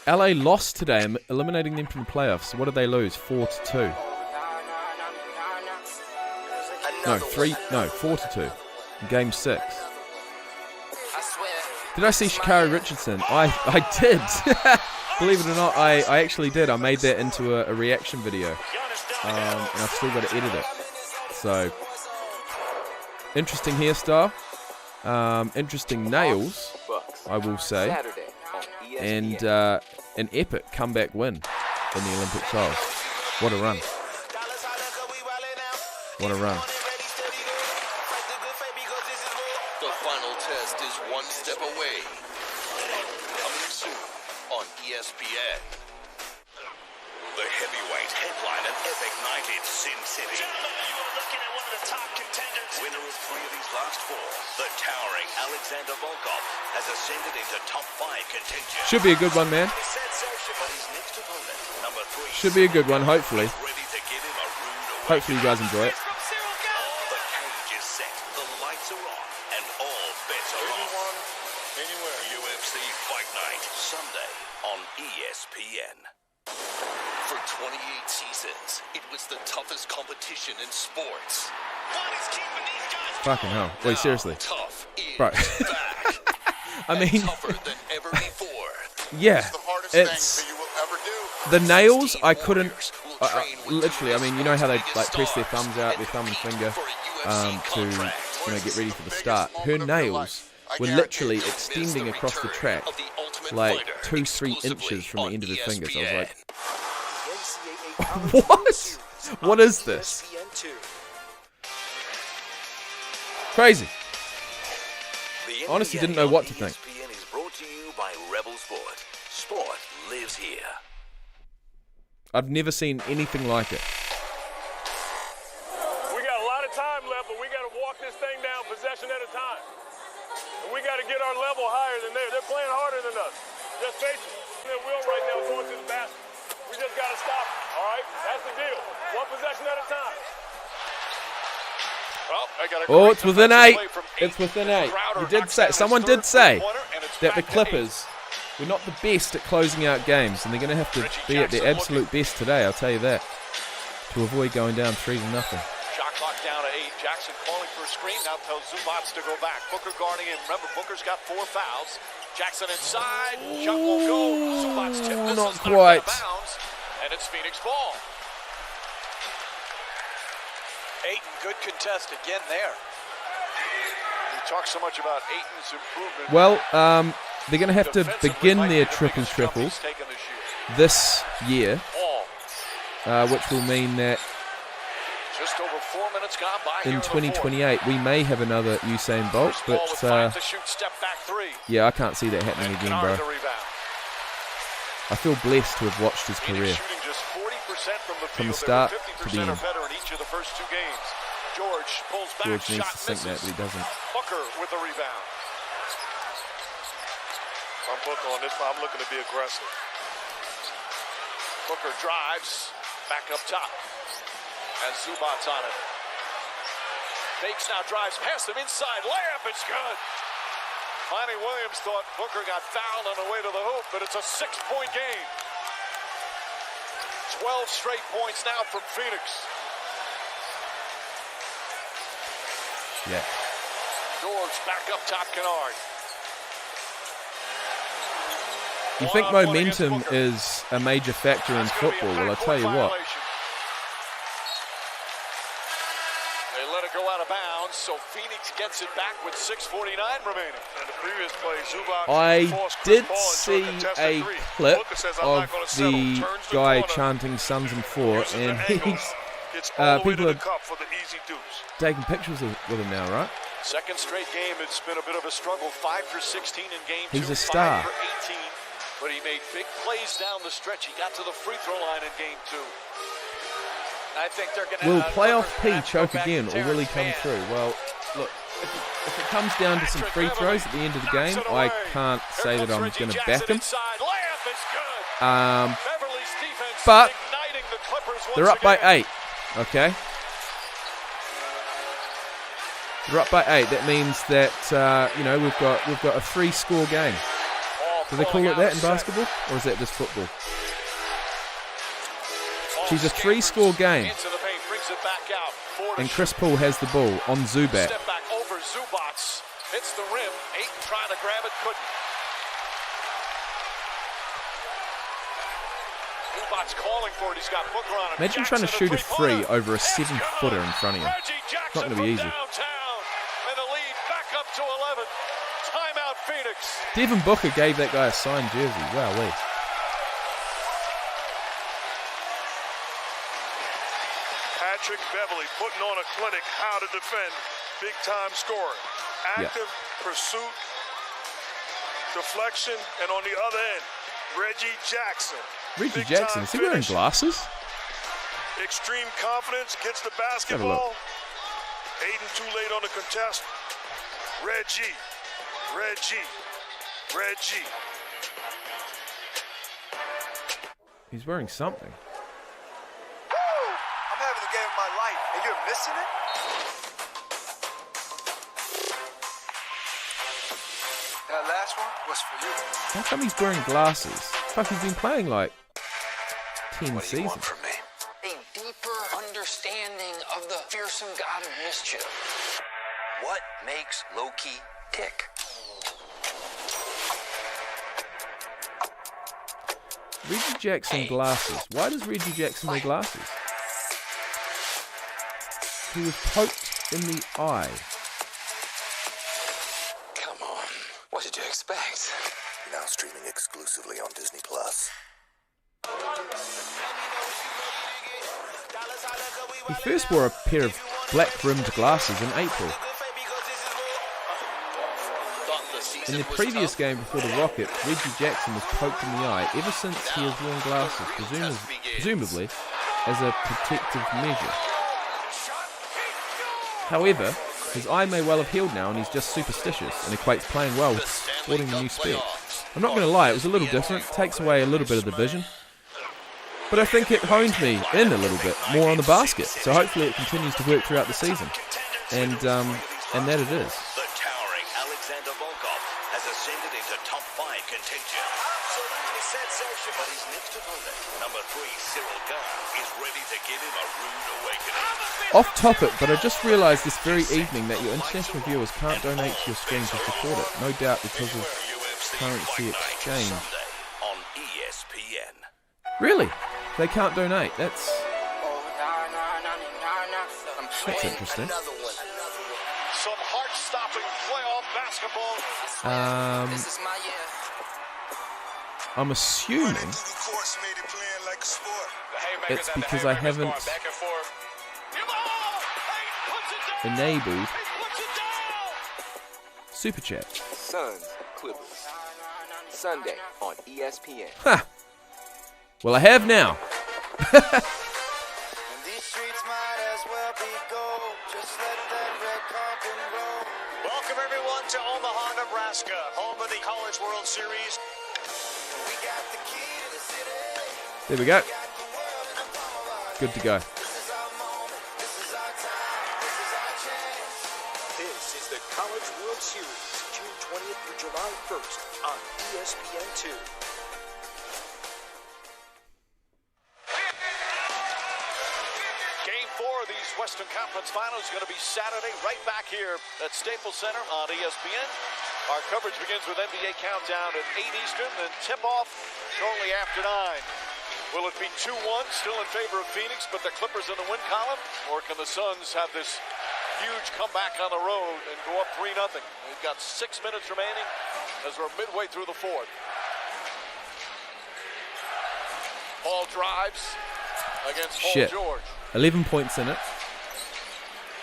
LA lost today, eliminating them from the playoffs. What did they lose? 4-2. No, 4-2. In Game 6. Did I see Sha'Carri Richardson? I did. Believe it or not, I actually did. I made that into a reaction video. And I've still got to edit it. So, interesting hairstyle. Interesting nails, I will say. And an epic comeback win in the Olympic trials. What a run. What a run. The final test is one step away. Coming soon on ESPN. The heavyweight headline an epic night in Sin City. You are looking at one of the top contenders. Winner of 3 of his last 4, the towering Alexander Volkov has ascended into top 5 contention. Should be a good one, man. Should be a good one, hopefully. Hopefully you guys enjoy it. The cage is set, the lights are on, and all bets are on. Anywhere. UFC Fight Night, Sunday on ESPN. For 28 seasons, it was the toughest competition in sports. Fucking hell. Wait, seriously. Tough is Bro. back. I mean, Tougher than ever before. yeah, it's the nails. I couldn't. Literally, I mean, you know how they like press their thumbs out, their thumb and finger, to get ready for the start. Her nails were literally extending across the track, like 2-3 inches from the end of her fingers. I was like, what? What is this? Crazy. Honestly, didn't know what to think. ESPN is brought to you by Rebel Sport. Sport lives here. I've never seen anything like it. We got a lot of time left, but we got to walk this thing down possession at a time. And we got to get our level higher than theirs. They're playing harder than us. Just face it. Their will right now is going to the basket. We just got to stop it, all right? That's the deal. One possession at a time. Oh, it's within 8. It's within 8. You did say, someone did say that the Clippers were not the best at closing out games, and they're going to have to be at their absolute best today, I'll tell you that, to avoid going down 3-0. Shot clock down to 8. Jackson calling for a screen. Now tells Zubats to go back. Booker guarding him. Remember, Booker's got 4 fouls. Jackson inside. Shot won't go. Zubats tip. This Not is quite. out of bounds, and it's Phoenix ball. Ayton, good contest again there. We talk so much about Ayton's improvement. Well, they're going to have to begin their triples this year, which will mean that just over 4 minutes gone by in 2028 we may have another Usain Bolt, but yeah, I can't see that happening again, bro. I feel blessed to have watched his career. Shooting just 40% from the from the field. start They were 50% to the or end. better in each of the first two games. George pulls back, George needs shot to sink that, misses. but he doesn't. Booker with the rebound. I'm Booker on this one. I'm looking to be aggressive. Booker drives back up top. And Zubac's on it. Fakes now, drives past him inside. Layup is good. Monty Williams thought Booker got fouled on the way to the hoop, but it's a 6-point game. 12 straight points now from Phoenix. Yeah. George back up top, Kennard. You think momentum is a major factor in football? Well, I'll tell you what. They let it go out of bounds, so Phoenix gets it back with 6:49 remaining. And the previous play, Zubac I forced did Chris Paul into see contested a three. clip Booker says, "I'm not of gonna settle." the Turns the guy corner, chanting Suns and 4, uses and the angle, he's gets all the way to people the are cup for the easy deuce. taking pictures with him now, right? Second straight game, it's been a bit of a struggle. 5 for 16 in game He's two, a star. 5 for 18. But he made big plays down the stretch. He got to the free throw line in game two. I think they're going to. Will playoff P choke again, or will he come through? Well, look, if it comes down to some free throws at the end of the game, I can't say that I'm going to back him. But they're up by 8, okay? They're up by 8. That means that we've got a 3-score game. Do they call it that in basketball, or is that just football? She's a 3-score game, and Chris Paul has the ball on Zubac. Step back over Zubac. Hits the rim. Ayton trying to grab it, couldn't. Zubac's calling for it. He's got Booker on him. Imagine trying to shoot a 3 over a 7-footer in front of you. It's not going to be easy. Downtown, and the lead back up to 11. Timeout, Phoenix. Devin Booker gave that guy a signed jersey. Wow-wee. Patrick Beverly putting on a clinic how to defend big-time scoring. Active pursuit, deflection, and on the other end, Reggie Jackson. Reggie Jackson, is he wearing glasses? Extreme confidence, gets the basketball. Ayton too late on the contest. Reggie. He's wearing something. I'm having the game of my life, and you're missing it? That last one was for you. How come he's wearing glasses? Fuck, he's been playing like 10 seasons. A deeper understanding of the fearsome god of mischief. What makes Loki tick? Reggie Jackson glasses. Why does Reggie Jackson wear glasses? He was poked in the eye. Come on. What did you expect? Now streaming exclusively on Disney Plus. He first wore a pair of black-rimmed glasses in April. In the previous game before the Rockets, Reggie Jackson was poked in the eye ever since he has worn glasses, presumably as a protective measure. However, his eye may well have healed now and he's just superstitious and equates playing well with sporting the new specs. I'm not going to lie, it was a little different, takes away a little bit of the vision. But I think it honed me in a little bit more on the basket, so hopefully it continues to work throughout the season. And that it is. The towering Alexander Volkov has ascended into top 5 contention. Absolutely sensational. But his next opponent, number 3 Cyril Gahn, is ready to give him a rude awakening. Off topic, but I just realised this very evening that your international viewers can't donate to your stream to support it. No doubt because of currency exchange. On ESPN. Really? They can't donate? That's interesting. Some heart-stopping playoff basketball. I'm assuming it's because I haven't enabled Super Chat. Suns, Clippers. Sunday on ESPN. Ha! Well, I have now. And these streets might as well be gold. Just let that red carpet roll. Welcome, everyone, to Omaha, Nebraska, home of the College World Series. We got the key to the city. There we go. Good to go. This is the College World Series, June 20th through July 1st on ESPN2. Game 4 of these Western Conference Finals is going to be Saturday, right back here at Staples Center on ESPN. Our coverage begins with NBA Countdown at 8 Eastern, then tip-off shortly after 9. Will it be 2-1, still in favor of Phoenix, but the Clippers in the win column? Or can the Suns have this huge comeback on the road and go up 3-0? We've got 6 minutes remaining as we're midway through the fourth. Paul drives against Paul George. 11 points in it.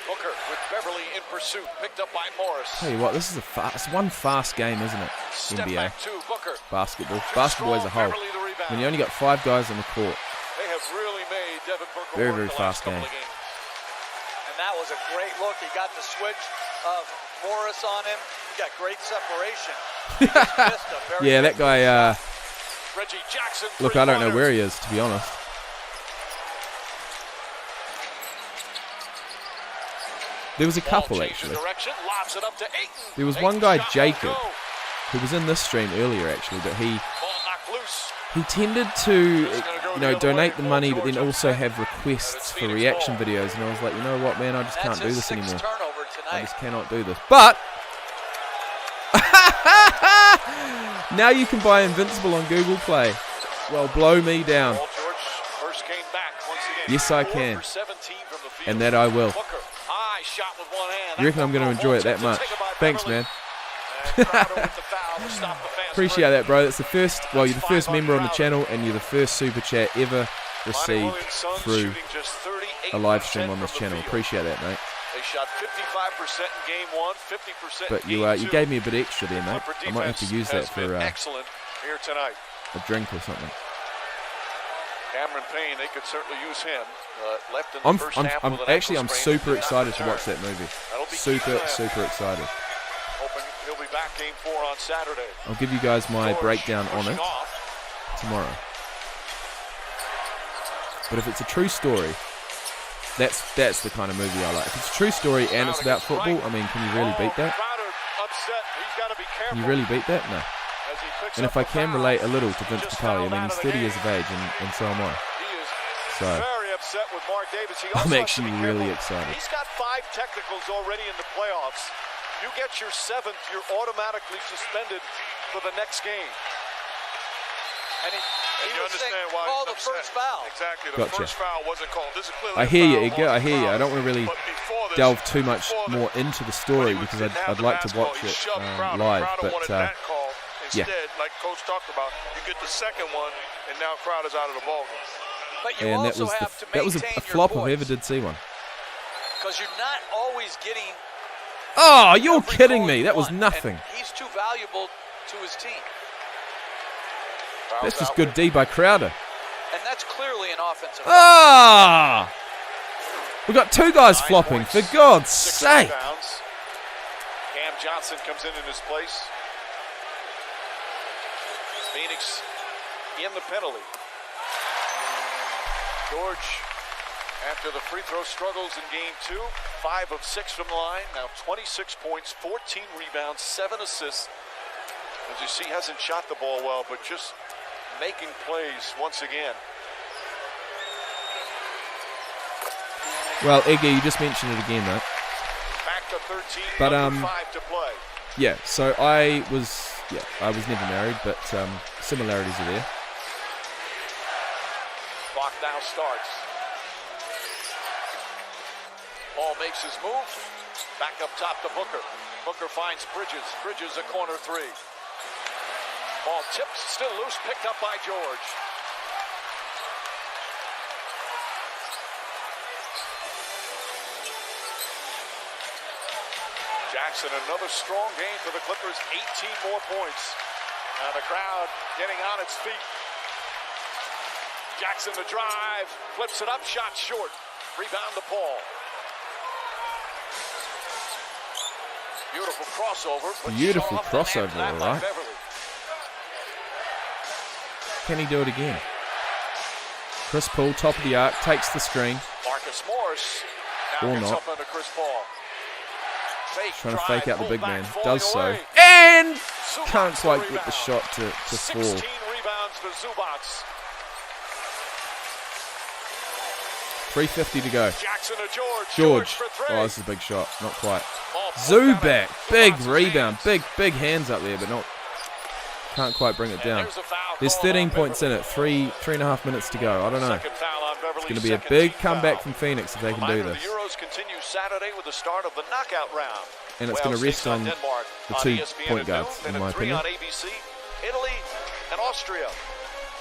Booker with Beverly in pursuit, picked up by Morris. Tell you what, this is one fast game, isn't it? Step NBA. back to Booker. Basketball as a whole. When you only got 5 guys on the court. They have really made Devin Booker Very, work very the fast last game. couple of games. And that was a great look. He got the switch of Morris on him. He got great separation. He just missed a very Yeah, that guy, Reggie Jackson. look, I don't know where he is, to be honest. There was a couple, actually. Lobs it up to Ayton. There was one guy, Jacob, who was in this stream earlier, actually, but he tended to, donate the money, but then also have requests for reaction videos. And I was like, you know what, man, I just can't do this anymore. I just cannot do this. But now you can buy Invincible on Google Play. Well, blow me down. Yes, I can. And that I will. You reckon I'm going to enjoy it that much? Thanks, man. Appreciate that, bro. That's the first, well, you're the first member on the channel, and you're the first super chat ever received through a live stream on this channel. Appreciate that, mate. They shot 55% in game 1, 50% But you gave me a bit extra there, mate. I might have to use that for excellent here tonight. A drink or something. Cameron Payne, they could certainly use him. Left in the first half with an actually, I'm ankle sprain. super excited to watch that movie. Super excited. Hoping he'll be back game 4 on Saturday. I'll give you guys my breakdown on it tomorrow. But if it's a true story, that's the kind of movie I like. If it's a true story and it's about football, I mean, can you really beat that? Can you really beat that? No. And if I can relate a little to Vince Papale, I mean, he's 30 years of age, and so am I. So I'm actually really excited. He's got 5 technicals already in the playoffs. You get your 7th, you're automatically suspended for the next game. And you understand why called the first foul. Exactly, the Gotcha. first foul wasn't called. This is clearly I hear you, Edgar. I hear you. I don't want to really delve too much more into the story because I'd like to watch it live. But instead, like Coach talked about, you get the second one, and now Crowder's out of the ballgame. But you and also have to that was maintain a flop your if I ever did see one. Because you're not always getting. Oh, you're kidding me! That was nothing. He's too valuable to his team. That's just good D by Crowder. And that's clearly an offensive. Ah! We got 2 guys flopping, for God's sake. Cam Johnson comes in his place. Phoenix in the penalty. George, after the free throw struggles in game 2, 5 of 6 from the line, now 26 points, 14 rebounds, 7 assists. As you see, hasn't shot the ball well, but just making plays once again. Well, Iggy, you just mentioned it again, though. Back to 13, but 5 to play. Yeah, so I was never married, but similarities are there. Clock now starts. Paul makes his move. Back up top to Booker. Booker finds Bridges. Bridges a corner 3. Ball tipped, still loose, picked up by George. Jackson, another strong game for the Clippers, 18 more points. Now the crowd getting on its feet. Jackson to drive, flips it up, shot short. Rebound to Paul. Beautiful crossover. Beautiful crossover, all right. Can he do it again? Chris Paul, top of the arc, takes the screen. Marcus Morris now Or gets not. up under Chris Paul. Trying to fake out the big man. Does so. away. And can't quite get the shot to fall. 16 rebounds for Zubats. 3:50 to go. Jackson to George. George. For three. Oh, this is a big shot. Not quite. Zubac. Big rebound. Big hands up there, but not. Can't quite bring it down. There's 13 points in it. 3.5 minutes to go. I don't know. It's going to be a big comeback from Phoenix if they can do this. The Euros continue Saturday with the start of the knockout round. And it's going to rest on the 2 point guards, in my opinion. On ABC, Italy, and Austria.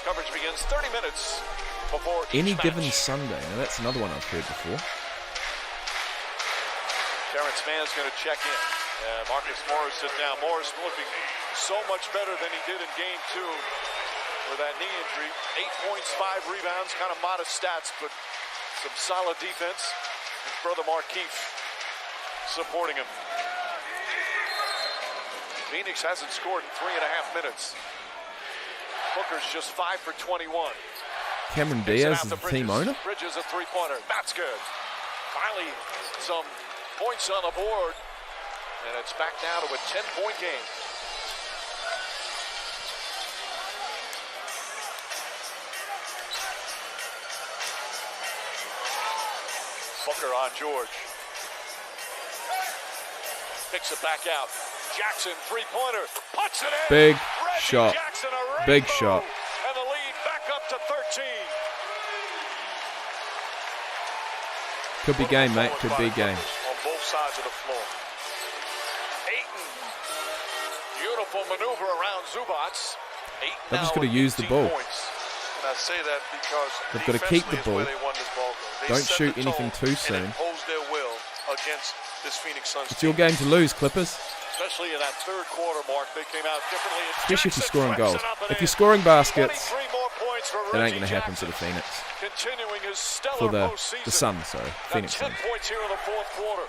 Coverage begins 30 minutes before Any each given match. Sunday. Now that's another one I've heard before. Terrence Mann's going to check in. Marcus Morris is down. Morris looking so much better than he did in game 2 with that knee injury. 8 points, 5 rebounds, kind of modest stats, but some solid defense. His brother Markeith supporting him. Phoenix hasn't scored in 3.5 minutes. Booker's just 5 for 21. Cameron Diaz is the team owner. Bridges a three-pointer. That's good. Finally, some points on the board. And it's back now to a 10-point game. Booker on George. Picks it back out. Jackson, three-pointer. Puts it in. Big Reggie shot. Jackson, a Big rainbow. shot. And the lead back up to 13. Could be game, mate. Could be game. On both sides of the floor. Ayton. Beautiful maneuver around Zubats. Ayton They've just now got to with use the 18 ball. points. And I say that because They've got to keep the defensively is where ball. they won this ball game. They Don't set shoot the anything tone too soon. and impose their will against this Phoenix Suns It's team. your game to lose, Clippers. Especially in that third quarter mark, they came out differently. It's Especially if you're Jackson scoring flips goals. it up and If in. you're scoring baskets, 23 more points for it ain't Reggie going to happen to Jackson. the Phoenix. Continuing his stellar For the postseason. Suns, sorry. Got Phoenix 10 Suns. points here in the fourth quarter.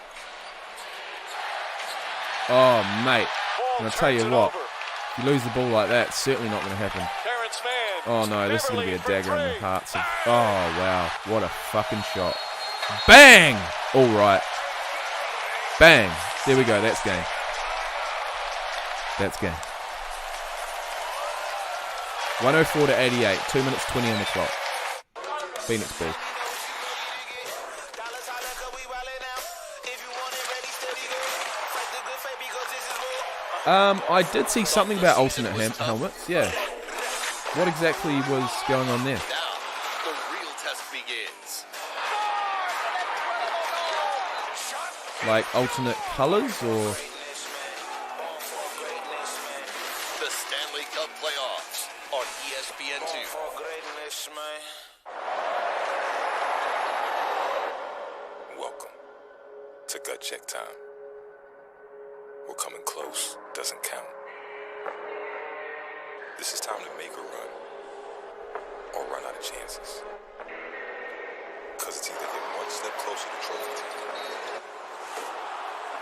Oh, mate. And I'll tell you what. If you lose the ball like that, it's certainly not going to happen. Terrence Mann. Oh, no. This is going to be a Beverly dagger in the for hearts of... Oh, wow. What a fucking shot. Bang! All right. Bang. There we go. That's game. That's game. 104 to 88. 2 minutes 20 on the clock. Phoenix ball. I did see something about alternate helmets. Yeah. What exactly was going on there? Now, the real test begins. Like alternate colors or... The Stanley Cup playoffs on ESPN2. Welcome to gut check time. We're coming close, doesn't count. This is time to make a run or run out of chances. Because it's either get one step closer to trophy time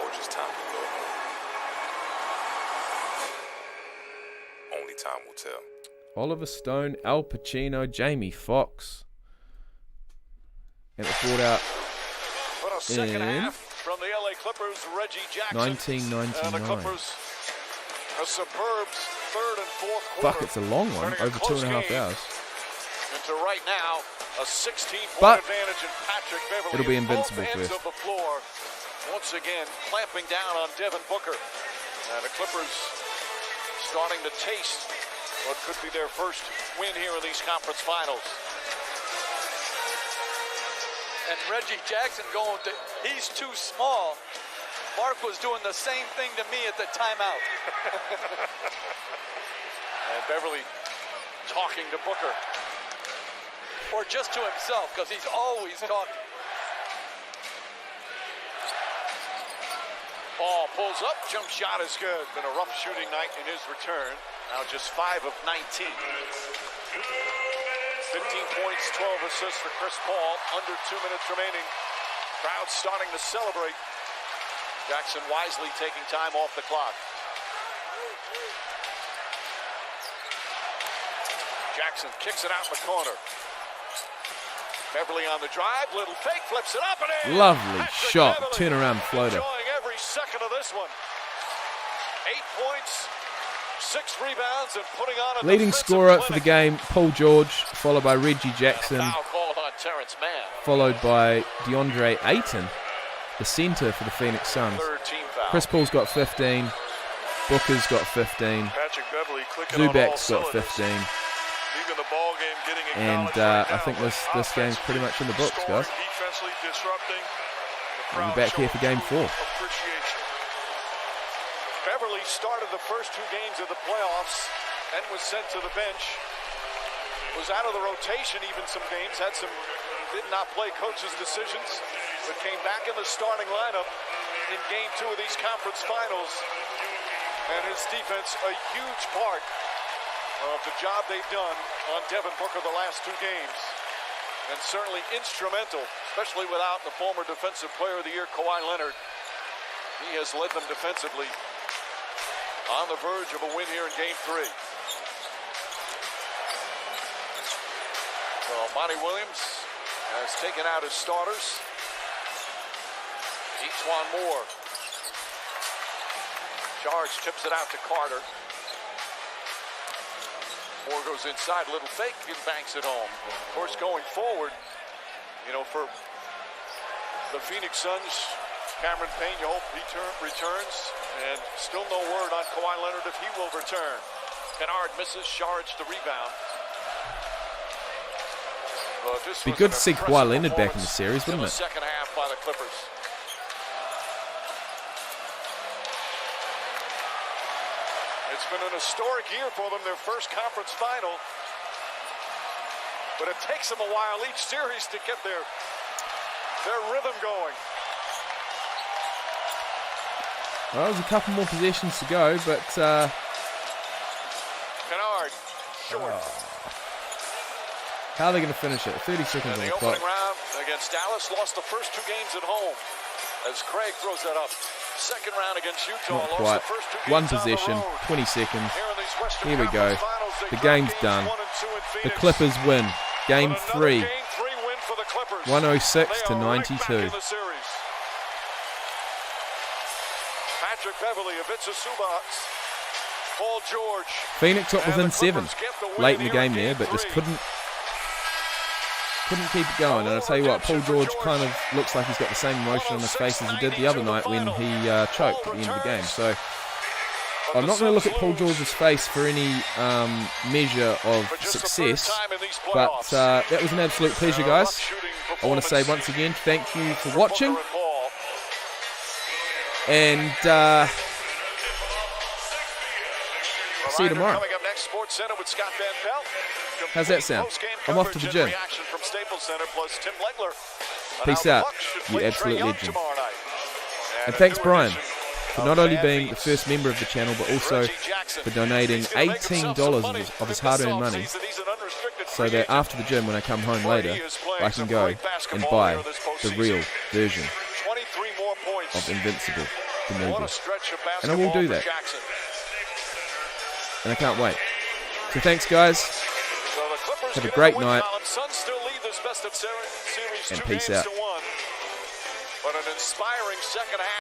or just time to go home. Only time will tell. Oliver Stone, Al Pacino, Jamie Foxx. And it brought out But a second half from the LA Clippers, Reggie Jackson. 1999. And the Clippers, a superb third and fourth quarter. Fuck, it's a long one. Turning a Over close 2.5 game hours. Into right now, a 16-point But advantage in Patrick Beverly. it'll be at both invincible ends first. of the floor. Once again, clamping down on Devin Booker. And the Clippers starting to taste what could be their first win here in these conference finals. And Reggie Jackson going to, he's too small. Mark was doing the same thing to me at the timeout. And Beverly talking to Booker. Or just to himself, because he's always talking. Ball pulls up, jump shot is good. Been a rough shooting night in his return. Now just 5 of 19. 15 points, 12 assists for Chris Paul. Under 2 minutes remaining. Crowd starting to celebrate. Jackson wisely taking time off the clock. Jackson kicks it out in the corner. Beverly on the drive, little fake, flips it up and in. Lovely shot, turnaround floater. Enjoying every second of this one. 8 points, 6 rebounds, and putting on a Leading scorer for the game, Paul George, followed by Reggie Jackson, foul called on Terrence Mann. followed by DeAndre Ayton, the center for the Phoenix Suns. Third team foul. Chris Paul's got 15, Booker's got 15, Patrick Beverly clicking on all Zubac's got cylinders. 15, Leaving the ball game, getting and acknowledged right I now, think but this game's pretty much in the books, scoring, guys. defensively disrupting. The We'll crowd be back here for game 4. appreciation. Beverly started the first 2 games of the playoffs and was sent to the bench. Was out of the rotation even some games, did not play coach's decisions, but came back in the starting lineup in game 2 of these conference finals. And his defense, a huge part of the job they've done on Devin Booker the last 2 games. And certainly instrumental, especially without the former Defensive Player of the Year, Kawhi Leonard. He has led them defensively on the verge of a win here in game 3. So Monty Williams has taken out his starters. Etuan Moore. Charge tips it out to Carter. Moore goes inside, little fake, and banks it home. Of course, going forward, for the Phoenix Suns, Cameron Payne, you hope he returns, and still no word on Kawhi Leonard if he will return. Kennard misses, Sharge the rebound. It'd be good to see Kawhi Leonard back in the series, wouldn't it? Second half by the Clippers. It's been an historic year for them, their first conference final. But it takes them a while each series to get their rhythm going. Well, there's a couple more possessions to go, but Kennard, short. How are they going to finish it? 30 seconds on the clock. Opening round against Dallas, lost the first 2 games at home. As Craig throws that up. Second round against Utah, Not lost quite. the first 2 games One on the possession, road. 20 seconds. Here Here we go. The game's done. The Clippers win. Game 3. 106 to 92. Patrick Beverly, Ivica Zubac, Paul George. Phoenix up within 7 late in the game there, but just couldn't keep it going. And I'll tell you what, Paul George kind of looks like he's got the same emotion on his face as he did the other night when he choked at the end of the game. So I'm not going to look at Paul George's face for any measure of success, but that was an absolute pleasure, guys. I want to say once again, thank you for watching. And see you tomorrow. Coming up next, Sports Center with Scott Van Pelt. How's that sound? I'm off to the gym. From Staples Center, plus Tim Legler. Peace out, you absolute legend. And thanks, Brian, for not only being the first member of the channel, but also for donating $18 of his hard-earned money, so that after the gym, when I come home later, I can go and buy the real version of Invincible, the movie. And I will do that. And I can't wait. So thanks, guys. Have a great night. And peace out. But an inspiring second half.